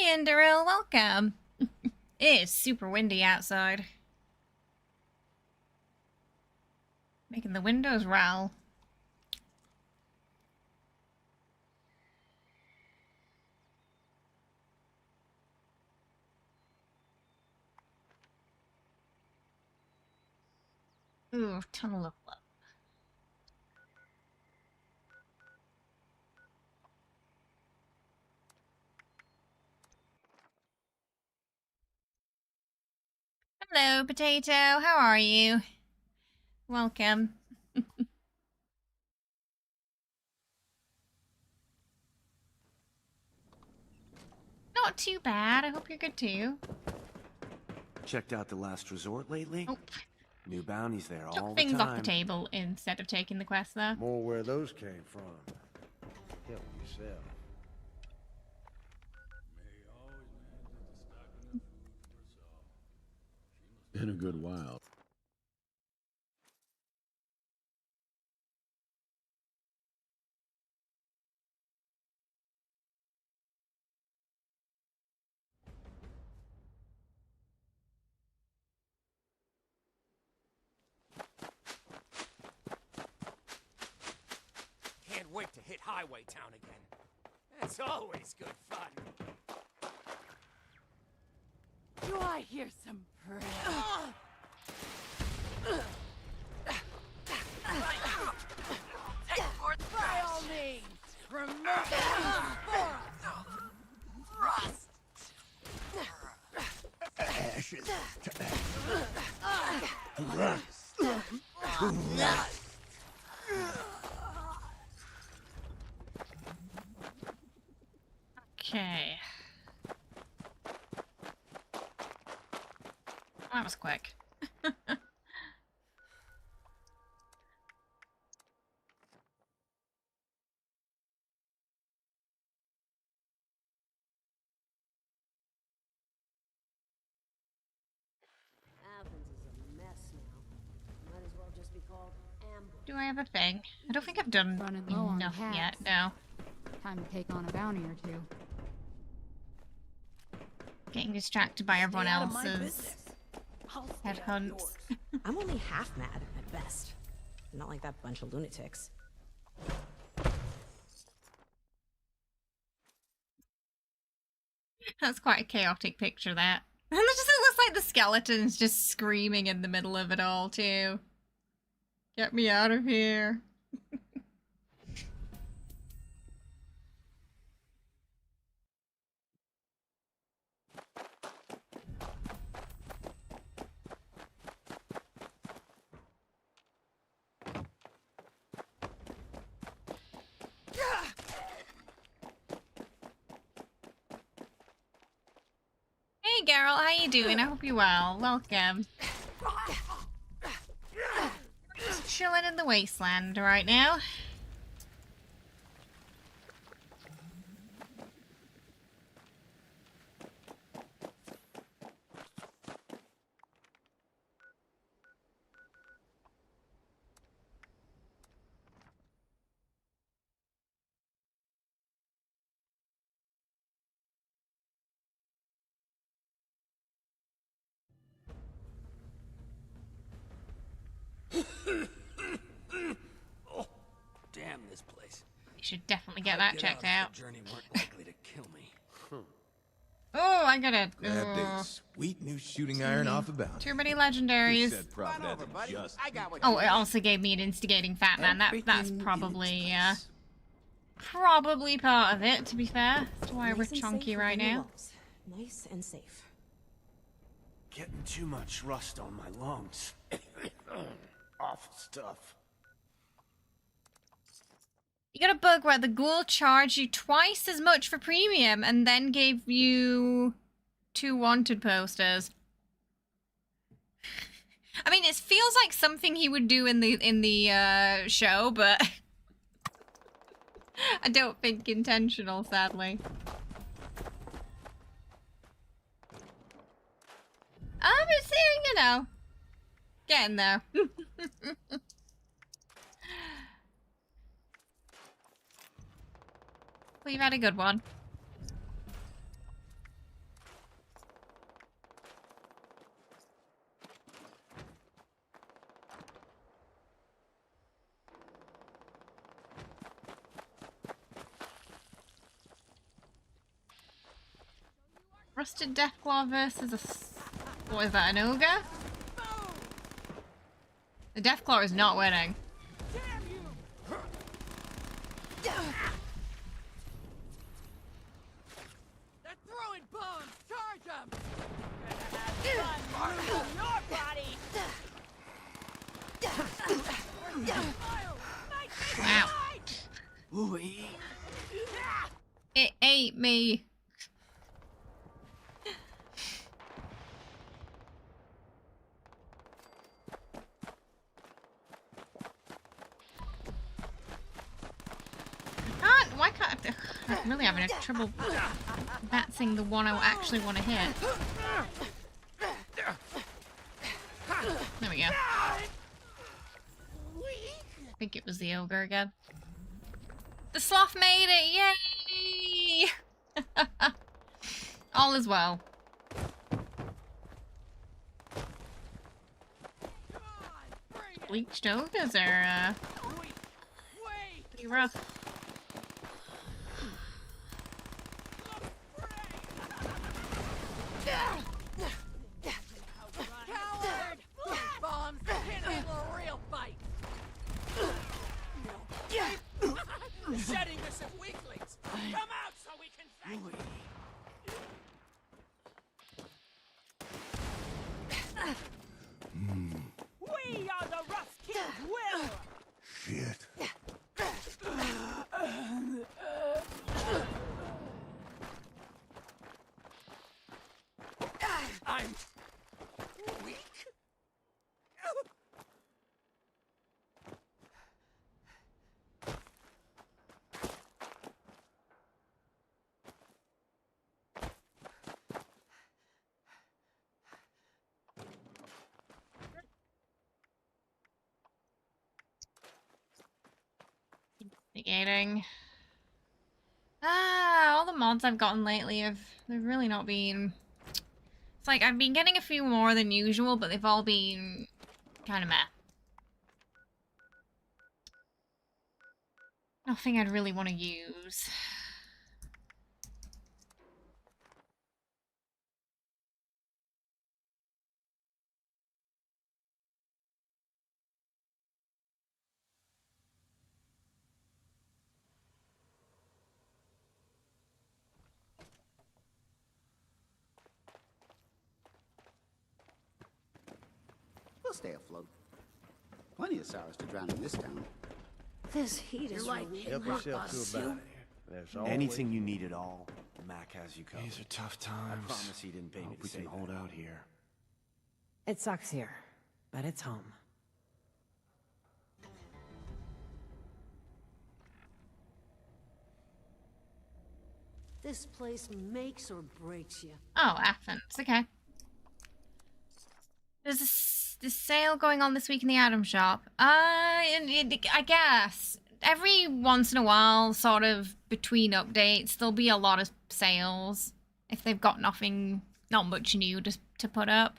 S1: Hey, Enderil, welcome. It is super windy outside. Making the windows rattle. Ooh, tunnel of love. Hello, Potato. How are you? Welcome. Not too bad. I hope you're good too.
S13: Checked out the last resort lately?
S1: Oh.
S13: New bounties there all
S1: Took
S13: the
S1: things
S13: time.
S1: off the table instead of taking the quest there.
S3: More where those came from. Help yourself.
S11: In a good while.
S8: Can't wait to hit Highway Town again. It's always good fun.
S6: Do I hear some prayer? By all means, remove the rust.
S3: Ashes to rust.
S1: Okay. That was quick.
S7: Athens is a mess now. Might as well just be called ambush.
S1: Do I have a thing? I don't think I've done
S14: Running low on
S1: enough
S14: hats.
S1: yet. No.
S14: Time to take on a bounty or two.
S1: Getting distracted by everyone
S4: out of my
S1: else's
S4: business. I'll stay
S1: head hunts.
S15: I'm only half mad at best. Not like that bunch of lunatics.
S1: That's quite a chaotic picture, that. And it just looks like the skeleton's just screaming in the middle of it all, too. Get me out of here. Hey, Geralt, how you doing? I hope you're well. Welcome. Just chilling in the Wasteland right now.
S3: Oh, damn this place.
S1: You should definitely get that checked out.
S3: The journey weren't likely to kill me.
S1: Oh, I gotta.
S16: Grabbed a sweet new shooting iron off a bounty.
S1: Too many legendaries. Oh, it also gave me an instigating fat man. That's probably probably part of it. To be fair, that's why we're chunky right now.
S15: Nice and safe.
S13: Getting too much rust on my lungs. Awful stuff.
S1: You got a bug where the ghoul charged you twice as much for premium and then gave you 2 wanted posters. I mean, it feels like something he would do in the show, but I don't think intentional, sadly. But seeing, you know, getting there. We've had a good one. Rusted Deathclaw versus a... What is that, an ogre? The Deathclaw is not winning.
S6: They're throwing bombs! Charge them!
S4: Your body.
S1: me. Why can't I'm really having trouble batsing the one I actually want to hit. There we go. I think it was the ogre again. The sloth made it! Yay! All is well. Bleached ogres are pretty rough.
S6: Coward! Bombs can't handle a real fight.
S8: Shedding this at weeklies. Come out so we can thank you. We are the rough kill's will.
S16: Shit.
S8: I'm weak.
S1: Investigating. All the mods I've gotten lately they've really not been. It's like I've been getting a few more than usual, but they've all been kind of meh. Nothing I'd really want to use.
S9: We'll stay afloat. Plenty of sours to drown in this town.
S7: This heat is
S9: like
S7: really
S3: Help
S7: rock
S3: yourself to a
S7: bottom.
S3: bite. There's always...
S13: Anything you need at all, Mac has you covered.
S16: These are tough times.
S13: I promise he didn't pay me
S16: Hope
S13: to
S16: we
S13: say
S16: can
S13: that.
S16: hold out here.
S15: It sucks here, but it's home.
S7: This place makes or breaks you.
S1: Oh, Athens. Okay. There's this sale going on this week in the item shop. I guess every once in a while, sort of between updates, there'll be a lot of sales if they've got not much new to put up.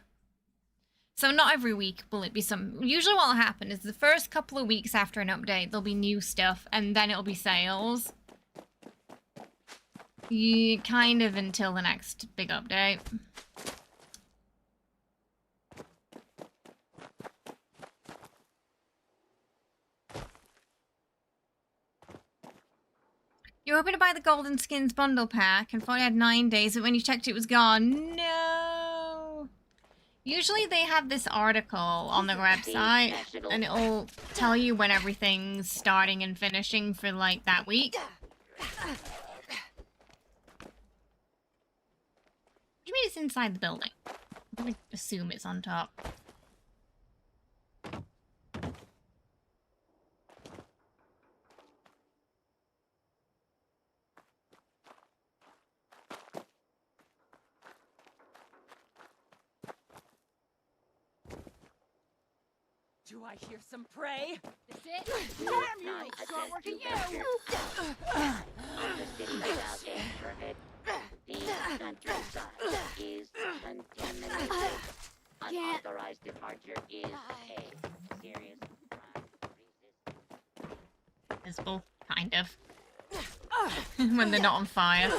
S1: So not every week will it be some. Usually what will happen is the first couple of weeks after an update, there'll be new stuff, and then it'll be sales. Kind of until the next big update. You're hoping to buy the Golden Skins bundle pack and thought you had 9 days, but when you checked it was gone. No! Usually they have this article on their website, and it'll tell you when everything's starting and finishing for, like, that week. What do you mean it's inside the building? I'm gonna assume it's on top.
S6: Do I hear some prey?
S2: That's it. Damn you! Start working you! On the city without a permit, the countryside is contaminated. Unauthorized departure is a serious crime.
S1: Visible, kind of. When they're not on fire.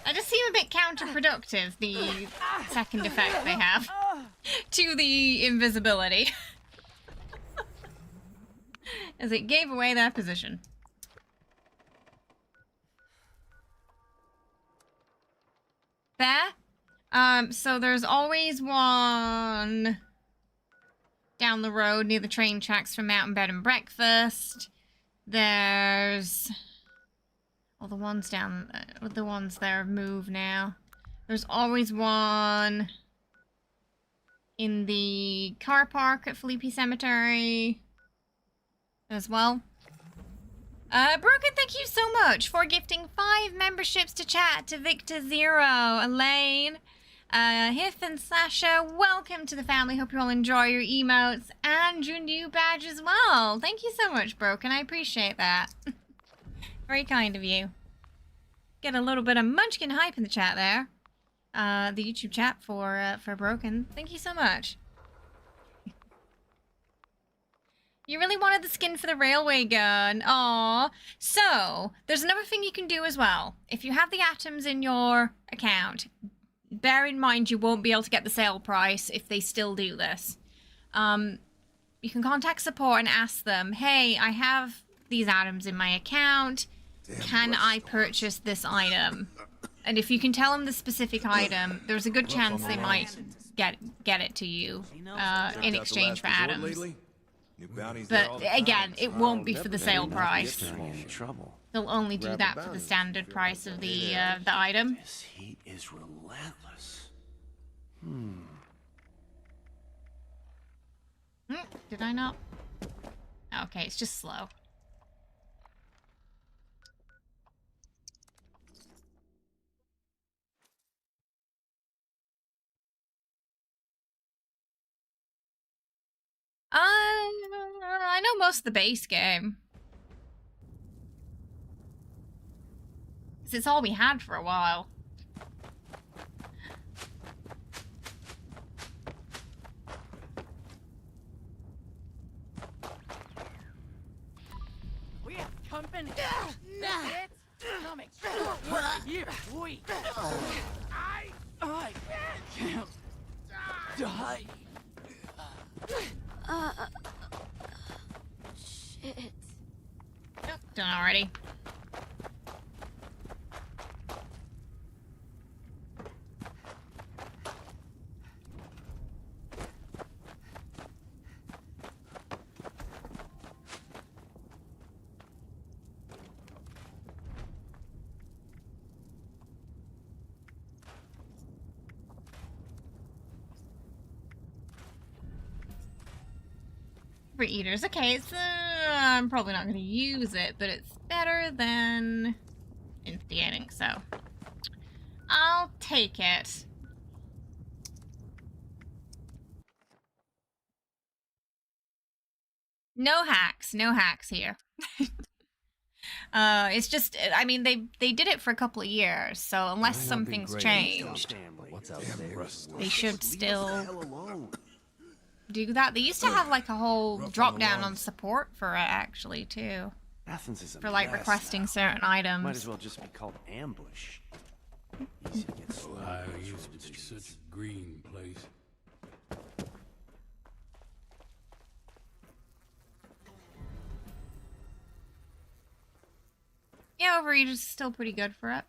S1: That just seem a bit counterproductive, the second effect they have to the invisibility. As it gave away their position. There. So there's always one down the road near the train tracks from Mountain Bed and Breakfast. There's All the ones down, the ones there have moved now. There's always one in the car park at Felipe Cemetery as well. Broken, thank you so much for gifting 5 memberships to chat to Victor Zero, Elaine, Hif and Sasha. Welcome to the family. Hope you all enjoy your emotes and your new badge as well. Thank you so much, Broken. I appreciate that. Very kind of you. Get a little bit of Munchkin hype in the chat there. The YouTube chat for Broken. Thank you so much. You really wanted the skin for the railway gun. Aww. So, there's another thing you can do as well. If you have the atoms in your account, bear in mind you won't be able to get the sale price if they still do this. You can contact support and ask them, hey, I have these atoms in my account. Can I purchase this item? And if you can tell them the specific item, there's a good chance they might get it to you in exchange for atoms. But again, it won't be for the sale price. They'll only do that for the standard price of the item.
S16: This heat is relentless.
S1: Did I not? Okay, it's just slow. I know most of the base game. 'Cause it's all we had for a while.
S17: We have company. That's it. Coming. Here, we. I can't die.
S1: Shit. Oh, done already. Eaters. Okay, so I'm probably not going to use it, but it's better than instigating, so I'll take it. No hacks here. It's just, I mean, they did it for a couple of years, so unless something's changed, they should still do that. They used to have like a whole drop down on support for it actually too.
S16: Athens is a
S1: for like
S16: mess
S1: requesting
S16: now.
S1: certain items.
S16: Might as well just be called ambush. Easy to get slow.
S11: Ohio used to be such a green place.
S1: Yeah, Overeaters is still pretty good for it.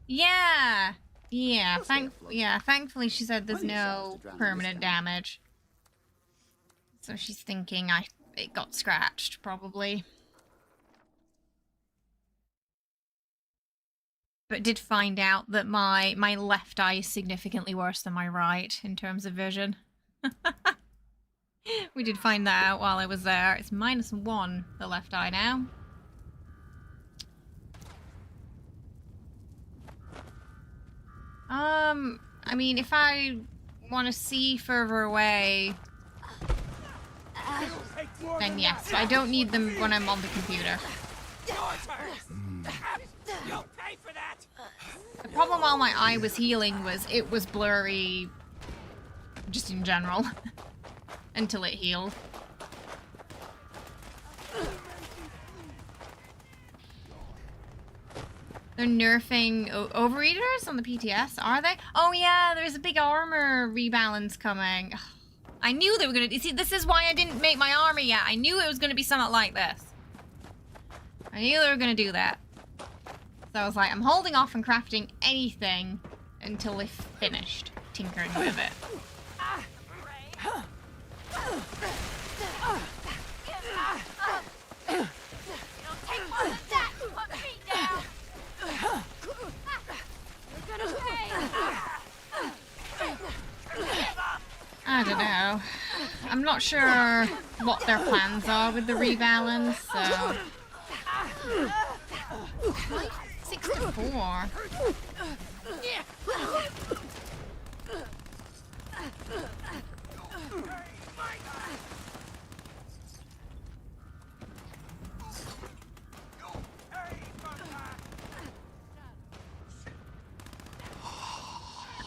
S1: Yeah. Yeah, thankfully she said there's no permanent damage. So she's thinking it got scratched, probably. But did find out that my left eye is significantly worse than my right in terms of vision. We did find that out while I was there. It's -1, the left eye now. I mean, if I want to see further away, then yes, but I don't need them when I'm on the computer. The problem while my eye was healing was it was blurry, just in general, until it healed. They're nerfing Overeaters on the PTS, are they? Oh yeah, there's a big armor rebalance coming. Ugh. I knew they were gonna... See, this is why I didn't make my armor yet. I knew it was gonna be something like this. I knew they were gonna do that. So I was like, I'm holding off on crafting anything until they finished tinkering with it.
S17: Take one of that.
S1: I don't know. I'm not sure what their plans are with the rebalance, so... 64.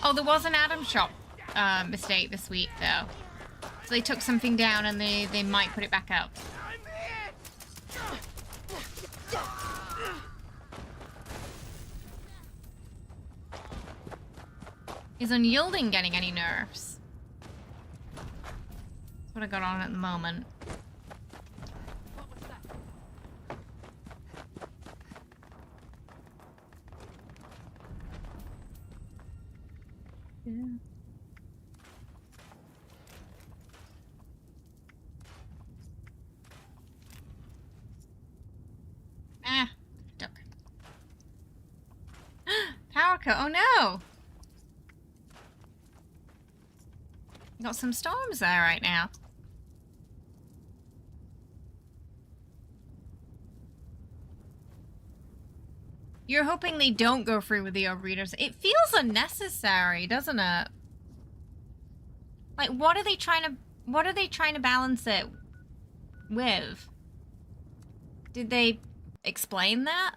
S1: Oh, there was an Adam shop mistake this week, though. So they took something down and they might put it back up. Is Unyielding getting any nerfs? That's what I got on at the moment. Yeah. Ah, duck. Power cut. Oh no! Got some storms there right now. You're hoping they don't go through with the overeaters. It feels unnecessary, doesn't it? Like, what are they trying to balance it with? Did they explain that?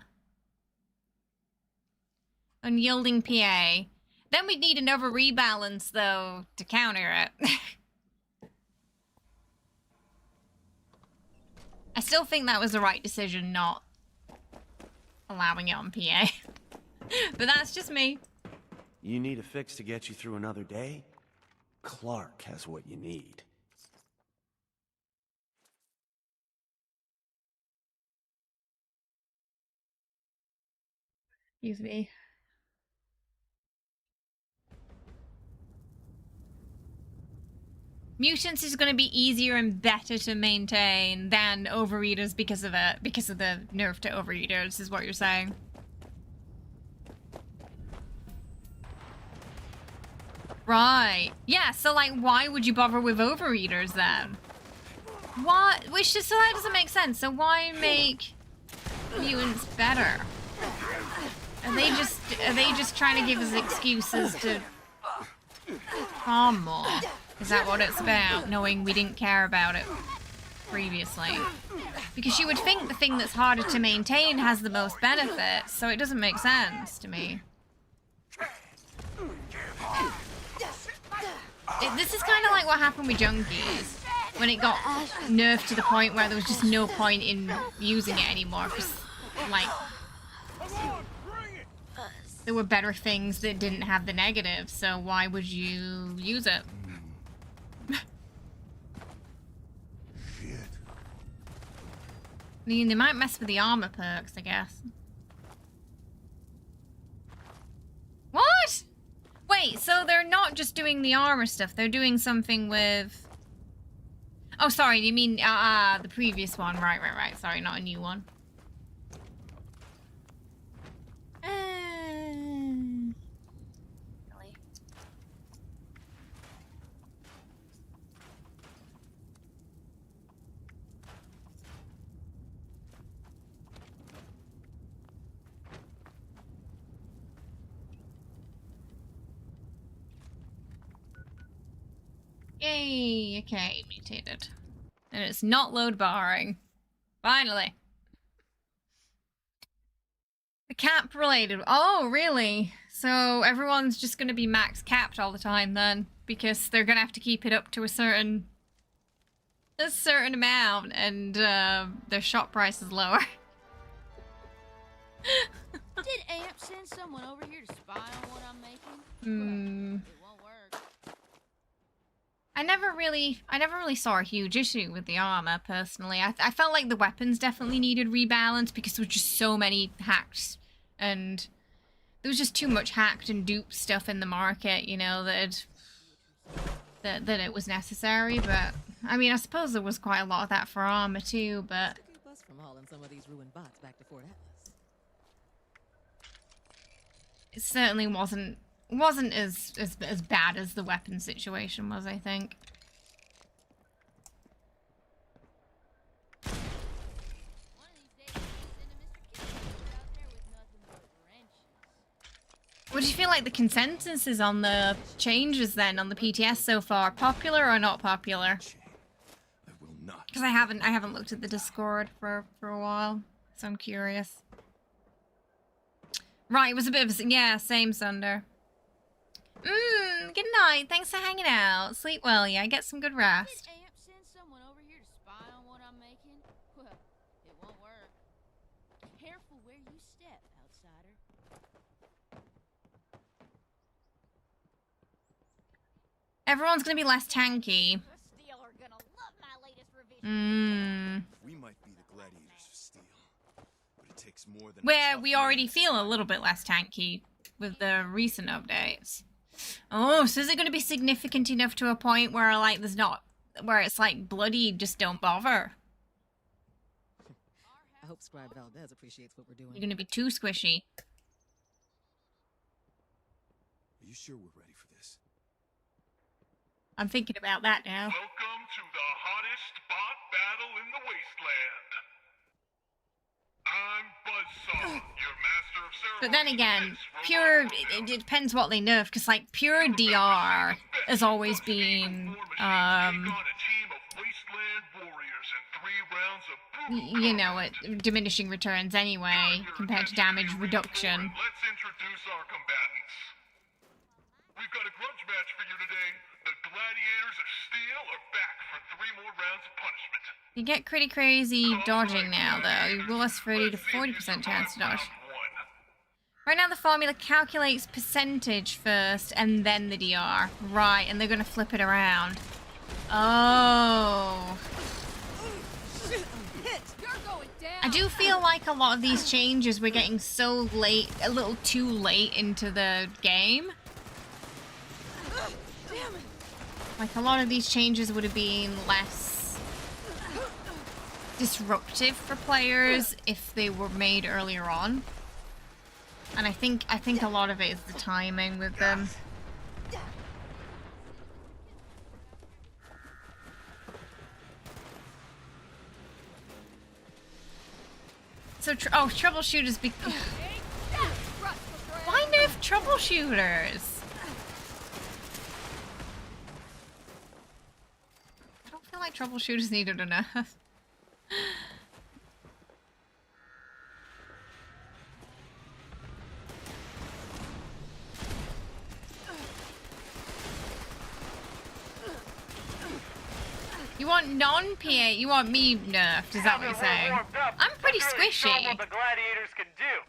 S1: Unyielding PA. Then we'd need another rebalance, though, to counter it. I still think that was the right decision, not allowing it on PA. But that's just me.
S16: You need a fix to get you through another day? Clark has what you need.
S1: Excuse me. Mutants is going to be easier and better to maintain than overeaters because of it, because of the nerf to overeaters, is what you're saying. Right. Yeah, so like why would you bother with overeaters then? What? Which just, so that doesn't make sense. So why make mutants better? Are they just trying to give us excuses to harm more? Is that what it's about, knowing we didn't care about it previously? Because you would think the thing that's harder to maintain has the most benefits, so it doesn't make sense to me. This is kind of like what happened with Junkies, when it got nerfed to the point where there was just no point in using it anymore, because, like, there were better things that didn't have the negative, so why would you use it? I mean, they might mess with the armor perks, I guess. What? Wait, so they're not just doing the armor stuff, they're doing something with... Oh, sorry, you mean the previous one. Right, sorry, not a new one. Really? Yay, okay, mutated. And it's not load barring. Finally. The cap related. Oh, really? So everyone's just gonna be max capped all the time then, because they're gonna have to keep it up to a certain amount, and their shop price is lower.
S18: Did Amp send someone over here to spy on what I'm making? It won't work.
S1: I never really saw a huge issue with the armor, personally. I felt like the weapons definitely needed rebalance because there were just so many hacks, and there was just too much hacked and duped stuff in the market, you know, that it was necessary. But I mean, I suppose there was quite a lot of that for armor too, but
S19: from hauling some of these ruined bots back to Fort Atlas.
S1: it certainly wasn't wasn't as bad as the weapon situation was, I think. What do you feel like the consensus is on the changes then on the PTS so far? Popular or not popular? Because I haven't looked at the Discord for a while, so I'm curious. Right, it was a bit of a, yeah, same Sunder. Good night. Thanks for hanging out. Sleep well, yeah. Get some good rest.
S18: Did Amp send someone over here to spy on what I'm making? Well, it won't work. Careful where you step, outsider.
S1: Everyone's gonna be less tanky.
S20: We might be the gladiators of steel, but it takes more than
S1: Where we already feel a little bit less tanky with the recent updates. Oh, so is it going to be significant enough to a point where like there's not, where it's like bloody, just don't bother?
S19: I hope Scribe Valdez appreciates what we're doing.
S1: You're going to be too squishy.
S20: Are you sure we're ready for this?
S1: I'm thinking about that now.
S8: Welcome to the hottest bot battle in the Wasteland. I'm Buzzsaw, your master of ceremonies.
S1: But then again, pure, it depends what they nerf, because like pure DR has always been, you know, diminishing returns anyway, compared to damage reduction.
S8: Let's introduce our combatants. We've got a grudge match for you today. The gladiators of steel are back for 3 more rounds of punishment.
S1: You get pretty crazy dodging now, though. You roll less 30 to 40% chance to dodge. Right now the formula calculates percentage first and then the DR. Right, and they're gonna flip it around. Oh. I do feel like a lot of these changes we're getting so late, a little too late into the game. Like a lot of these changes would have been less disruptive for players if they were made earlier on. And I think a lot of it is the timing with them. So troubleshooters why nerf troubleshooters? I don't feel like troubleshooters needed a nerf. You want non-PA? You want me nerfed? Is that what you're saying? I'm pretty squishy.
S8: What the gladiators can do.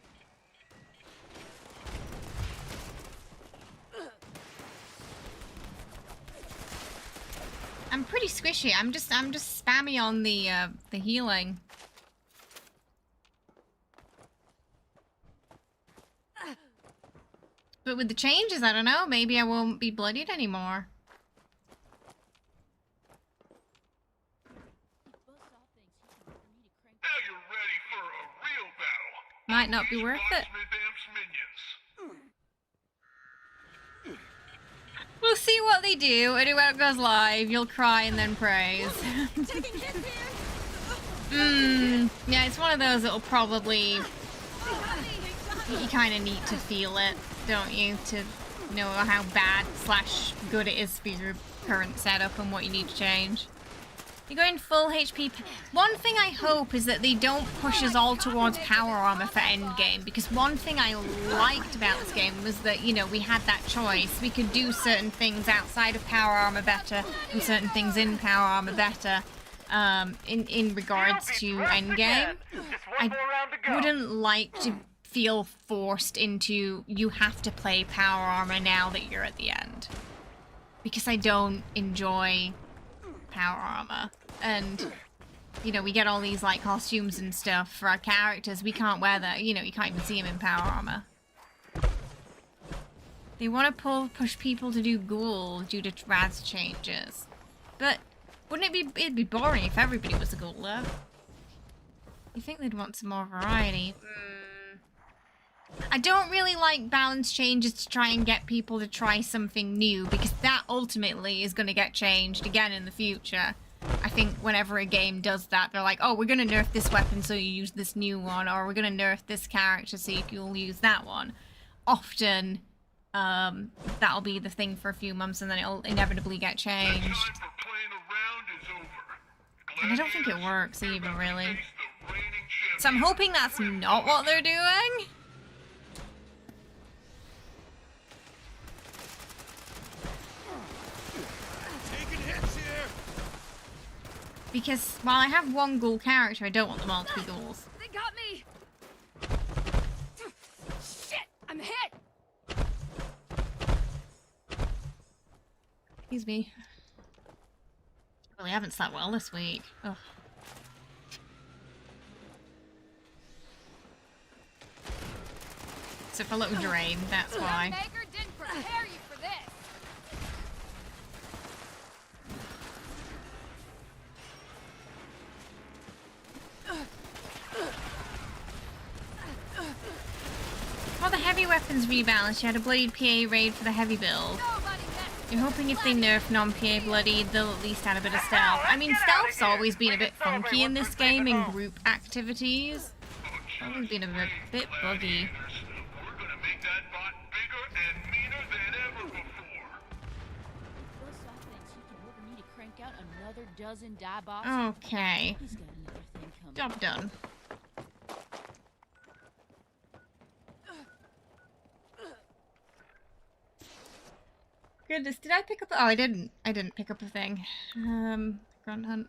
S1: I'm pretty squishy. I'm just spammy on the healing. But with the changes, I don't know. Maybe I won't be bloodied anymore.
S8: Now you're ready for a real battle.
S1: Might not be worth it. We'll see what they do, and when it goes live, you'll cry and then praise. Yeah, it's one of those that'll probably... You kind of need to feel it, don't you? To know how bad / good it is for your current setup and what you need to change. You're going full HP. One thing I hope is that they don't push us all towards power armor for endgame, because one thing I liked about this game was that, you know, we had that choice. We could do certain things outside of power armor better and certain things in power armor better in regards to endgame. I wouldn't like to feel forced into, you have to play power armor now that you're at the end, because I don't enjoy power armor. And, you know, we get all these like costumes and stuff for our characters. We can't wear that, you know, you can't even see them in power armor. They want to push people to do ghoul due to Raz changes. But wouldn't it'd be boring if everybody was a ghoul though? You think they'd want some more variety? I don't really like balance changes to try and get people to try something new, because that ultimately is going to get changed again in the future. I think whenever a game does that, they're like, oh, we're going to nerf this weapon so you use this new one, or we're going to nerf this character so you'll use that one. Often, that'll be the thing for a few months and then it'll inevitably get changed. And I don't think it works even, really. So I'm hoping that's not what they're doing. Because while I have one ghoul character, I don't want them all to be ghouls.
S18: They got me! Shit! I'm hit!
S1: Excuse me. Really haven't slept well this week. Ugh. So if I look drained, that's why.
S18: Maker didn't prepare you for this!
S1: Oh, the heavy weapons rebalance. You had a bloodied PA raid for the heavy build. You're hoping if they nerf non-PA bloodied, they'll at least add a bit of stealth. I mean, stealth's always been a bit funky in this game in group activities. It's always been a bit buggy. Okay. Job done. Goodness, did I pick up? Oh, I didn't. I didn't pick up a thing. Grunt Hunt.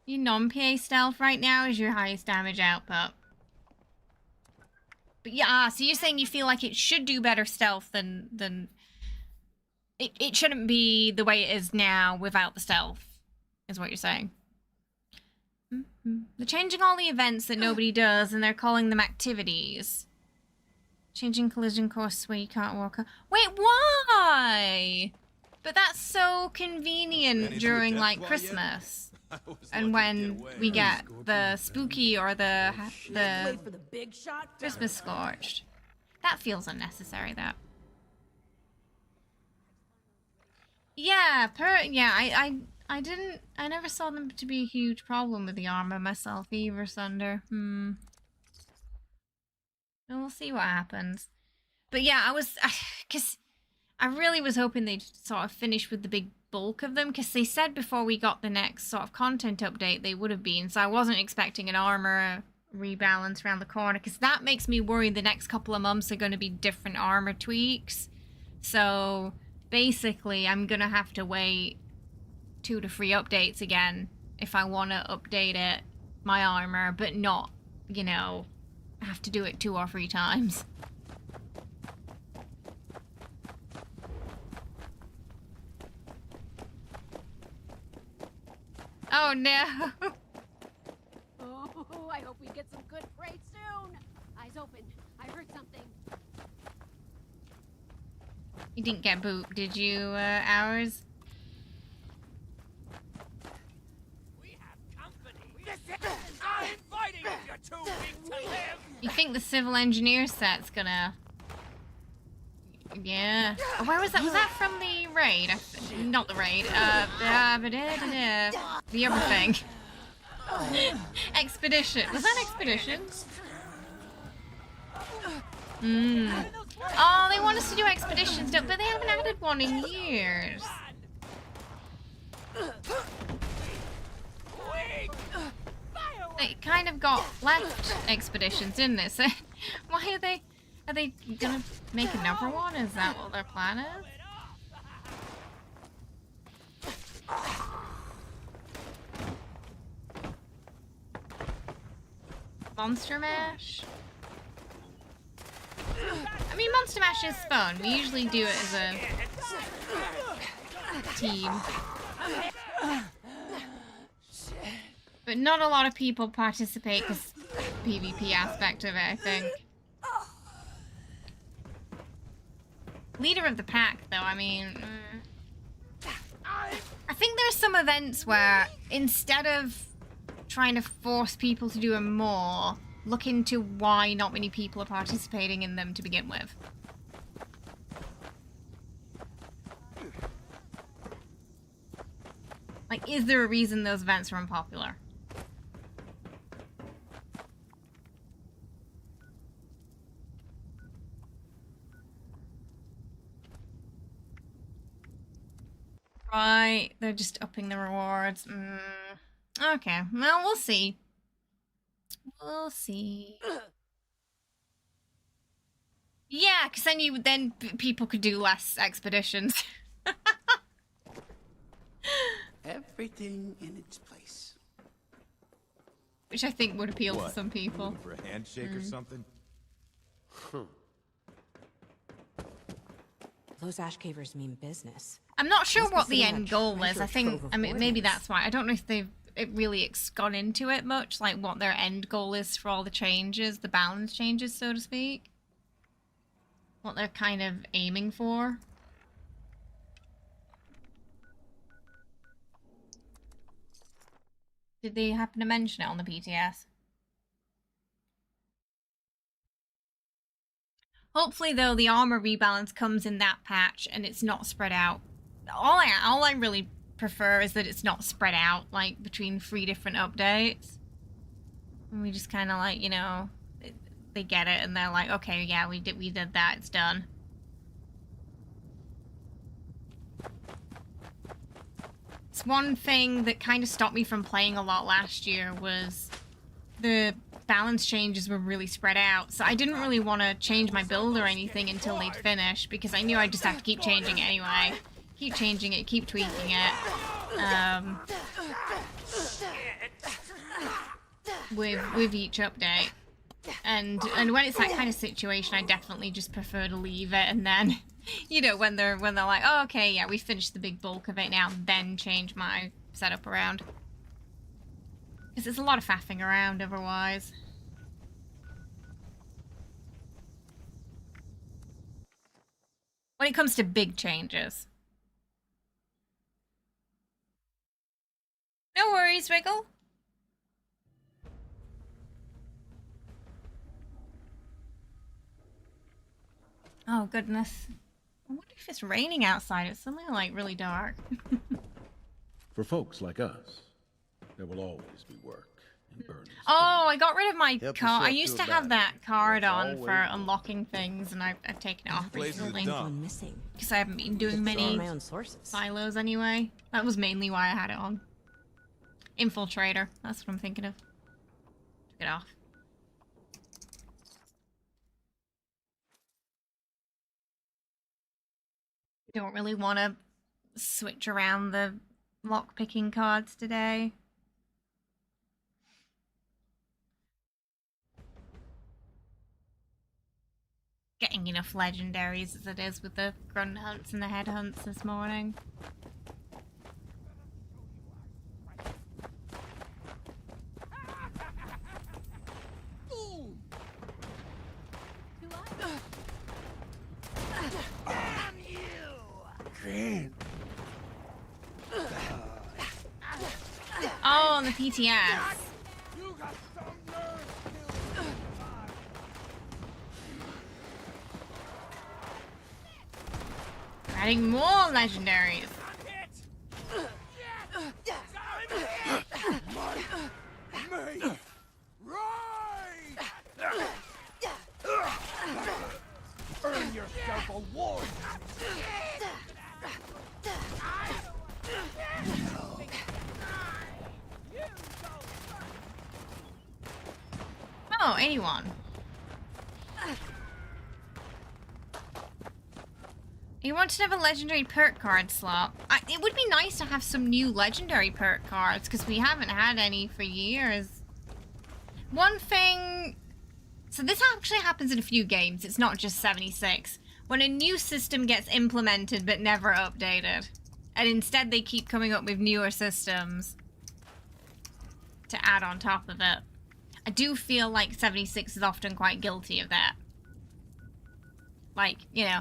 S1: Your non-PA stealth right now is your highest damage output. But yeah, so you're saying you feel like it should do better stealth than it shouldn't be the way it is now without the stealth, is what you're saying. They're changing all the events that nobody does, and they're calling them activities. Changing collision course where you can't walk. Wait, why? But that's so convenient during like Christmas, and when we get the spooky or the Christmas scorched. That feels unnecessary. That. Yeah, I never saw them to be a huge problem with the armor myself either, Sunder. We'll see what happens. But yeah, because I really was hoping they'd sort of finish with the big bulk of them, because they said before we got the next sort of content update they would have been, so I wasn't expecting an armor rebalance around the corner, because that makes me worry the next couple of months are going to be different armor tweaks. So basically I'm going to have to wait 2 to 3 updates again if I want to update it, my armor, but not, you know, have to do it 2 or 3 times. Oh no!
S7: Oh, I hope we get some good freight soon. Eyes open. I heard something.
S1: You didn't get booped, did you, Hours?
S17: I'm fighting if you're too weak to live!
S1: You think the civil engineer set's gonna... Yeah. Oh, where was that? Was that from the raid? Not the raid. The other thing. Expedition. Was that Expedition? Oh, they want us to do expeditions, but they haven't added one in years. They kind of got left expeditions in this. Why are they gonna make another one? Is that what their plan is? Monster Mash? I mean, Monster Mash is fun. We usually do it as a team. But not a lot of people participate because PvP aspect of it, I think. Leader of the pack, though, I mean... I think there's some events where, instead of trying to force people to do them more, look into why not many people are participating in them to begin with. Like, is there a reason those events are unpopular? Right, they're just upping the rewards. Okay, well, we'll see. We'll see. Yeah, because then people could do less expeditions.
S9: Everything in its place.
S1: Which I think would appeal to some people.
S13: For a handshake or something?
S15: Those ash cavers mean business.
S1: I'm not sure
S15: Must be
S1: what the
S15: sitting on
S1: end
S15: a
S1: goal is.
S15: treasure
S1: I think,
S15: trove of
S1: I mean, maybe
S15: ordnance.
S1: that's why. I don't know if they've really gone into it much, like what their end goal is for all the changes, the balance changes, so to speak. What they're kind of aiming for. Did they happen to mention it on the PTS? Hopefully, though, the armor rebalance comes in that patch and it's not spread out. All I really prefer is that it's not spread out, like, between 3 different updates. And we just kind of, like, you know, they get it and they're like, okay, yeah, we did that, it's done. It's one thing that kind of stopped me from playing a lot last year was the balance changes were really spread out, so I didn't really want to change my build or anything until they'd finished, because I knew I'd just have to keep changing it anyway. Keep changing it, keep tweaking it. With each update. And when it's that kind of situation, I definitely just prefer to leave it, and then, you know, when they're like, oh, okay, yeah, we finished the big bulk of it now, then change my setup around. Because there's a lot of faffing around otherwise. When it comes to big changes. No worries, Wiggle. Oh, goodness. I wonder if it's raining outside. It's suddenly, like, really dark.
S11: For folks like us, there will always be work and burdens.
S1: Oh, I got rid of my
S11: Help
S1: card. I
S11: yourself
S1: used
S11: to
S1: to
S11: a
S1: have that card on
S11: always
S1: for unlocking things, and I've taken it off recently.
S15: Missing.
S1: Because I haven't been doing many
S15: my own sources.
S1: silos anyway. That was mainly why I had it on. Infiltrator. That's what I'm thinking of. Took it off. Don't really want to switch around the lockpicking cards today. Getting enough legendaries as it is with the grunt hunts and the head hunts this morning.
S17: Green.
S1: Oh, on the PTS. Adding more legendaries.
S17: Me. Right. Earn yourself a war.
S1: Oh, anyone. You wanted to have a legendary perk card slot. It would be nice to have some new legendary perk cards, because we haven't had any for years. One thing... So this actually happens in a few games, it's not just 76. When a new system gets implemented but never updated, and instead they keep coming up with newer systems to add on top of it. I do feel like 76 is often quite guilty of that. Like, you know,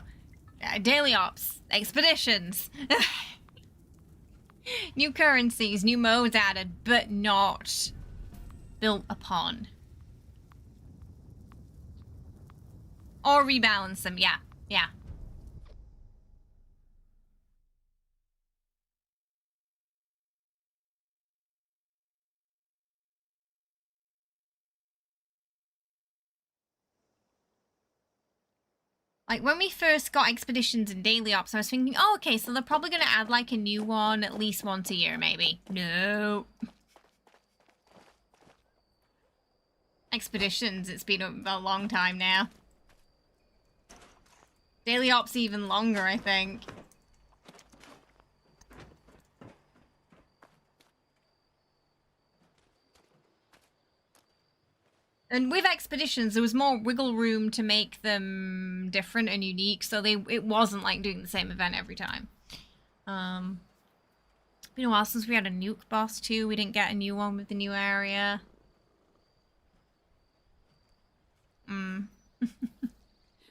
S1: daily ops, expeditions, new currencies, new modes added, but not built upon. Or rebalance them, yeah. Yeah. Like, when we first got expeditions and daily ops, I was thinking, oh, okay, so they're probably going to add, like, a new one at least once a year, maybe. No. Expeditions, it's been a long time now. Daily ops even longer, I think. And with expeditions, there was more wiggle room to make them different and unique, so it wasn't like doing the same event every time. It's been a while since we had a nuke boss too. We didn't get a new one with the new area.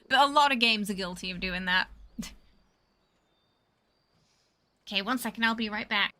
S1: But a lot of games are guilty of doing that. Okay, 1 second, I'll be right back.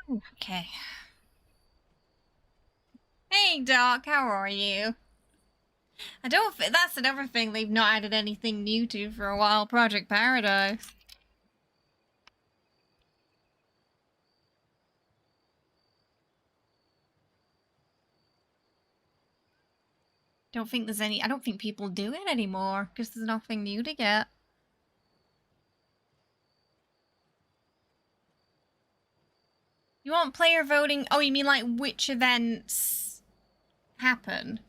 S1: Okay. Hey, Doc, how are you? I don't think that's another thing they've not added anything new to for a while. Project Paradise. Don't think there's any. I don't think people do it anymore because there's nothing new to get. You want player voting? Oh, you mean like which events happen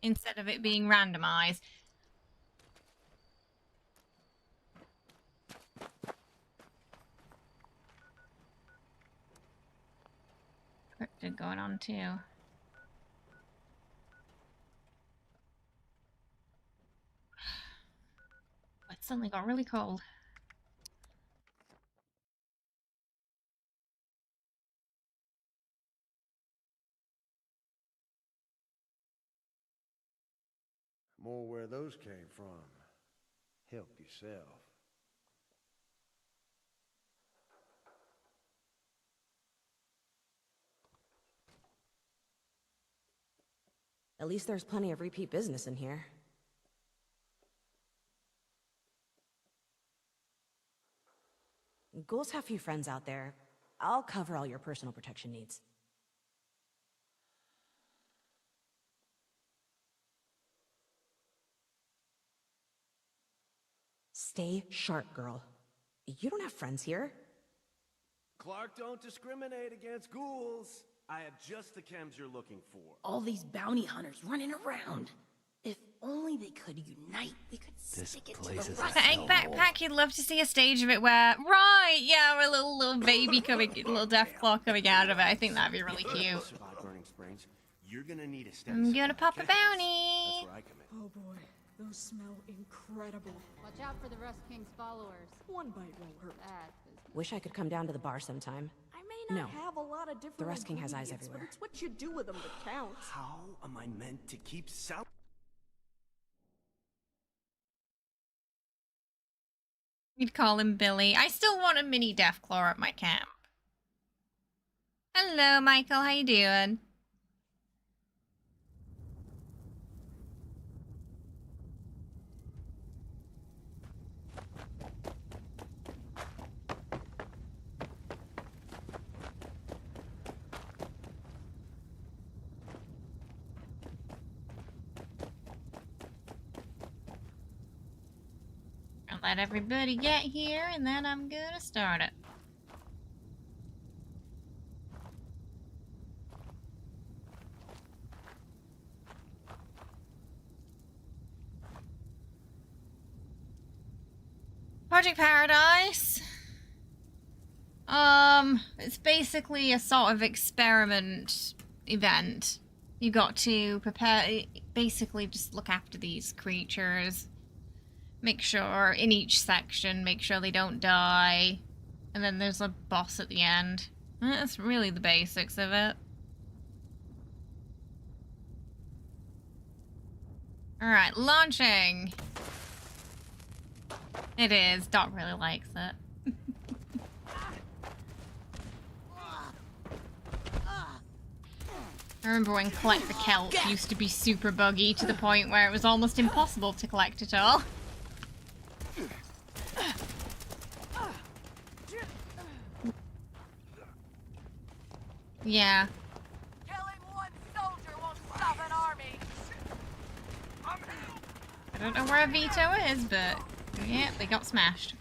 S1: instead of it being randomized? Cryptid going on too. It suddenly got really cold.
S16: more where those came from. Help yourself.
S15: At least there's plenty of repeat business in here. Ghouls have few friends out there. I'll cover all your personal protection needs. Stay sharp, girl. You don't have friends here.
S16: Clark don't discriminate against ghouls. I have just the chems you're looking for.
S21: All these bounty hunters running around. If only they could unite, they could stick it to the rust.
S1: The egg backpack, you'd love to see a stage of it where, right, yeah, we're a little baby coming, a little death claw coming out of it. I think that'd be really cute.
S16: Survive Burning Springs. You're gonna need a stem
S1: I'm
S16: cell,
S1: gonna pop a
S16: okay?
S1: bounty.
S16: That's where I come in.
S7: Oh boy, those smell incredible.
S14: Watch out for the Rust King's followers.
S7: One bite won't hurt.
S14: Bad business.
S15: Wish I could come down to the bar sometime.
S7: I may not
S15: No.
S7: have a lot of different
S15: The Rust King has eyes
S7: ingredients,
S15: everywhere.
S7: but it's what you do with them that counts.
S16: How am I meant to keep sound?
S1: We'd call him Billy. I still want a mini Deathclaw at my camp. Hello, Michael. How you doing? I'll let everybody get here, and then I'm gonna start it. Project Paradise. It's basically a sort of experiment event. You got to prepare, basically just look after these creatures. Make sure, in each section, make sure they don't die. And then there's a boss at the end. That's really the basics of it. Alright, launching! It is. Doc really likes it. I remember when Collect the Kelp used to be super buggy to the point where it was almost impossible to collect it all. Yeah.
S21: Killing one soldier won't stop an army.
S1: I don't know where Vito is, but yeah, they got smashed.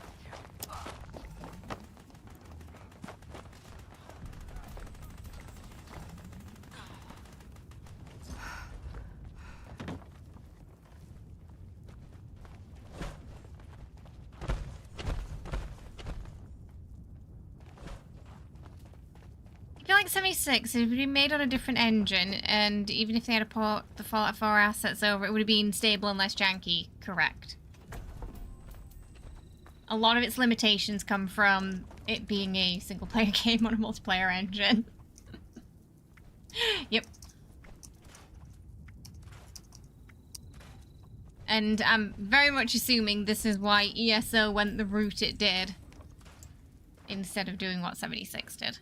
S1: I feel like 76, it would be made on a different engine, and even if they had to port the Fallout 4 assets over, it would have been stable and less janky. Correct. A lot of its limitations come from it being a single-player game on a multiplayer engine. Yep. And I'm very much assuming this is why ESO went the route it did, instead of doing what 76 did.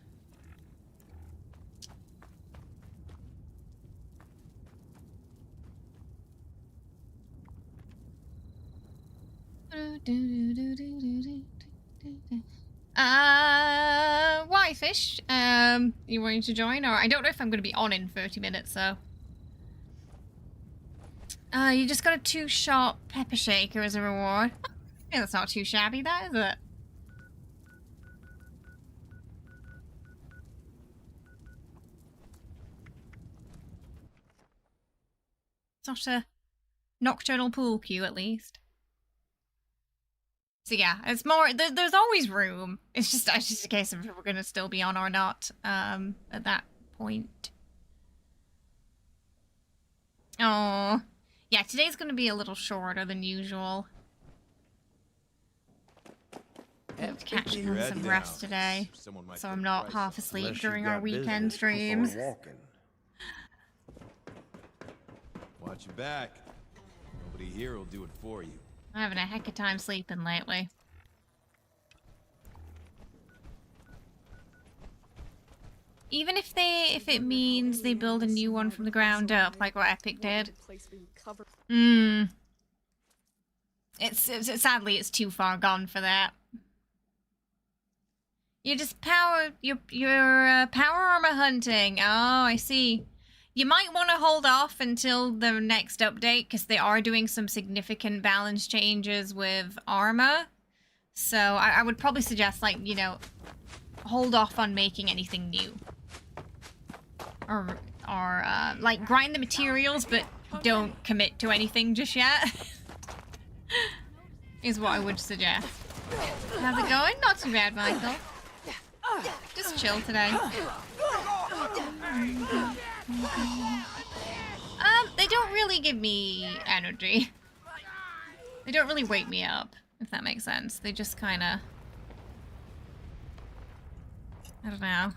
S1: Whitefish, you wanting to join? Or I don't know if I'm going to be on in 30 minutes, so. You just got a 2-shot pepper shaker as a reward. Yeah, that's not too shabby, that, is it? It's not a nocturnal pool cue, at least. So yeah, it's more, there's always room. It's just a case of if we're going to still be on or not, at that point. Oh, yeah, today's going to be a little shorter than usual. I have to catch up on some rest today, so I'm not half asleep during our weekend streams.
S20: Watch your back. Somebody here will do it for you.
S1: I'm having a heck of time sleeping lately. Even if it means they build a new one from the ground up, like what Epic did. It's sadly it's too far gone for that. You're just power armor hunting. Oh, I see. You might want to hold off until the next update because they are doing some significant balance changes with armor. So I would probably suggest, like, you know, hold off on making anything new. Or like grind the materials, but don't commit to anything just yet. Is what I would suggest. How's it going? Not too bad, Michael. Just chill today. They don't really give me energy. They don't really wake me up, if that makes sense. They just kind of... I don't know.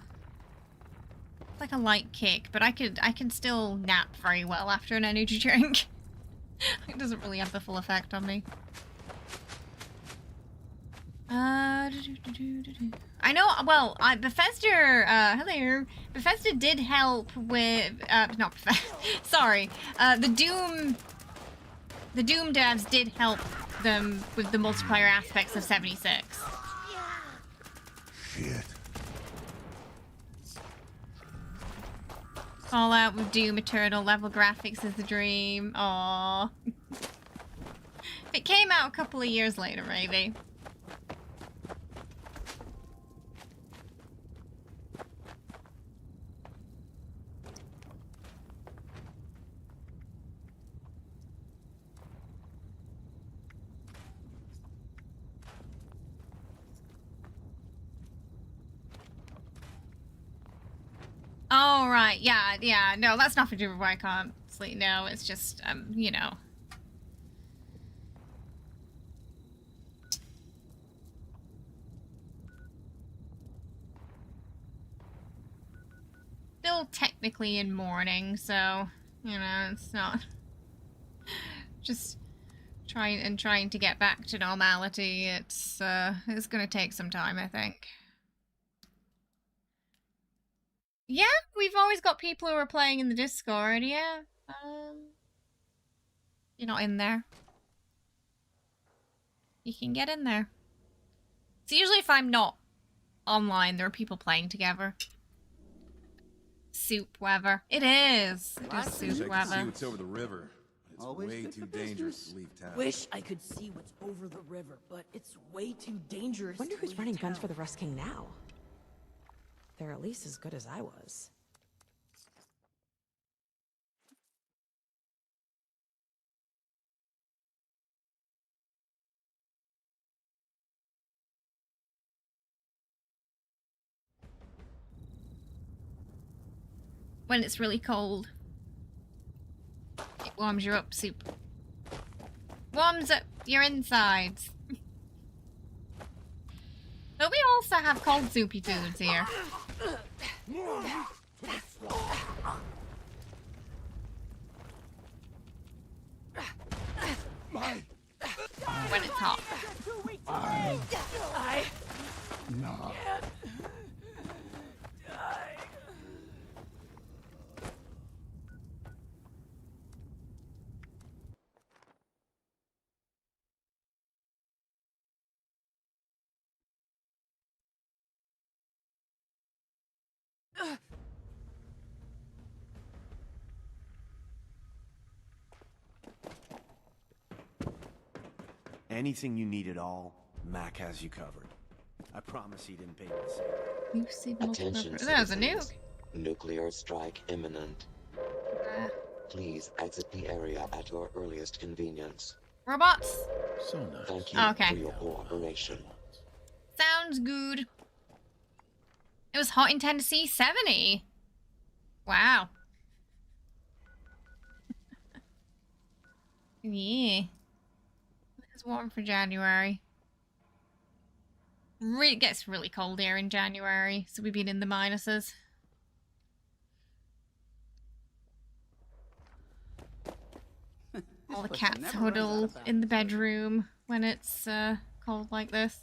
S1: It's like a light kick, but I can still nap very well after an energy drink. It doesn't really have the full effect on me. I know, well, Bethesda, hello. Bethesda did help with, not Bethesda, sorry. The Doom devs did help them with the multiplayer aspects of 76.
S20: Shit.
S1: Fallout with Doom Eternal level graphics is the dream. Aww. If it came out a couple of years later, maybe. Oh, right. Yeah. No, that's nothing to do with why I can't sleep. No, it's just, you know. Still technically in mourning, so, you know, it's not... Just trying to get back to normality. It's gonna take some time, I think. Yeah, we've always got people who are playing in the Discord, yeah. You're not in there. You can get in there. So usually if I'm not online, there are people playing together. Soup weather. It is. It is soup
S20: I can see
S1: weather.
S20: what's over the river. It's
S9: Always
S20: way
S9: get
S20: too
S9: the
S20: dangerous
S9: business.
S20: to leave town.
S21: Wish I could see what's over the river, but it's way too dangerous.
S15: Wonder
S21: to
S15: who's
S21: leave
S15: running guns
S21: town.
S15: for the Rust King now. They're at least as good as I was.
S1: When it's really cold. It warms you up, soup. Warms up your insides. But we also have cold soupy foods here. When it's hot.
S20: No.
S16: Anything you need at all, Mac has you covered. I promise he didn't pay me to say that.
S1: You see
S2: Attention,
S1: that was a
S2: citizens.
S1: nuke.
S2: Nuclear strike imminent. Please exit the area at your earliest convenience.
S1: Robots.
S11: So nice.
S2: Thank you
S1: Okay.
S2: for your cooperation.
S1: Sounds good. It was hot in Tennessee, 70. Wow. Yeah. It's warm for January. It gets really cold here in January, so we've been in the minuses. All the
S9: place
S1: cats
S9: never runs out
S1: huddle
S9: of
S1: in the bedroom when it's cold like this.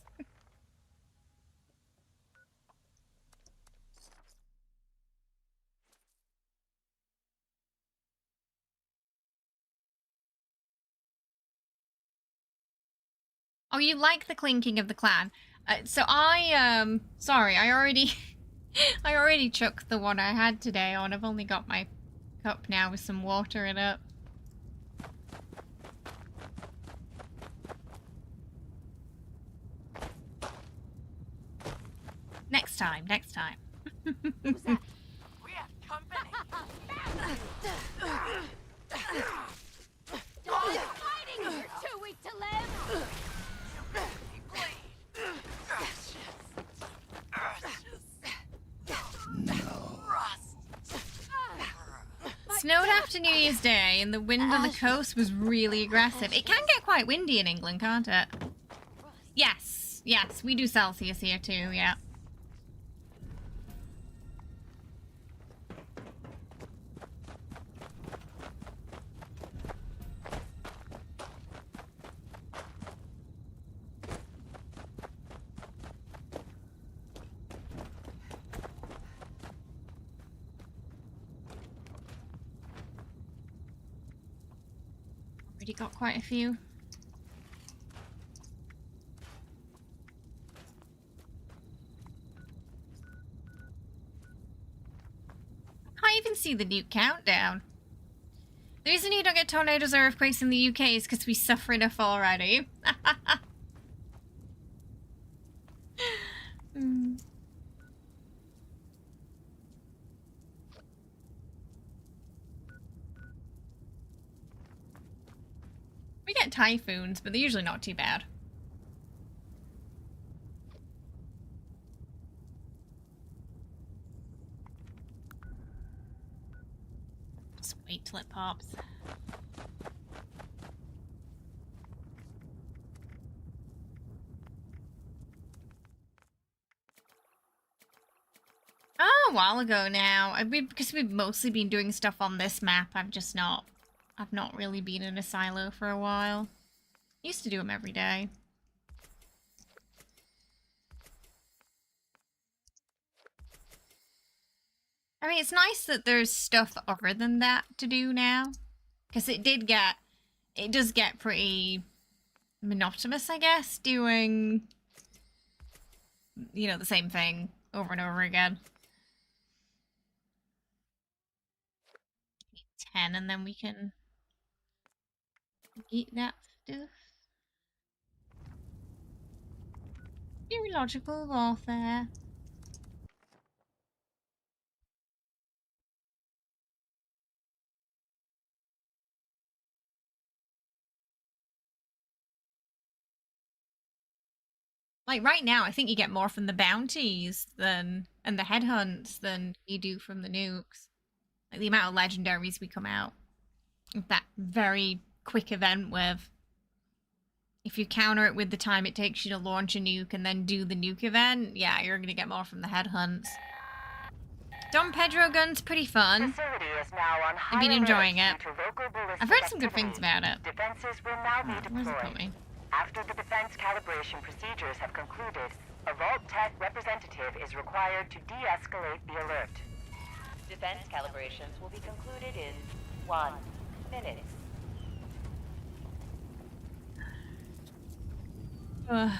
S1: Oh, you like the clinking of the clan? So sorry, I already, I already chucked the one I had today on. I've only got my cup now with some water in it. Next time, next time.
S17: Who's that? We have company.
S18: Dog fighting! You're too weak to live!
S1: Snowed after New Year's Day, and the wind on the coast was really aggressive. It can get quite windy in England, can't it? Yes, yes, we do Celsius here too, yeah. Already got quite a few. I can't even see the nuke countdown. The reason you don't get tornadoes or earthquakes in the UK is because we suffer enough already. We get typhoons, but they're usually not too bad. Just wait till it pops. Oh, a while ago now. Because we've mostly been doing stuff on this map, I've not really been in a silo for a while. Used to do them every day. I mean, it's nice that there's stuff other than that to do now. Because it does get pretty monotonous, I guess, doing, you know, the same thing over and over again. 10, and then we can eat that stuff. Neurological warfare. Like right now, I think you get more from the bounties and the headhunts than you do from the nukes. Like the amount of legendaries we come out with that very quick event with. If you counter it with the time it takes you to launch a nuke and then do the nuke event, yeah, you're gonna get more from the headhunts. Don Pedro gun's pretty fun. I've been enjoying it. I've heard some good things about it.
S10: Defenses will now be
S1: Where's it
S10: deployed.
S1: put me?
S10: After the defense calibration procedures have concluded, a Vault Tech representative is required to de-escalate the alert. Defense calibrations will be concluded in 1 minute.
S1: Ugh.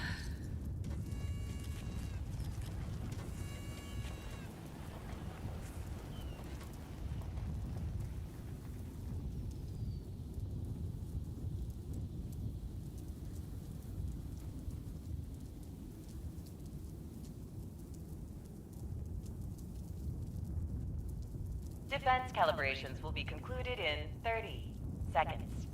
S10: Defense calibrations will be concluded in 30 seconds.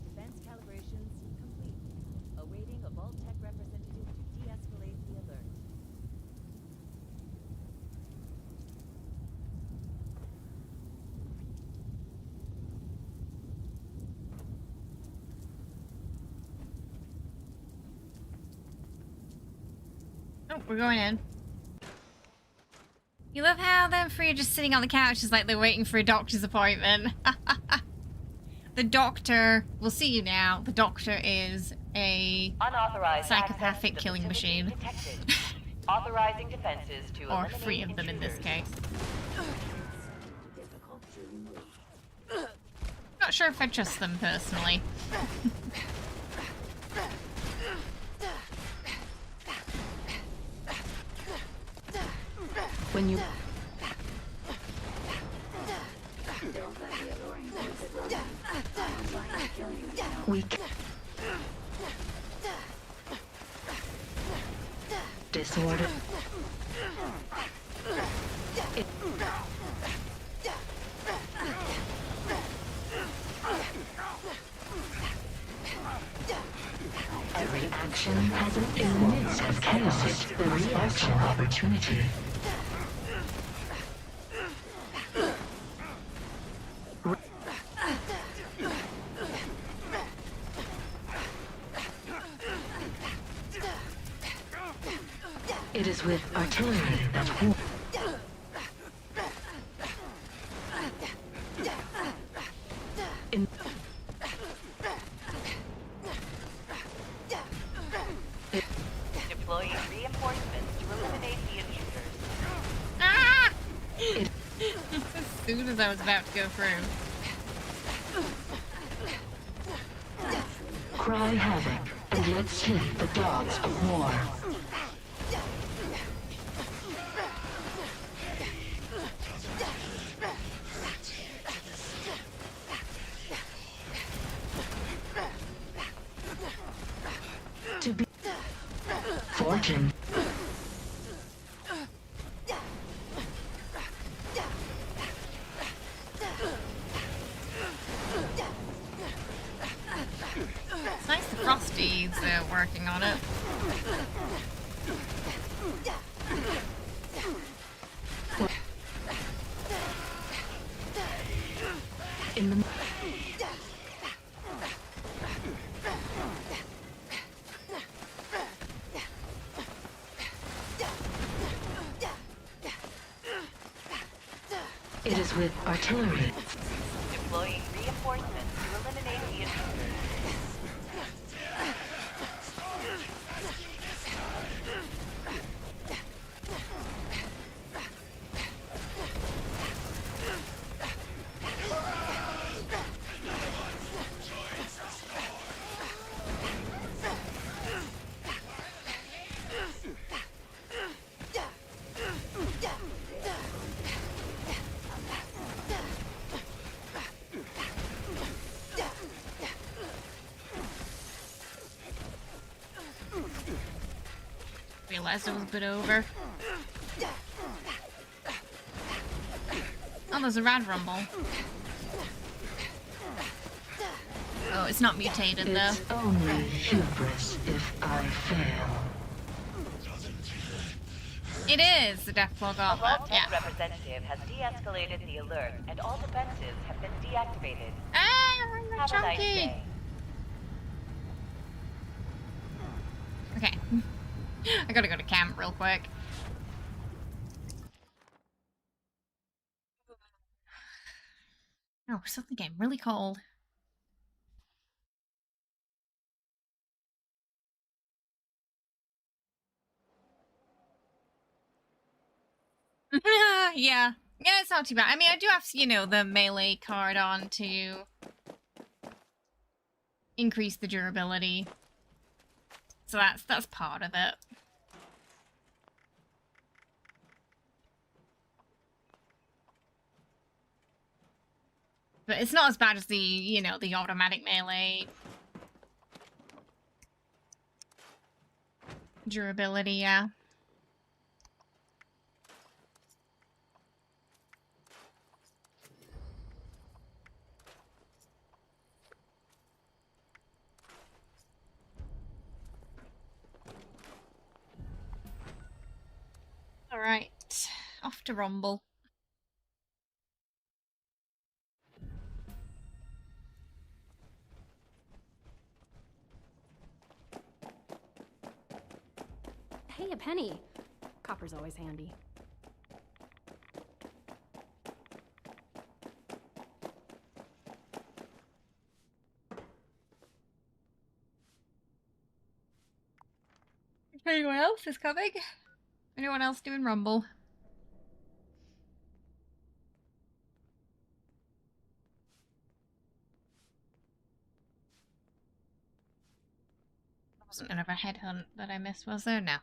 S22: Defense calibrations complete. Awaiting a Vault Tech representative to de-escalate the alert.
S1: Oh, we're going in. You love how them three are just sitting on the couch, like they're waiting for a doctor's appointment. The doctor, we'll see you now. The doctor is a
S10: Unauthorized
S1: psychopathic killing machine.
S10: Authorizing defenses to
S1: Or
S10: eliminate
S1: 3 of them in this case. Not sure if I trust them personally.
S10: When you disorder. Every action has an in the midst of chaos, the reaction opportunity. It is with artillery that war. Deploying reinforcements to eliminate the intruders.
S1: Ah! As soon as I was about to go through.
S10: Cry havoc, and let's hit the dogs of war. To be fortune.
S1: It's nice the Frosty's working on it.
S10: In the It is with artillery. Deploying reinforcements to eliminate the intruders.
S1: Realized it was a bit over. Oh, there's a rad rumble. Oh, it's not mutated though.
S10: It's only hubris if I fail.
S1: It is the Deathclaw Gauntlet, yeah.
S10: Representative has de-escalated the alert, and all defenses have been deactivated.
S1: Ah,
S10: Have a nice day.
S1: Okay. I gotta go to camp real quick. Oh, we're suddenly getting really cold. Yeah. Yeah, it's not too bad. I mean, I do have, you know, the melee card on to increase the durability. So that's part of it. But it's not as bad as the, you know, the automatic melee durability, yeah. Alright, off to Rumble.
S14: Hey, a penny. Copper's always handy.
S1: Anyone else is coming? Anyone else doing Rumble? There wasn't another headhunt that I missed, was there? No.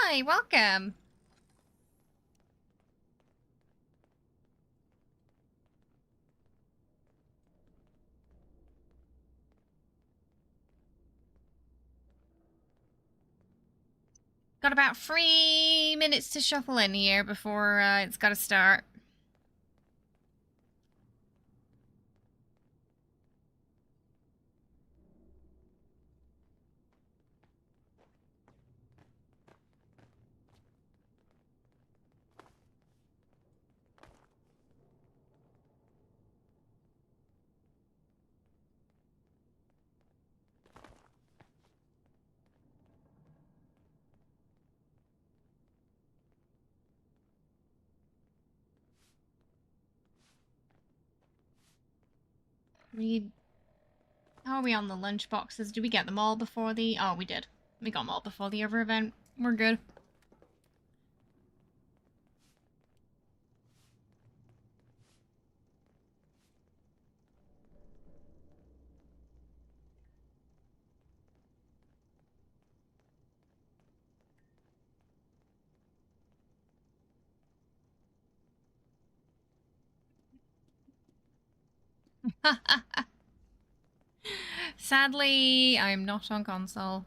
S1: Hi, welcome. Got about 3 minutes to shuffle in here before it's got to start. How are we on the lunch boxes? Did we get them all before the... Oh, we did. We got them all before the other event. We're good. Sadly, I'm not on console.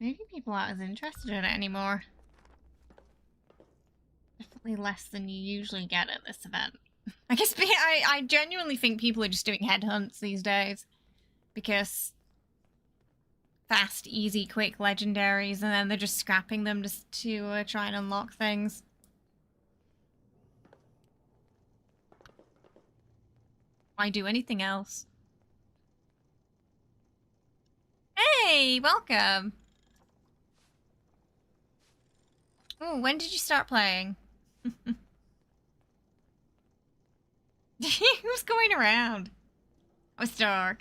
S1: Maybe people aren't as interested in it anymore. Definitely less than you usually get at this event. I guess I genuinely think people are just doing headhunts these days. Because fast, easy, quick legendaries, and then they're just scrapping them just to try and unlock things. Why do anything else? Hey, welcome! Oh, when did you start playing? Who's going around? Oh, it's dark.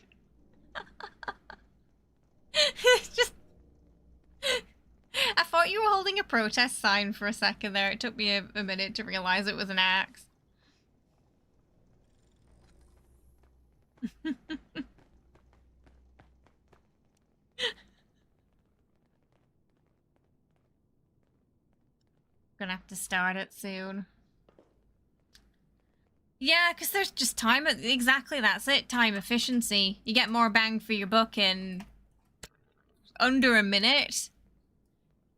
S1: It's just... I thought you were holding a protest sign for a second there. It took me a minute to realize it was an axe. Gonna have to start it soon. Yeah, because there's just time. Exactly, that's it. Time efficiency. You get more bang for your buck in under a minute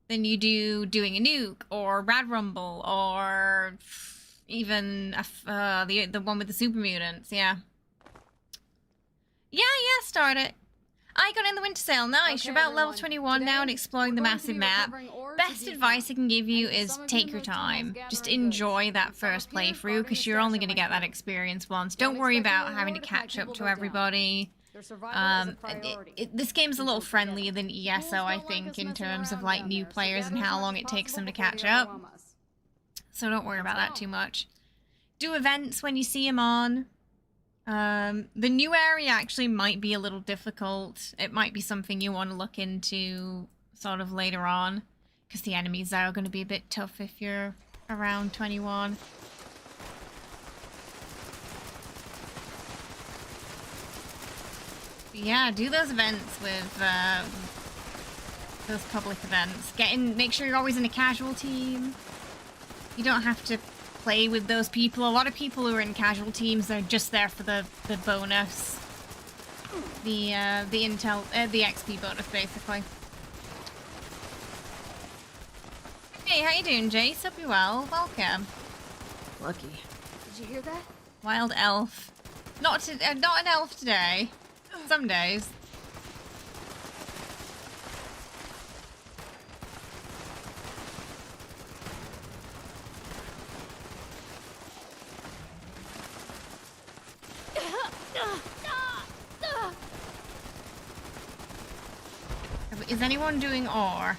S1: than you do doing a nuke or Rad Rumble or even the one with the super mutants. Yeah. Yeah, start it. I got in the winter sale. Nice. You're about level 21 now and exploring the massive map. Best advice I can give you is take your time. Just enjoy that first playthrough because you're only going to get that experience once. Don't worry about having to catch up to everybody. This game's a little friendlier than ESO, I think, in terms of like new players and how long it takes them to catch up. So don't worry about that too much. Do events when you see them on. The new area actually might be a little difficult. It might be something you want to look into sort of later on, because the enemies are going to be a bit tough if you're around 21. But yeah, do those events with those public events. Make sure you're always in a casual team. You don't have to play with those people. A lot of people who are in casual teams are just there for the bonus. The XP bonus, basically. Hey, how you doing, Jace? Hope you're well. Welcome.
S7: Lucky. Did you hear that?
S1: Wild elf. Not an elf today. Some days. Is anyone doing R?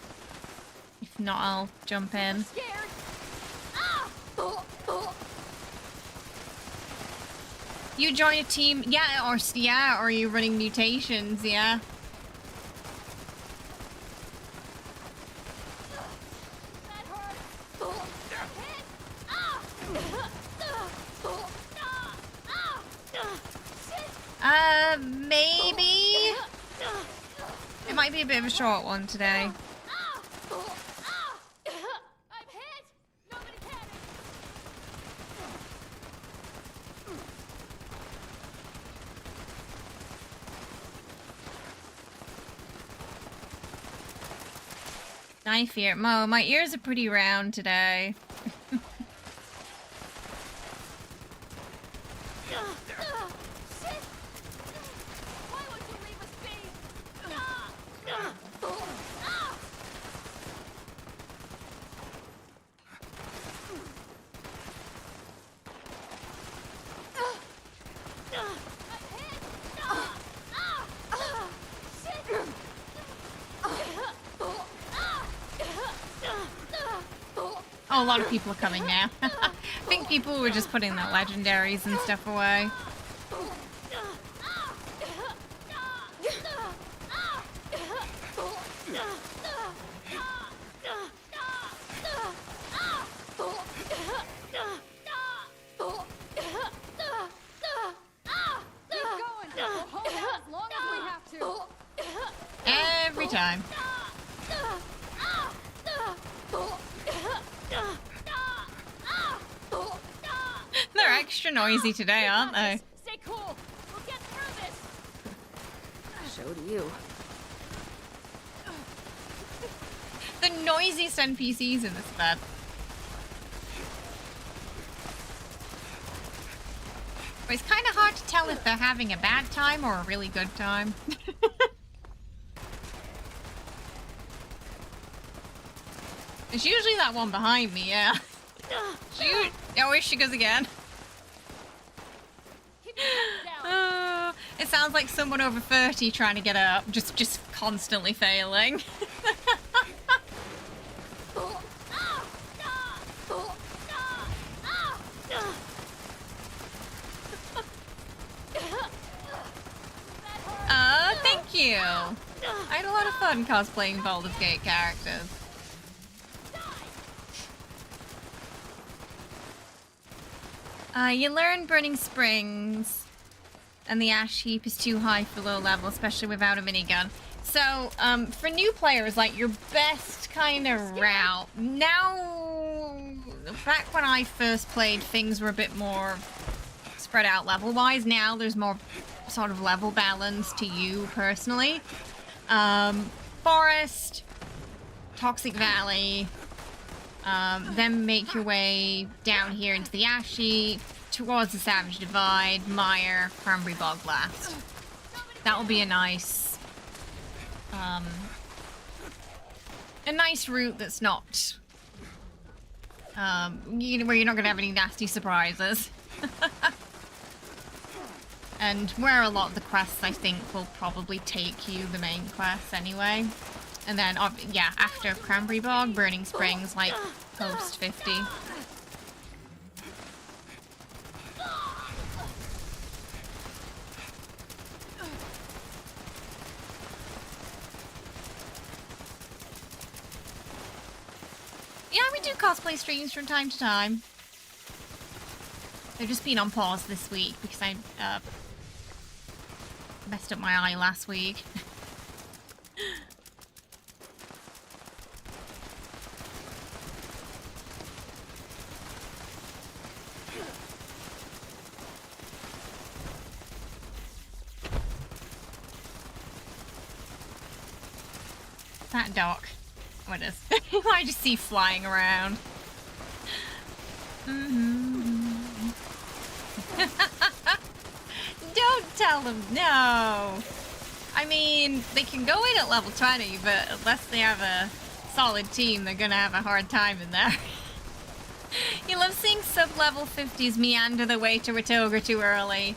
S1: If not, I'll jump in. You join a team, yeah, or are you running mutations? Yeah. Maybe. It might be a bit of a short one today. I fear Mo. My ears are pretty round today. Oh, a lot of people are coming now. I think people were just putting the legendaries and stuff away. Every time. They're extra noisy today, aren't they?
S18: Stay cool. We'll get through this.
S7: Show to you.
S1: The noisiest NPCs in this bed. But it's kind of hard to tell if they're having a bad time or a really good time. It's usually that one behind me, yeah. Shoot! Oh, here she goes again. It sounds like someone over 30 trying to get up, just constantly failing. Thank you! I had a lot of fun cosplaying Baldur's Gate characters. You learn Burning Springs, and the ash heap is too high for low level, especially without a minigun. So, for new players, like, your best kind of route... Now, back when I first played, things were a bit more spread out level-wise. Now there's more sort of level balance to you, personally. Forest, Toxic Valley... then make your way down here into the ash heap, towards the Savage Divide, Mire, Cranberry Bog Blast. That will be a nice route that's not, where you're not going to have any nasty surprises. And where a lot of the quests, I think, will probably take you, the main quests anyway. And then, yeah, after Cranberry Bog, Burning Springs, like, post 50. Yeah, we do cosplay streams from time to time. They've just been on pause this week because I messed up my eye last week. that dock? What is? I just see flying around. Don't tell them no. I mean, they can go in at level 20, but unless they have a solid team, they're gonna have a hard time in there. You love seeing sub-level 50s meander their way to Ratoga too early.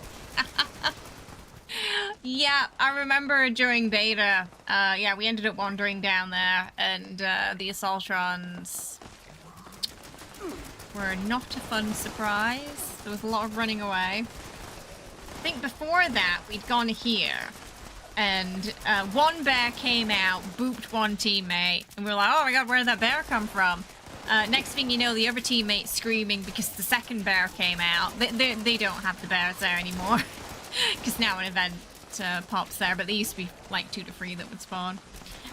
S1: Yeah, I remember during beta, yeah, we ended up wandering down there, and the Assaultrons were not a fun surprise. There was a lot of running away. I think before that, we'd gone here, and one bear came out, booped one teammate, and we were like, oh my god, where did that bear come from? Next thing you know, the other teammate's screaming because the second bear came out. They don't have the bears there anymore, because now an event pops there, but there used to be like 2 to 3 that would spawn.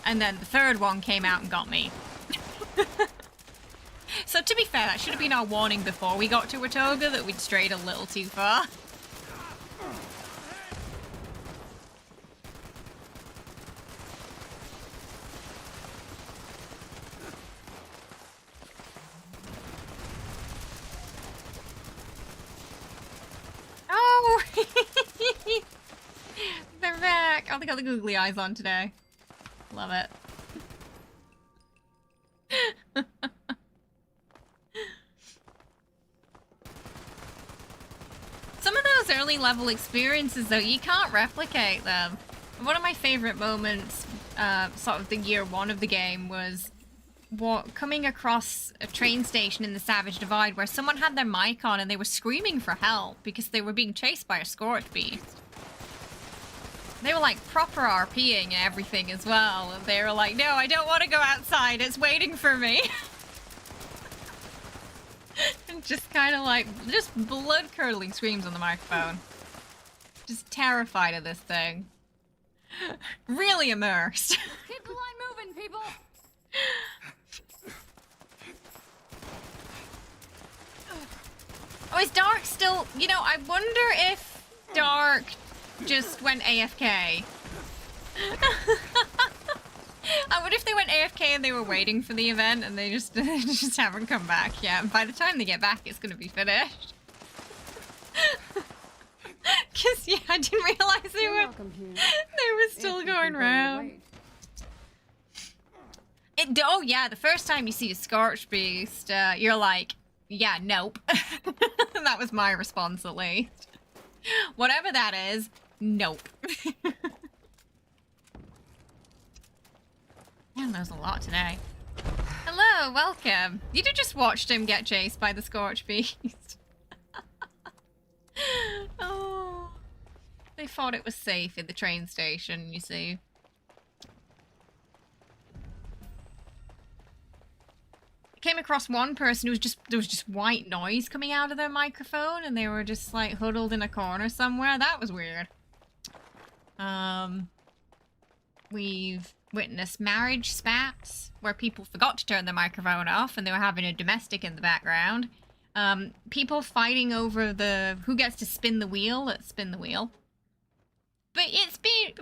S1: And then the third one came out and got me. So to be fair, that should have been our warning before we got to Ratoga that we'd strayed a little too far. Oh! They're back! Oh, they got the googly eyes on today. Love it. Some of those early level experiences, though, you can't replicate them. One of my favorite moments, sort of the year 1 of the game, was coming across a train station in the Savage Divide where someone had their mic on and they were screaming for help because they were being chased by a Scorch Beast. They were like proper RPing and everything as well. And they were like, no, I don't want to go outside. It's waiting for me. And just kind of like, just blood-curdling screams on the microphone. Just terrified of this thing. Really immersed.
S6: Keep the line moving, people!
S1: Oh, is Dark still... You know, I wonder if Dark just went AFK. I wonder if they went AFK and they were waiting for the event and they just haven't come back yet. And by the time they get back, it's going to be finished. Because, yeah, I didn't realize they were still going round. Oh, yeah, the first time you see a Scorch Beast, you're like, yeah, nope. That was my response, at least. Whatever that is, nope. Man, there's a lot today. Hello, welcome. You'd have just watched him get chased by the Scorch Beast. Oh. They thought it was safe in the train station, you see. Came across one person who was there was just white noise coming out of their microphone and they were just like huddled in a corner somewhere. That was weird. We've witnessed marriage spats where people forgot to turn their microphone off and they were having a domestic in the background. People fighting over who gets to spin the wheel. Let's spin the wheel. But I've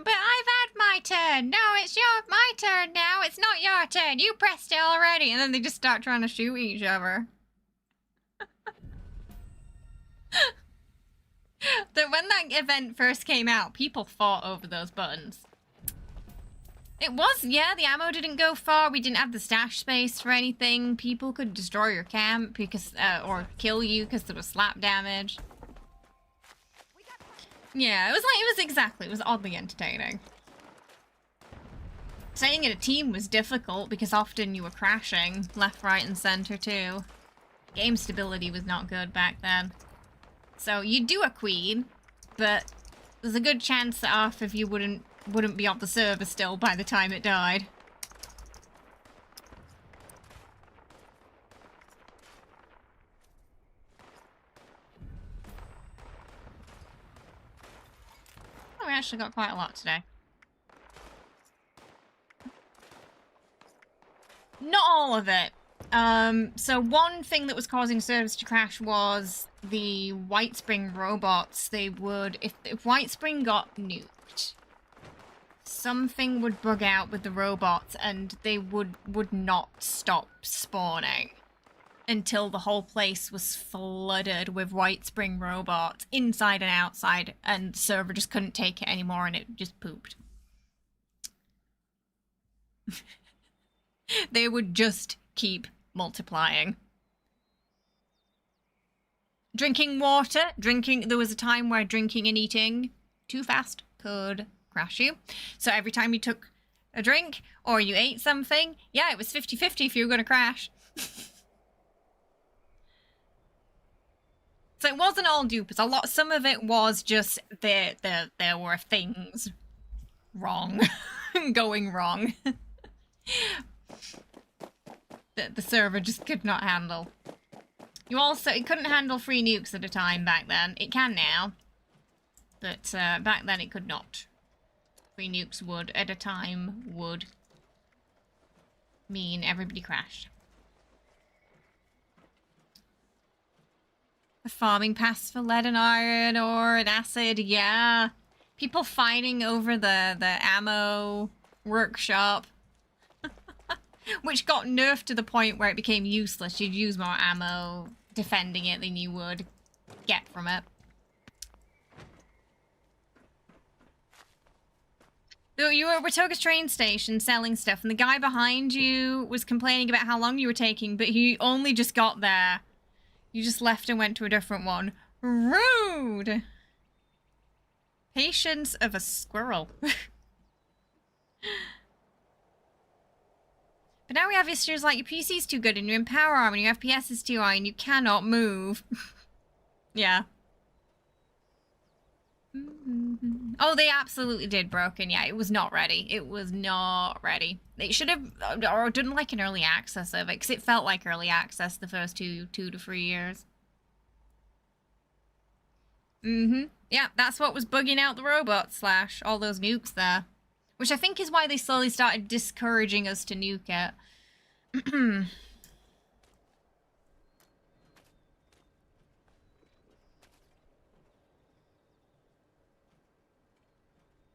S1: had my turn. No, it's my turn now. It's not your turn. You pressed it already. And then they just start trying to shoot each other. When that event first came out, people fought over those buttons. It was, yeah, the ammo didn't go far. We didn't have the stash space for anything. People could destroy your camp because, or kill you because there was slap damage. Yeah, it was oddly entertaining. Staying in a team was difficult because often you were crashing left, right, and center too. Game stability was not good back then. So you'd do a queen, but there's a good chance that half of you wouldn't be on the server still by the time it died. Oh, we actually got quite a lot today. Not all of it. So one thing that was causing servers to crash was the Whitespring robots. They would, if Whitespring got nuked, something would bug out with the robots and they would not stop spawning until the whole place was flooded with White Spring robots inside and outside, and the server just couldn't take it anymore and it just pooped. They would just keep multiplying. Drinking water. There was a time where drinking and eating too fast could crash you. So every time you took a drink or you ate something, yeah, it was 50-50 if you were going to crash. So it wasn't all dupers. Some of it was just there were things wrong, going wrong. That the server just could not handle. It couldn't handle 3 nukes at a time back then. It can now, but back then it could not. 3 nukes at a time would mean everybody crashed. A farming pass for lead and iron or an acid, yeah. People fighting over the ammo workshop. Which got nerfed to the point where it became useless. You'd use more ammo defending it than you would get from it. So you were at Watoga's train station selling stuff, and the guy behind you was complaining about how long you were taking, but he only just got there. You just left and went to a different one. Rude! Patience of a squirrel. But now we have issues like your PC's too good and you're in power armor and your FPS is too high and you cannot move. Yeah. Oh, they absolutely did broken. Yeah, it was not ready. It was not ready. They should have, or didn't like an early access of it, because it felt like early access the first two to 3 years. Yeah, that's what was bugging out the robots / all those nukes there. Which I think is why they slowly started discouraging us to nuke it.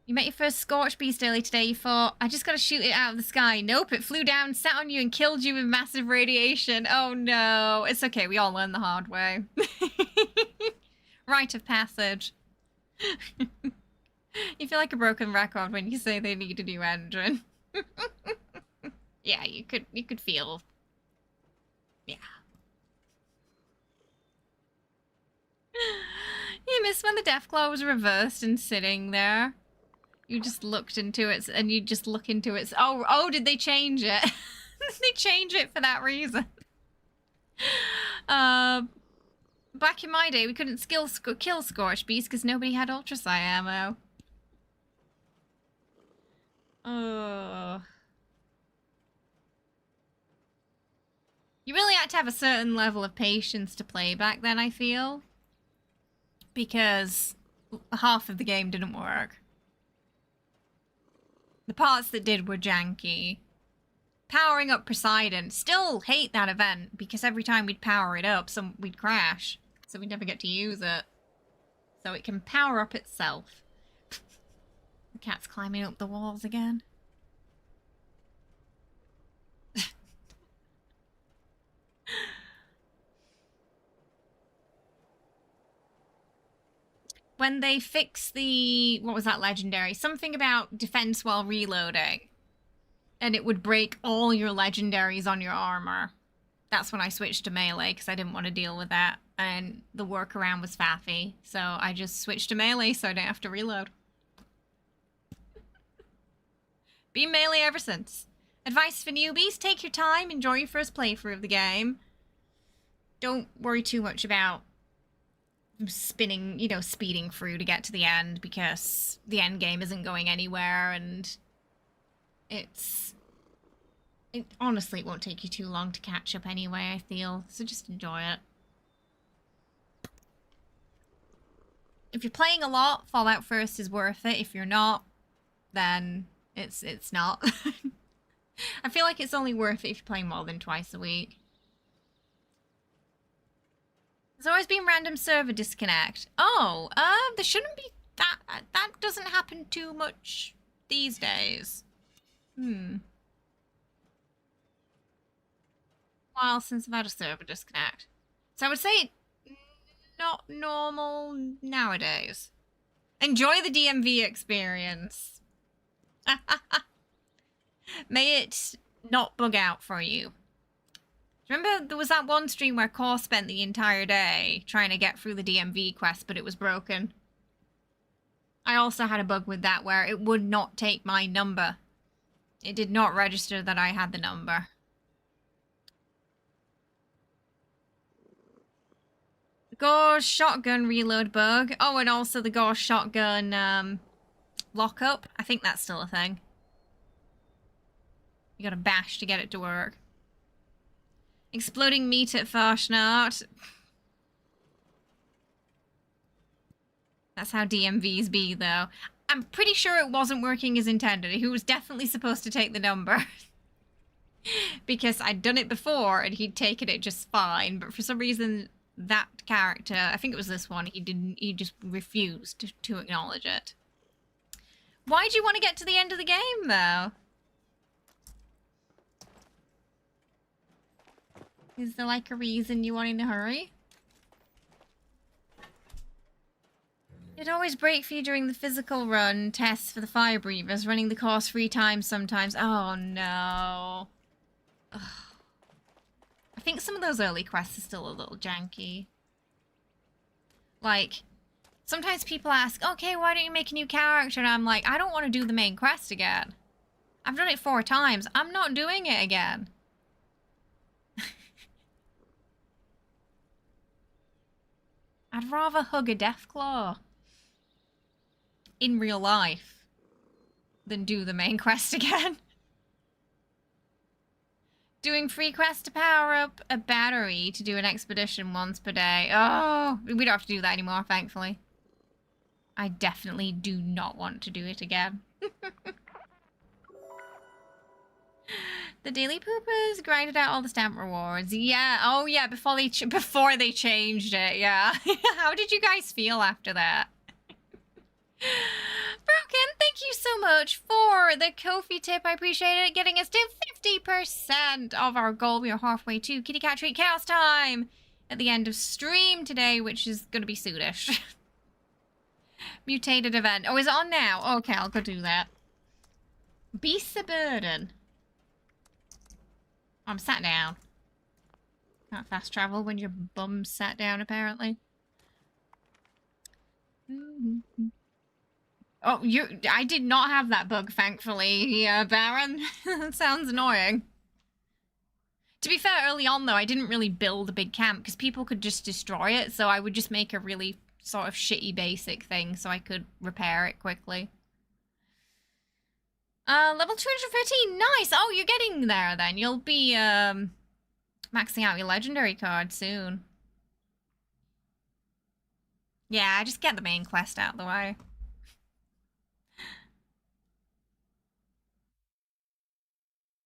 S1: You met your first Scorch Beast early today. You thought, I just gotta shoot it out of the sky. Nope, it flew down, sat on you, and killed you with massive radiation. Oh no. It's okay, we all learn the hard way. Rite of passage. You feel like a broken record when you say they need a new engine. Yeah, you could feel. Yeah. You miss when the Deathclaw was reversed and sitting there. You just looked into it, and you just look into it. Oh, did they change it? Did they change it for that reason? Back in my day, we couldn't kill Scorch Beast because nobody had Ultra Psi ammo. You really had to have a certain level of patience to play back then, I feel. Because half of the game didn't work. The parts that did were janky. Powering up Poseidon. Still hate that event, because every time we'd power it up, we'd crash. So we'd never get to use it. So it can power up itself. The cat's climbing up the walls again. When they fix the... What was that legendary? Something about defense while reloading. And it would break all your legendaries on your armor. That's when I switched to melee, because I didn't want to deal with that. And the workaround was faffy. So I just switched to melee so I don't have to reload. Been melee ever since. Advice for newbies, take your time, enjoy your first playthrough of the game. Don't worry too much about spinning, speeding through to get to the end, because the end game isn't going anywhere, and honestly, it won't take you too long to catch up anyway, I feel, so just enjoy it. If you're playing a lot, Fallout First is worth it. If you're not, then it's not. I feel like it's only worth it if you're playing more than twice a week. There's always been random server disconnect. Oh, there shouldn't be that. That doesn't happen too much these days. While since I've had a server disconnect. So I would say not normal nowadays. Enjoy the DMV experience. May it not bug out for you. Remember there was that one stream where Core spent the entire day trying to get through the DMV quest, but it was broken. I also had a bug with that where it would not take my number. It did not register that I had the number. Gauze shotgun reload bug. Oh, and also the Gauze shotgun lockup. I think that's still a thing. You gotta bash to get it to work. Exploding meat at Farshnart. That's how DMVs be, though. I'm pretty sure it wasn't working as intended. He was definitely supposed to take the number. Because I'd done it before and he'd taken it just fine. But for some reason, that character, I think it was this one, he just refused to acknowledge it. Why do you want to get to the end of the game, though? Is there like a reason you want to hurry? It'd always break for you during the physical run tests for the fire breathers, running the course 3 times sometimes. Oh no. Ugh. I think some of those early quests are still a little janky. Like, sometimes people ask, okay, why don't you make a new character? And I'm like, I don't want to do the main quest again. I've done it 4 times. I'm not doing it again. I'd rather hug a Deathclaw in real life than do the main quest again. Doing free quests to power up a battery to do an expedition once per day. Oh, we don't have to do that anymore, thankfully. I definitely do not want to do it again. The Daily Poopers grinded out all the stamp rewards. Yeah, oh yeah, before they changed it, yeah. How did you guys feel after that? Broken, thank you so much for the Ko-fi tip. I appreciate it. Getting us to 50% of our goal. We are halfway to Kitty Cat Treat Chaos time at the end of stream today, which is going to be soonish. Mutated event. Oh, is it on now? Okay, I'll go do that. Beasts of Burden. I'm sat down. Can't fast travel when your bum's sat down, apparently. Oh, I did not have that bug, thankfully, Baron. That sounds annoying. To be fair, early on, though, I didn't really build a big camp, because people could just destroy it, so I would just make a really sort of shitty basic thing so I could repair it quickly. Level 213, nice! Oh, you're getting there, then. You'll be, maxing out your legendary card soon. Yeah, just get the main quest out of the way.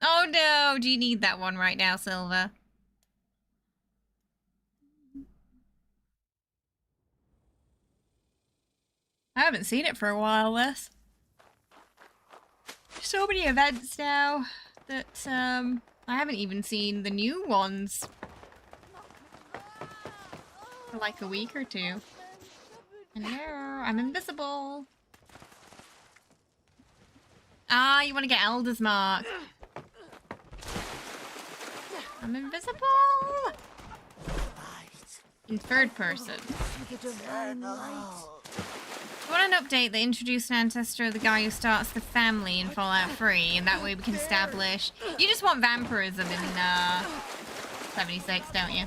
S1: Oh no, do you need that one right now, Silva? I haven't seen it for a while, this. So many events now that I haven't even seen the new ones for like a week or 2. Hello, I'm invisible. Ah, you want to get Elder's Mark. I'm invisible. In 3rd person. I want an update that introduced an ancestor of the guy who starts the family in Fallout 3, and that way we can establish... You just want vampirism in 76, don't you?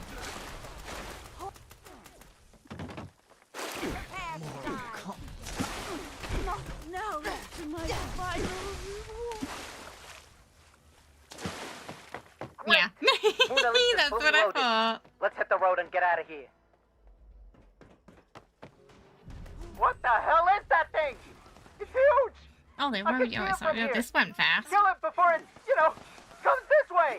S1: Yeah. That's what I thought.
S5: Let's hit the road and get out of here. What the hell is that thing? It's huge!
S1: Oh, they were... Oh, sorry. This went fast.
S5: Kill it before it, comes this way!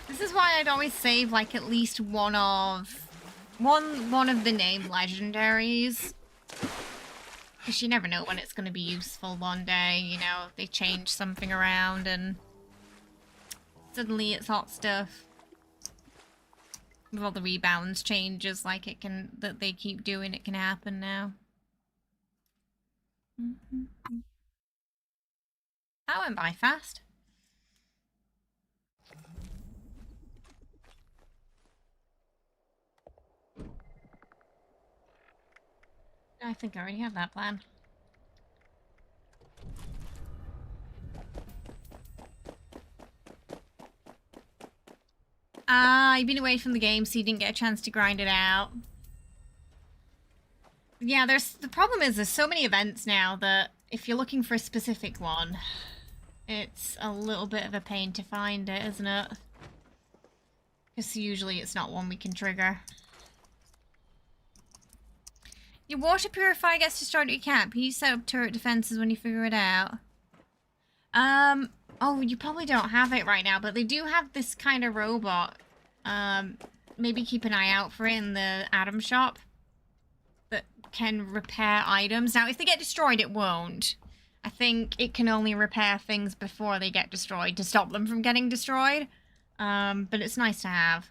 S1: This is why I'd always save, like, at least one of the named legendaries Because you never know when it's going to be useful one day, you know, they change something around and suddenly it's hot stuff. With all the rebounds changes like it can, that they keep doing, it can happen now. That went by fast. I think I already have that plan. Ah, you've been away from the game, so you didn't get a chance to grind it out. Yeah, the problem is there's so many events now that if you're looking for a specific one, it's a little bit of a pain to find it, isn't it? Because usually it's not one we can trigger. Your water purifier gets destroyed at your camp. Can you set up turret defenses when you figure it out? Oh, you probably don't have it right now, but they do have this kind of robot. Maybe keep an eye out for it in the Atom shop that can repair items. Now, if they get destroyed, it won't. I think it can only repair things before they get destroyed to stop them from getting destroyed. But it's nice to have.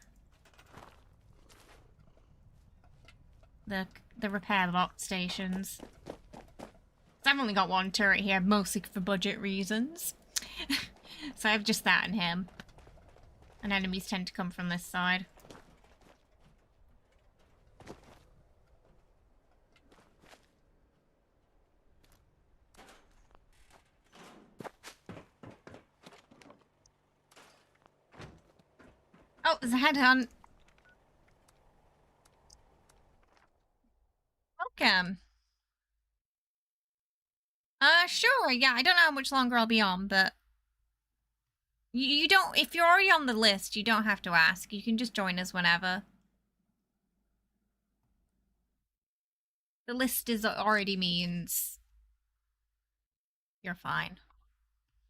S1: The repair bot stations. So I've only got one turret here, mostly for budget reasons. So I have just that and him. And enemies tend to come from this side. Oh, there's a headhunt. Welcome. Sure, yeah, I don't know how much longer I'll be on, but... You don't... If you're already on the list, you don't have to ask. You can just join us whenever. The list is already means... You're fine.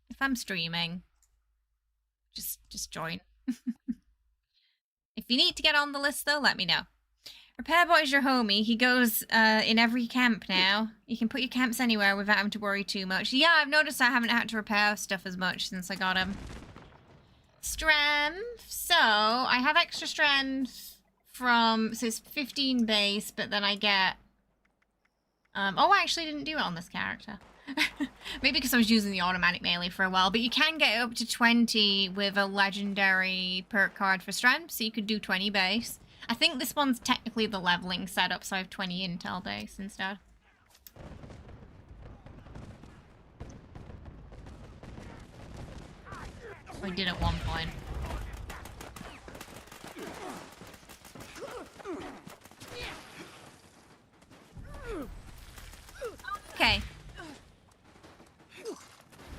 S1: If I'm streaming, just join. If you need to get on the list, though, let me know. Repairbot is your homie. He goes in every camp now. You can put your camps anywhere without having to worry too much. Yeah, I've noticed I haven't had to repair stuff as much since I got him. Strength. So, I have extra strength from... So it's 15 base, but then I get... oh, I actually didn't do it on this character. Maybe because I was using the automatic melee for a while. But you can get up to 20 with a legendary perk card for strength. So you could do 20 base. I think this one's technically the leveling setup, so I have 20 intel base instead. We did at one point. Okay.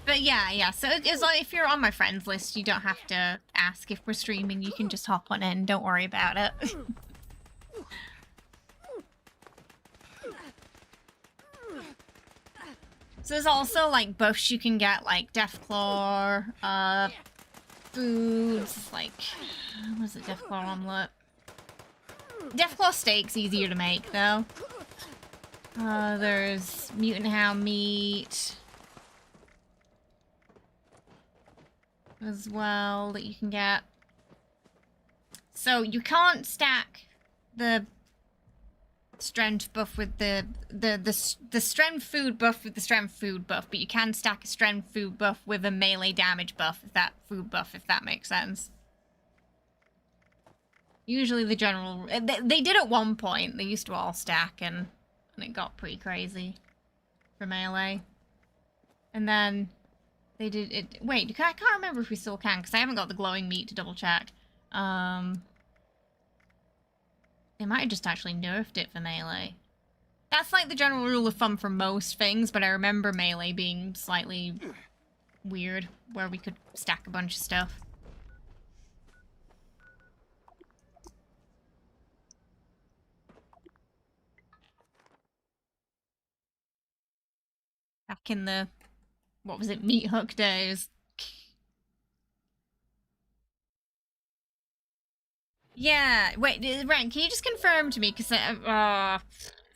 S1: But yeah, so it's like if you're on my friends list, you don't have to ask if we're streaming. You can just hop on in. Don't worry about it. So there's also like buffs you can get, like Deathclaw, foods, like, what is it, Deathclaw omelet? Deathclaw steak's easier to make though. There's mutant hound meat as well that you can get. So you can't stack the strength buff with the strength food buff with the strength food buff, but you can stack a strength food buff with a melee damage buff, if that makes sense. Usually the general... They did at one point. They used to all stack, and it got pretty crazy for melee. And then they did it... Wait, I can't remember if we still can, because I haven't got the glowing meat to double check. They might have just actually nerfed it for melee. That's like the general rule of thumb for most things, but I remember melee being slightly weird, where we could stack a bunch of stuff. Back in the, what was it, meat hook days. Yeah, wait, Ren, can you just confirm to me, because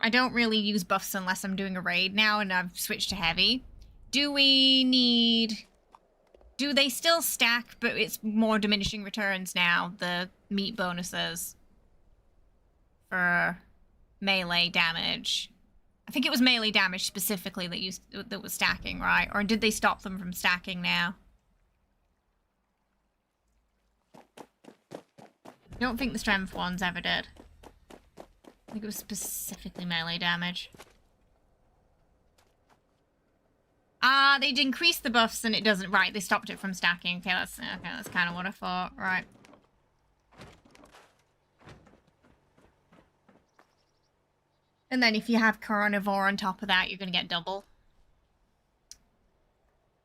S1: I don't really use buffs unless I'm doing a raid now, and I've switched to heavy. Do we need... Do they still stack, but it's more diminishing returns now, the meat bonuses for melee damage? I think it was melee damage specifically that was stacking, right? Or did they stop them from stacking now? I don't think the strength ones ever did. I think it was specifically melee damage. Ah, they'd increase the buffs and it doesn't... Right, they stopped it from stacking. Okay, that's kind of what I thought. Right. And then if you have carnivore on top of that, you're going to get double.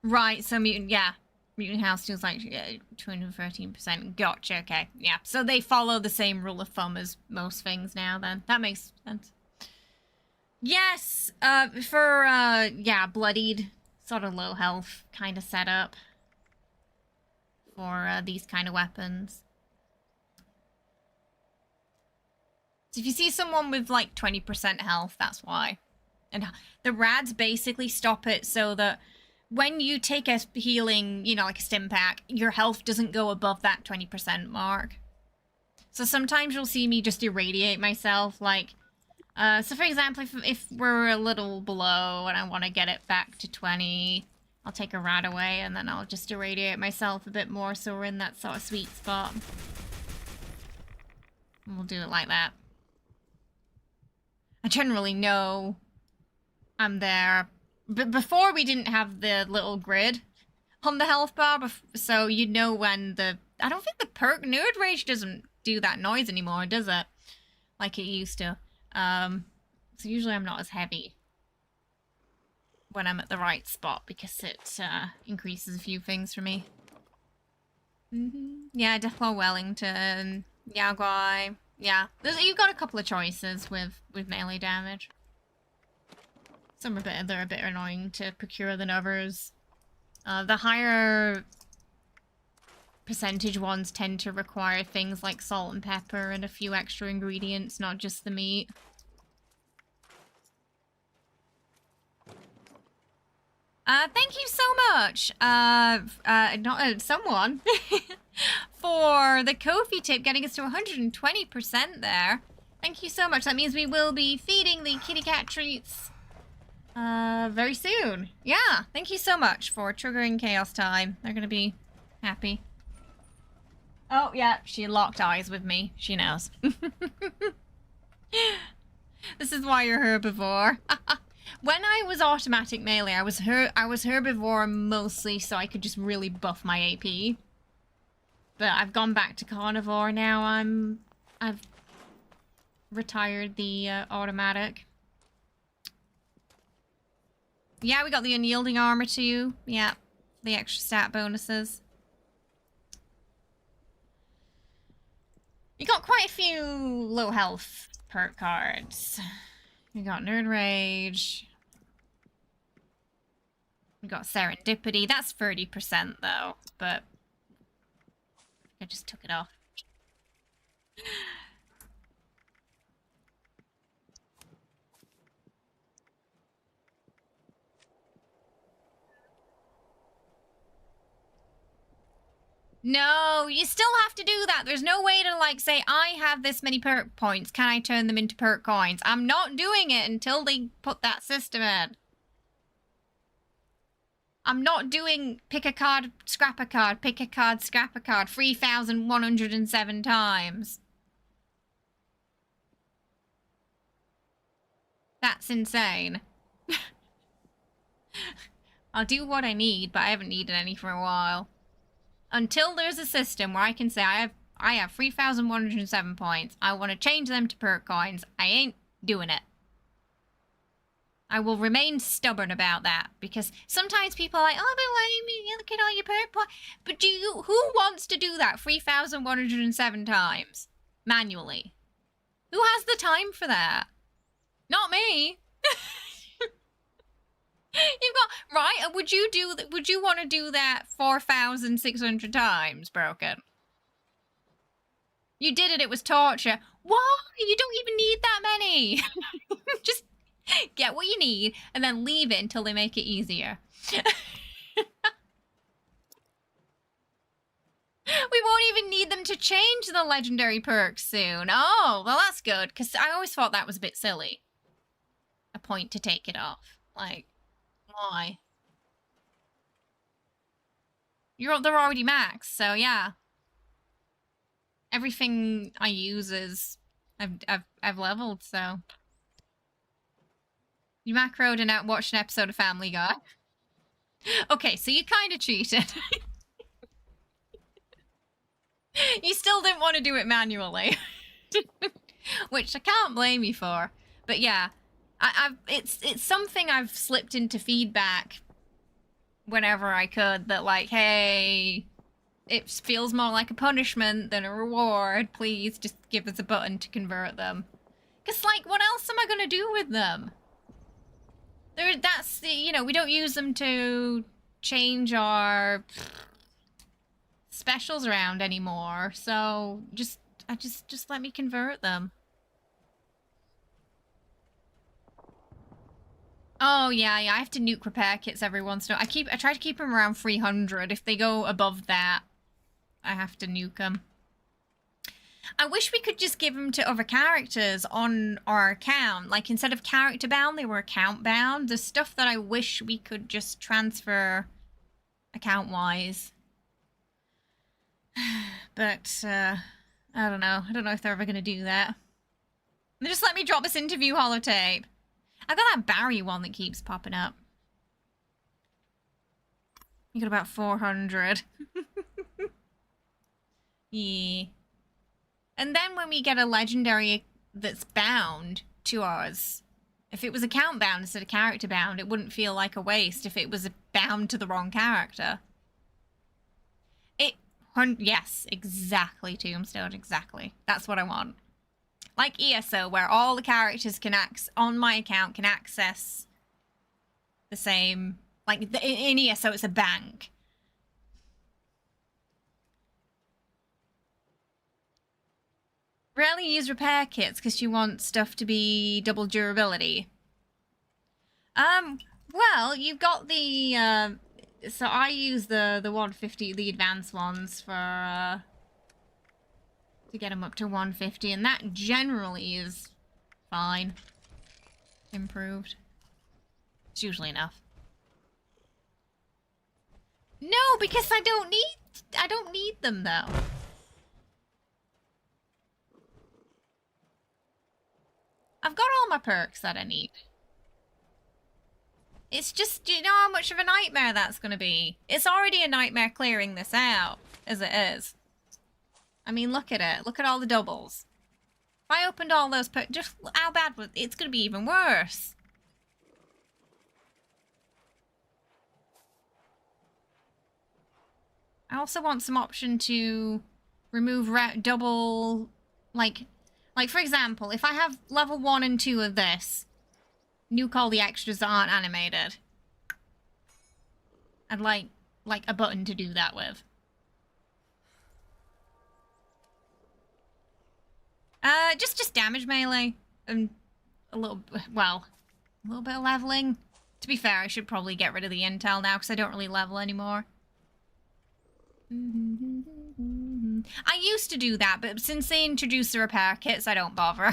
S1: Right, so mutant... Yeah. Mutant House steals like 213%. Gotcha, okay. Yeah, so they follow the same rule of thumb as most things now then. That makes sense. Yes, yeah, bloodied, sort of low health kind of setup for these kind of weapons. So if you see someone with like 20% health, that's why. And the rads basically stop it so that when you take a healing, you know, like a stim pack, your health doesn't go above that 20% mark. So sometimes you'll see me just irradiate myself, like, so for example, if we're a little below and I want to get it back to 20, I'll take a rad away and then I'll just irradiate myself a bit more so we're in that sort of sweet spot. And we'll do it like that. I generally know I'm there. But before we didn't have the little grid on the health bar, so you'd know when the... I don't think the perk Nerd Rage doesn't do that noise anymore, does it? Like it used to. So usually I'm not as heavy when I'm at the right spot because it increases a few things for me. Yeah, Deathclaw Wellington, Yaguai. Yeah, you've got a couple of choices with melee damage. Some they're a bit annoying to procure than others. The higher percentage ones tend to require things like salt and pepper and a few extra ingredients, not just the meat. Thank you so much, someone, for the Ko-fi tip, getting us to 120% there. Thank you so much. That means we will be feeding the kitty cat treats very soon. Yeah, thank you so much for triggering chaos time. They're gonna be happy. Oh, yeah, she locked eyes with me. She knows. This is why you're herbivore. When I was automatic melee, I was herbivore mostly so I could just really buff my AP. But I've gone back to carnivore now. I've retired the automatic. Yeah, we got the unyielding armor too. Yeah, the extra stat bonuses. You got quite a few low health perk cards. We got Nerd Rage. We got Serendipity. That's 30% though, but I just took it off. No, you still have to do that. There's no way to, like, say, I have this many perk points. Can I turn them into perk coins? I'm not doing it until they put that system in. I'm not doing pick a card, scrap a card, pick a card, scrap a card 3,107 times. That's insane. I'll do what I need, but I haven't needed any for a while. Until there's a system where I can say I have 3,107 points. I want to change them to perk coins. I ain't doing it. I will remain stubborn about that because sometimes people are like, oh, but why look at all your perk points? But who wants to do that 3,107 times manually? Who has the time for that? Not me. You've got right. Would you want to do that 4,600 times, Broken? You did it, it was torture. Why? You don't even need that many. Just get what you need and then leave it until they make it easier. We won't even need them to change the legendary perks soon. Oh, well that's good, because I always thought that was a bit silly. A point to take it off. Like, why? They're already max, so yeah. Everything I use is I've leveled, so. You macroed and watched an episode of Family Guy. Okay, so you kind of cheated. You still didn't want to do it manually. Which I can't blame you for. But yeah, it's something I've slipped into feedback whenever I could, that like, hey, it feels more like a punishment than a reward. Please just give us a button to convert them. Because like, what else am I going to do with them? That's, you know, we don't use them to change our specials around anymore, so just let me convert them. Oh yeah, I have to nuke repair kits every once in a while. I try to keep them around 300. If they go above that, I have to nuke them. I wish we could just give them to other characters on our account. Like, instead of character bound, they were account bound. There's stuff that I wish we could just transfer account wise. But, I don't know. I don't know if they're ever going to do that. Just let me drop this interview holotape. I got that Barry one that keeps popping up. You got about 400. Yeah. And then when we get a legendary that's bound to ours, if it was account bound instead of character bound, it wouldn't feel like a waste if it was bound to the wrong character. Yes, exactly, Tombstone, exactly. That's what I want. Like ESO, where all the characters on my account can access the same... Like, in ESO, it's a bank. Rarely use repair kits because you want stuff to be double durability. Well, you've got the, so I use the 150, the advanced ones for, to get them up to 150, and that generally is fine. Improved. It's usually enough. No, because I don't need them though. I've got all my perks that I need. It's just, do you know how much of a nightmare that's going to be? It's already a nightmare clearing this out, as it is. I mean, look at it. Look at all the doubles. If I opened all those perks, just how bad was it's going to be even worse. I also want some option to remove double, like for example, if I have level 1 and 2 of this, nuke all the extras that aren't animated. I'd like a button to do that with. Just damage melee and a little bit of leveling. To be fair, I should probably get rid of the intel now because I don't really level anymore. I used to do that, but since they introduced the repair kits, I don't bother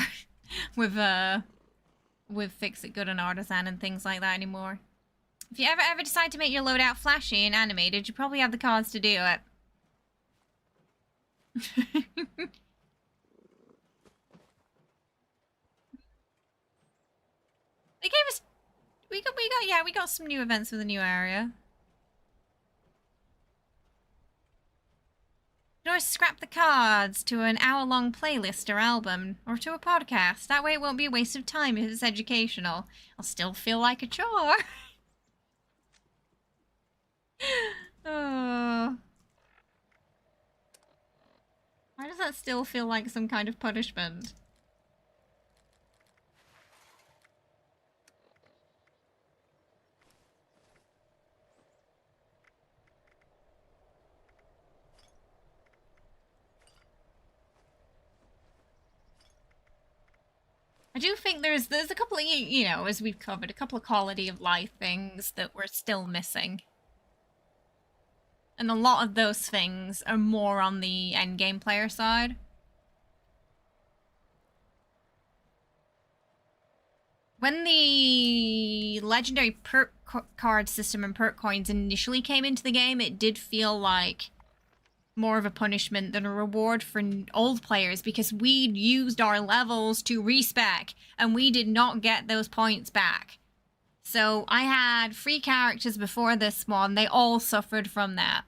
S1: with Fix It Good and Artisan and things like that anymore. If you ever decide to make your loadout flashy and animated, you probably have the cards to do it. They gave us we got some new events for the new area. You can always scrap the cards to an hour-long playlist or album, or to a podcast. That way it won't be a waste of time if it's educational. I'll still feel like a chore. Oh. Why does that still feel like some kind of punishment? I do think there's a couple of, you know, as we've covered, a couple of quality of life things that we're still missing. And a lot of those things are more on the endgame player side. When the legendary perk card system and perk coins initially came into the game, it did feel like more of a punishment than a reward for old players, because we'd used our levels to respec and we did not get those points back. So I had free characters before this one. They all suffered from that,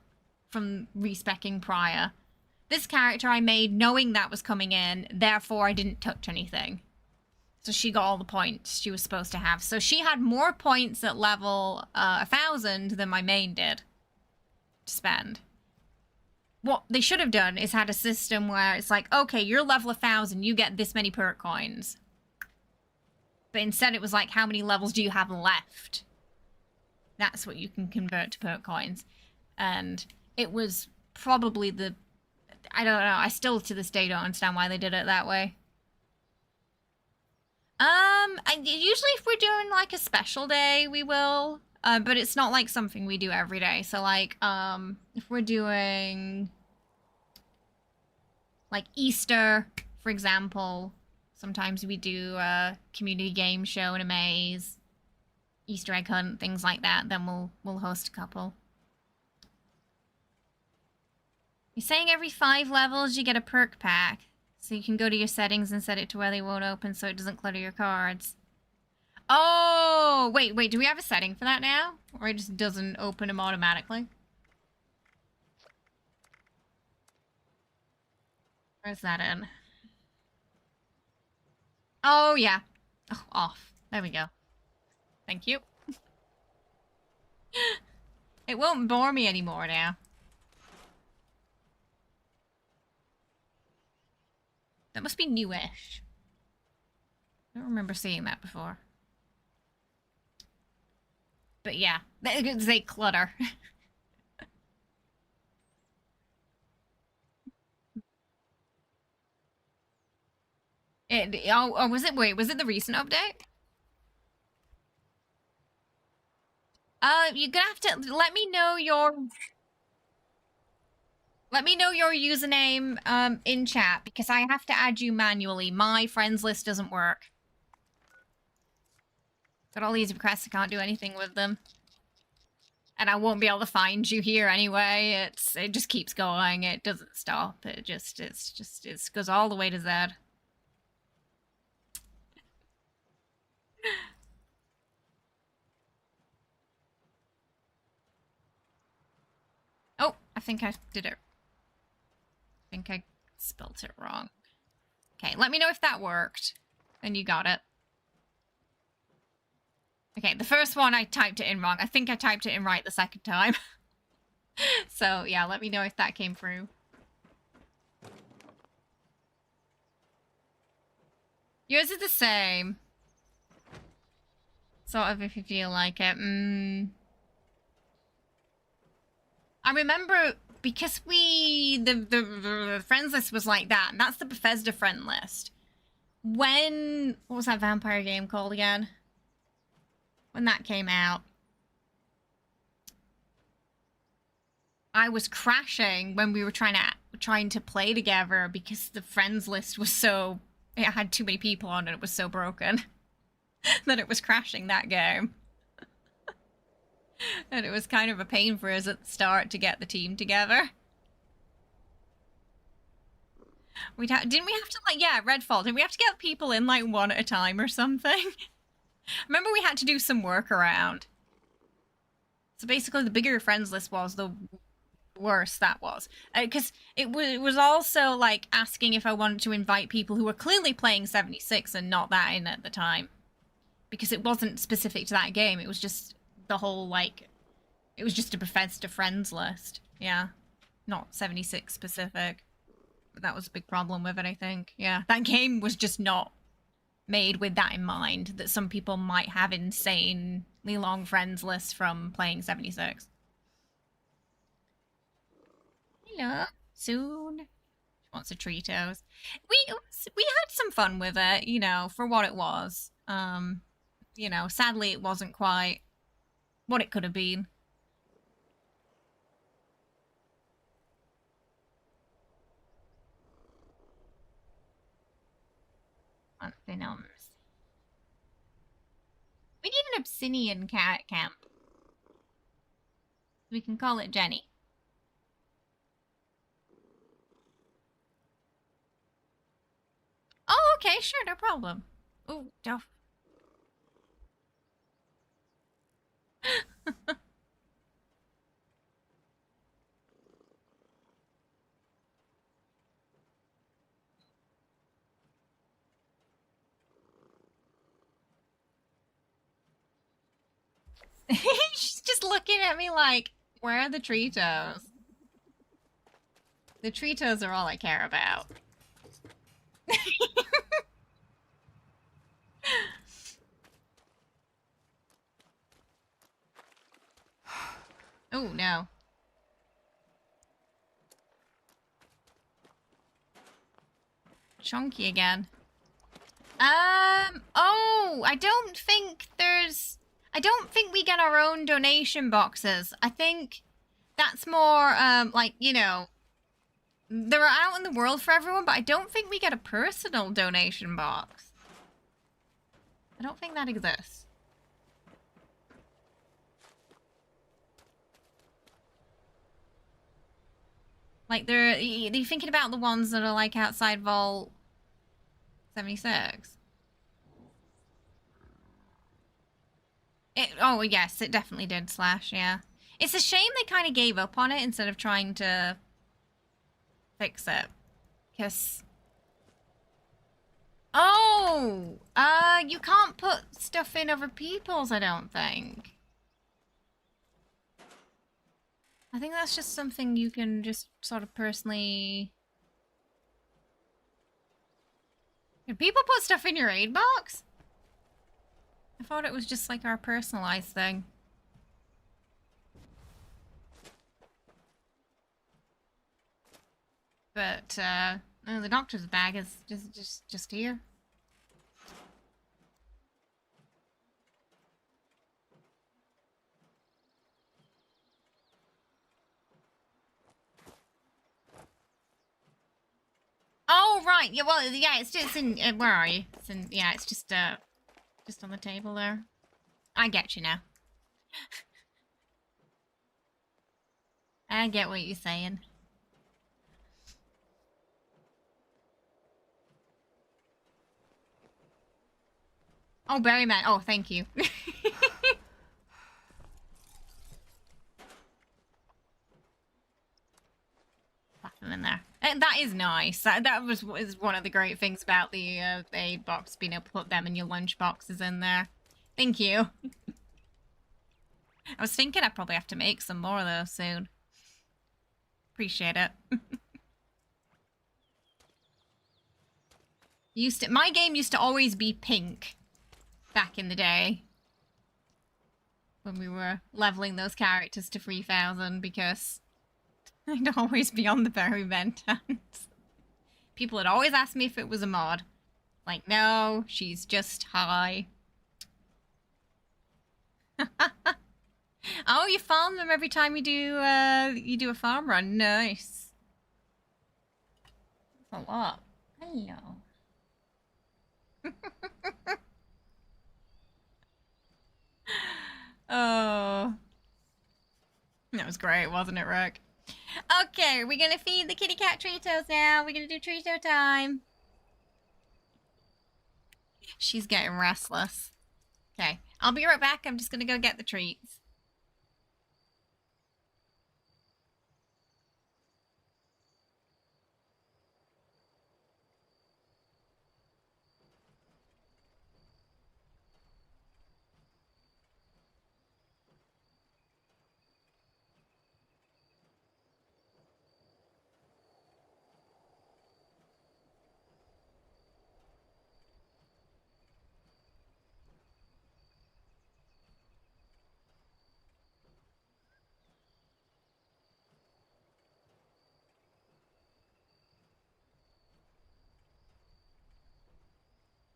S1: from respecing prior. This character I made knowing that was coming in, therefore I didn't touch anything. So she got all the points she was supposed to have. So she had more points at level 1,000 than my main did to spend. What they should have done is had a system where it's like, okay, you're level 1,000, you get this many perk coins. But instead it was like, how many levels do you have left? That's what you can convert to perk coins. And it was probably the... I don't know, I still to this day don't understand why they did it that way. Usually if we're doing like a special day, we will. But it's not like something we do every day. So like, if we're doing like Easter, for example, sometimes we do a community game show in a maze, Easter egg hunt, things like that. Then we'll host a couple. You're saying every 5 levels you get a perk pack. So you can go to your settings and set it to where they won't open so it doesn't clutter your cards. Oh, wait, do we have a setting for that now? Or it just doesn't open them automatically? Where's that in? Oh, yeah. Oh, off. There we go. Thank you. It won't bore me anymore now. That must be newish. I don't remember seeing that before. But yeah, they clutter. Was it? Wait, was it the recent update? You're gonna have to let me know your username in chat, because I have to add you manually. My friends list doesn't work. Got all these requests, I can't do anything with them. And I won't be able to find you here anyway. It just keeps going. It doesn't stop. It goes all the way to Z. Oh, I think I did it. I think I spelt it wrong. Okay, let me know if that worked. And you got it. Okay, the first one I typed it in wrong. I think I typed it in right the second time. So, yeah, let me know if that came through. Yours is the same. Sort of, if you feel like it. I remember, because the friends list was like that, and that's the Bethesda friend list. What was that vampire game called again? When that came out, I was crashing when we were trying to play together because the friends list was it had too many people on it. It was so broken that it was crashing that game. And it was kind of a pain for us at the start to get the team together. Didn't we have to, like, yeah, Redfall, didn't we have to get people in like one at a time or something? Remember we had to do some workaround. So basically the bigger your friends list was, the worse that was. Because it was also like asking if I wanted to invite people who were clearly playing 76 and not that in at the time. Because it wasn't specific to that game. It was just the whole, like, it was just a Bethesda friends list. Yeah. Not 76 specific. But that was a big problem with it, I think. Yeah. That game was just not made with that in mind, that some people might have insanely long friends lists from playing 76. Hello. Soon. wants a Tritos. We had some fun with it, you know, for what it was. You know, sadly it wasn't quite what it could have been. Phantoms. We need an Obsidian cat camp. We can call it Jenny. Oh, okay, sure, no problem. Ooh, no. She's just looking at me like, where are the Tritos? The Tritos are all I care about. Oh, no. Chunky again. Oh, I don't think we get our own donation boxes. I think that's more, like, you know, they're out in the world for everyone, but I don't think we get a personal donation box. I don't think that exists. Like, are you thinking about the ones that are, like, outside Vault 76? Oh, yes, it definitely did slash, yeah. It's a shame they kind of gave up on it instead of trying to fix it. Because... Oh! You can't put stuff in other people's, I don't think. I think that's just something you can just sort of personally... Can people put stuff in your aid box? I thought it was just like our personalized thing. But, no, the doctor's bag is just here. Oh, right. Yeah, well, yeah, it's just in, where are you? It's in, yeah, it's just on the table there. I get you now. I get what you're saying. Oh, Berryman. Oh, thank you. Slap them in there. That is nice. That was one of the great things about the aid box, being able to put them in your lunch boxes in there. Thank you. I was thinking I'd probably have to make some more of those soon. Appreciate it. My game used to always be pink back in the day when we were leveling those characters to 3000 because I'd always be on the very Ventans. People had always asked me if it was a mod. Like, no, she's just high. Oh, you farm them every time you do a farm run. Nice. That's a lot. Hello. Oh. That was great, wasn't it, Rick? Okay, we're gonna feed the kitty cat Tritos now. We're gonna do Trito time. She's getting restless. Okay, I'll be right back. I'm just gonna go get the treats.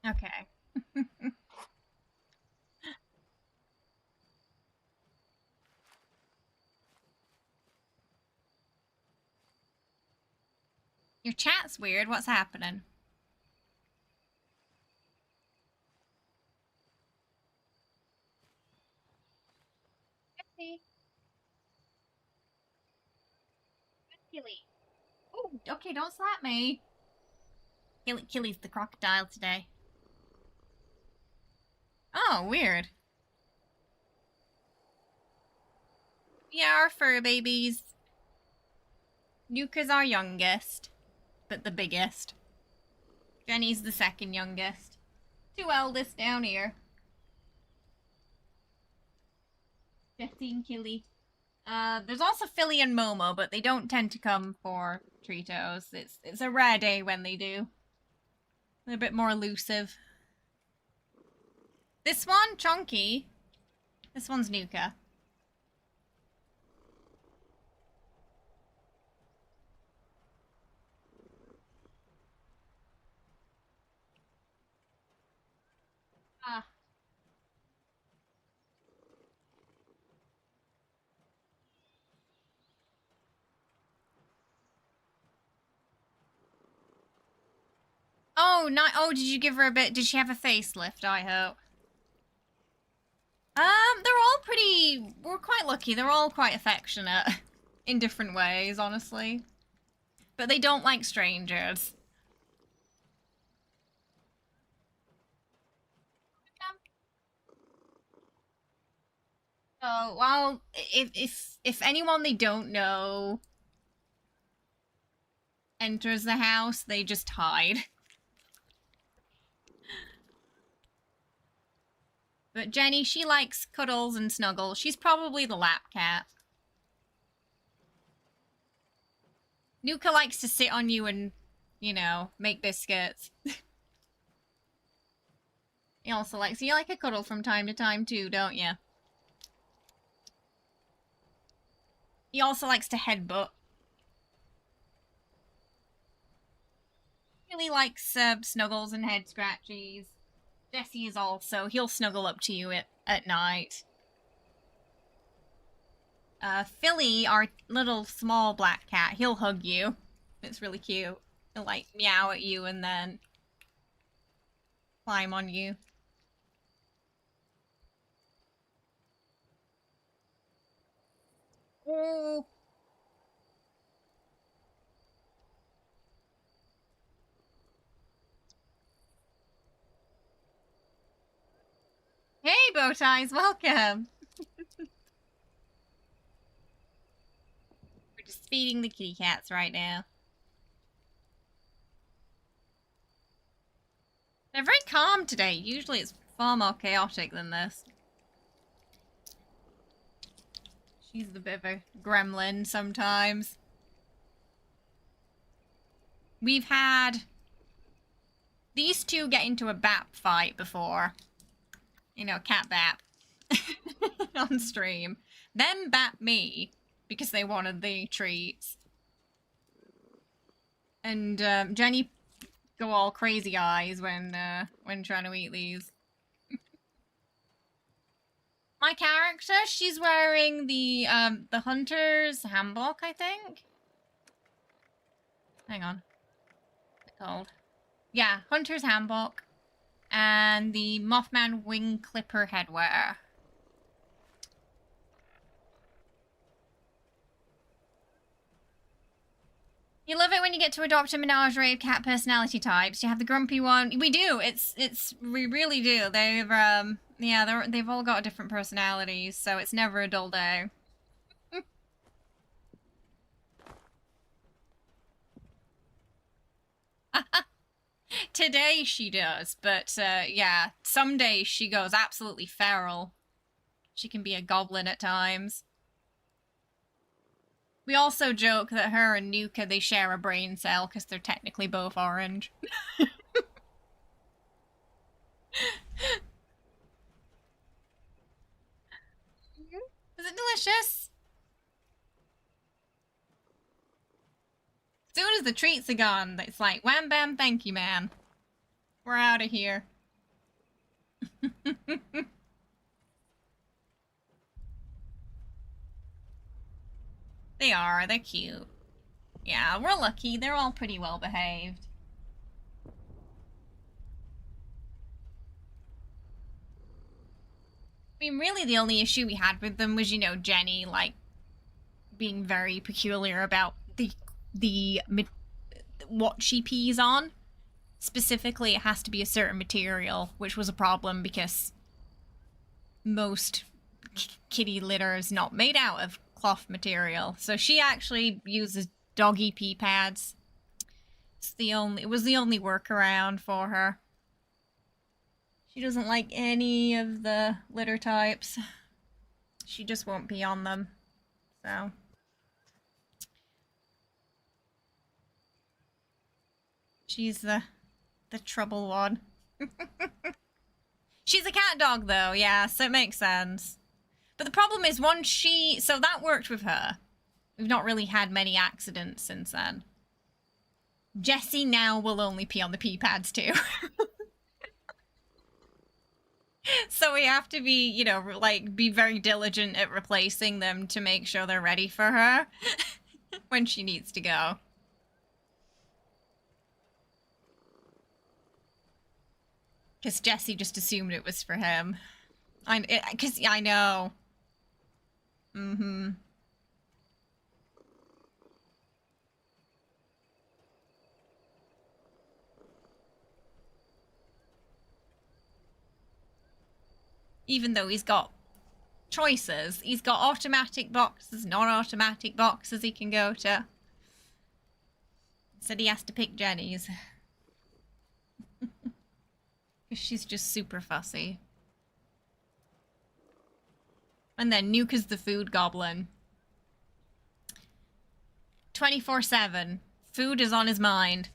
S1: Okay. Your chat's weird. What's happening? Killy. Oh, okay, don't slap me. Killy's the crocodile today. Oh, weird. We are fur babies. Nuka's our youngest, but the biggest. Jenny's the second youngest. Two eldest down here. Jessie and Killy. There's also Philly and Momo, but they don't tend to come for Tritos. It's a rare day when they do. They're a bit more elusive. This one, Chunky. This one's Nuka. Ah. Oh, not. Oh, did you give her a bit? Did she have a facelift? I hope. They're all pretty. We're quite lucky. They're all quite affectionate, in different ways, honestly. But they don't like strangers. Oh well, if anyone they don't know enters the house, they just hide. But Jenny, she likes cuddles and snuggles. She's probably the lap cat. Nuka likes to sit on you and, you know, make biscuits. He also likes, you like a cuddle from time to time too, don't you? He also likes to headbutt. Really likes snuggles and head scratchies. Jesse is also, he'll snuggle up to you at night. Philly, our little small black cat, he'll hug you. It's really cute. He'll like meow at you and then climb on you. Oh. Hey, Bowties, welcome! We're just feeding the kitty cats right now. They're very calm today. Usually it's far more chaotic than this. She's a bit of a gremlin sometimes. We've had these two get into a bap fight before. You know, cat bap. On stream. Them bap me because they wanted the treats. And Jenny go all crazy eyes when trying to eat these. My character, she's wearing the hunter's handbook, I think. Hang on. What's it called? Yeah, hunter's handbook. And the Mothman wing clipper headwear. You love it when you get to adopt a menagerie of cat personality types. You have the grumpy one. We do. We really do. They've yeah, they've all got different personalities, so it's never a dull day. Today she does, but yeah, some days she goes absolutely feral. She can be a goblin at times. We also joke that her and Nuka, they share a brain cell because they're technically both orange. Is it delicious? As soon as the treats are gone, it's like, wham bam, thank you, man. We're out of here. They are, they're cute. Yeah, we're lucky. They're all pretty well behaved. I mean, really the only issue we had with them was, you know, Jenny, like, being very peculiar about the what she pees on. Specifically, it has to be a certain material, which was a problem because most kitty litter is not made out of cloth material. So she actually uses doggy pee pads. It was the only workaround for her. She doesn't like any of the litter types. She just won't pee on them. So she's the trouble one. She's a cat dog though, yeah, so it makes sense. But the problem is so that worked with her. We've not really had many accidents since then. Jessie now will only pee on the pee pads too. So we have to be, you know, like, be very diligent at replacing them to make sure they're ready for her when she needs to go. Because Jessie just assumed it was for him. Because I know. Mm-hmm. Even though he's got choices, he's got automatic boxes, non-automatic boxes he can go to. Said he has to pick Jenny's. She's just super fussy. And then Nuka's the food goblin. 24/7. Food is on his mind.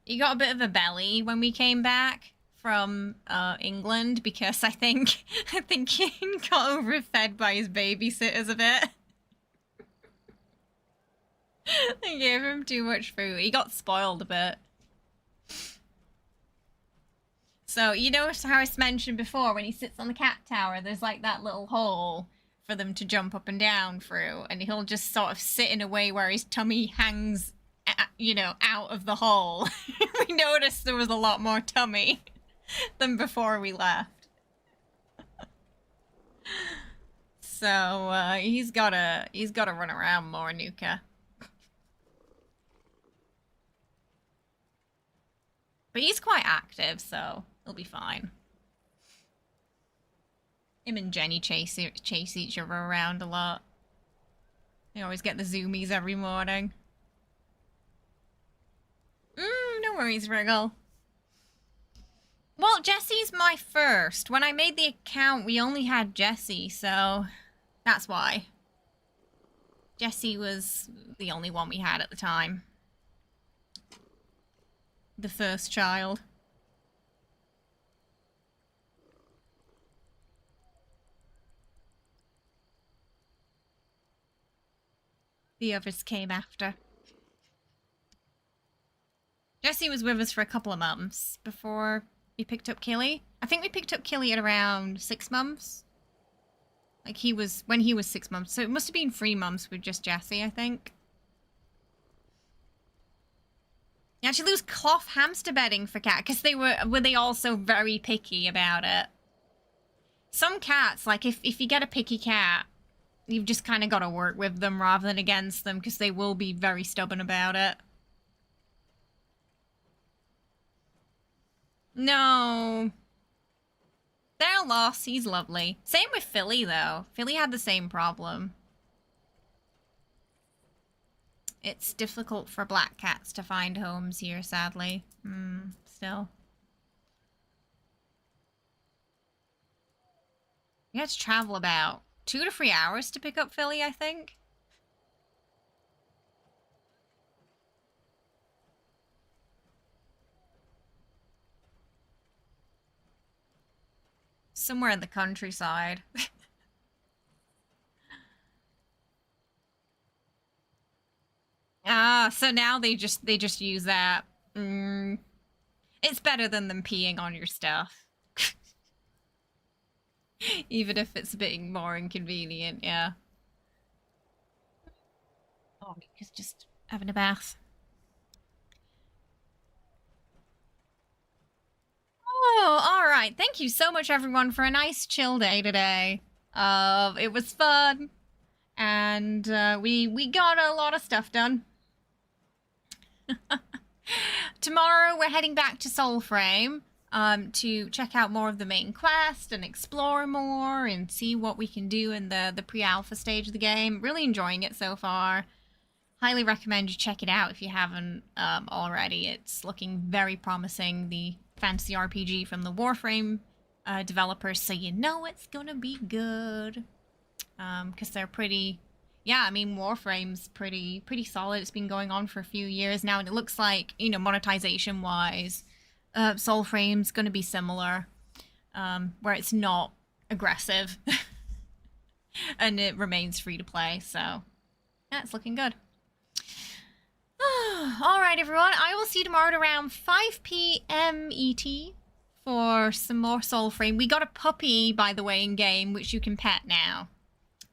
S1: He got a bit of a belly when we came back from England because I think he got overfed by his babysitters a bit. They gave him too much food. He got spoiled a bit. So, you know how I mentioned before, when he sits on the cat tower, there's like that little hole for them to jump up and down through, and he'll just sort of sit in a way where his tummy hangs, you know, out of the hole. We noticed there was a lot more tummy than before we left. So, he's gotta run around more, Nuka. But he's quite active, so he'll be fine. Him and Jenny chase each other around a lot. They always get the zoomies every morning. No worries, Wriggle. Well, Jessie's my first. When I made the account, we only had Jessie, so that's why. Jessie was the only one we had at the time. The first child. The others came after. Jessie was with us for a couple of months before we picked up Killy. I think we picked up Killy at around 6 months. Like when he was 6 months. So it must have been 3 months with just Jessie, I think. Actually, there was cloth hamster bedding for cat because they were they also very picky about it. Some cats, like if you get a picky cat, you've just kind of got to work with them rather than against them because they will be very stubborn about it. No. They're lost. He's lovely. Same with Philly, though. Philly had the same problem. It's difficult for black cats to find homes here, sadly. Still. You had to travel about 2 to 3 hours to pick up Philly, I think. Somewhere in the countryside. So now they just use that. It's better than them peeing on your stuff. Even if it's a bit more inconvenient, yeah. Oh, he's just having a bath. Oh, alright. Thank you so much, everyone, for a nice chill day today. It was fun. And we got a lot of stuff done. Tomorrow we're heading back to Soulframe to check out more of the main quest and explore more and see what we can do in the pre-alpha stage of the game. Really enjoying it so far. Highly recommend you check it out if you haven't already. It's looking very promising. The fantasy RPG from the Warframe developers, so you know it's gonna be good. Because they're pretty... Yeah, I mean, Warframe's pretty solid. It's been going on for a few years now, and it looks like, you know, monetization-wise, Soulframe's going to be similar, where it's not aggressive, and it remains free-to-play, so yeah, it's looking good. Alright, everyone, I will see you tomorrow at around 5 p.m. ET for some more Soulframe. We got a puppy, by the way, in-game, which you can pet now.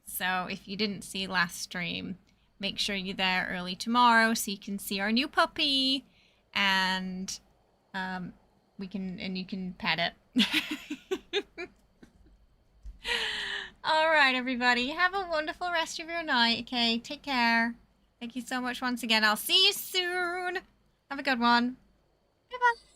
S1: So if you didn't see last stream, make sure you're there early tomorrow so you can see our new puppy, and you can pet it. All right, everybody, have a wonderful rest of your night. Okay, take care. Thank you so much once again. I'll see you soon. Have a good one. Bye bye.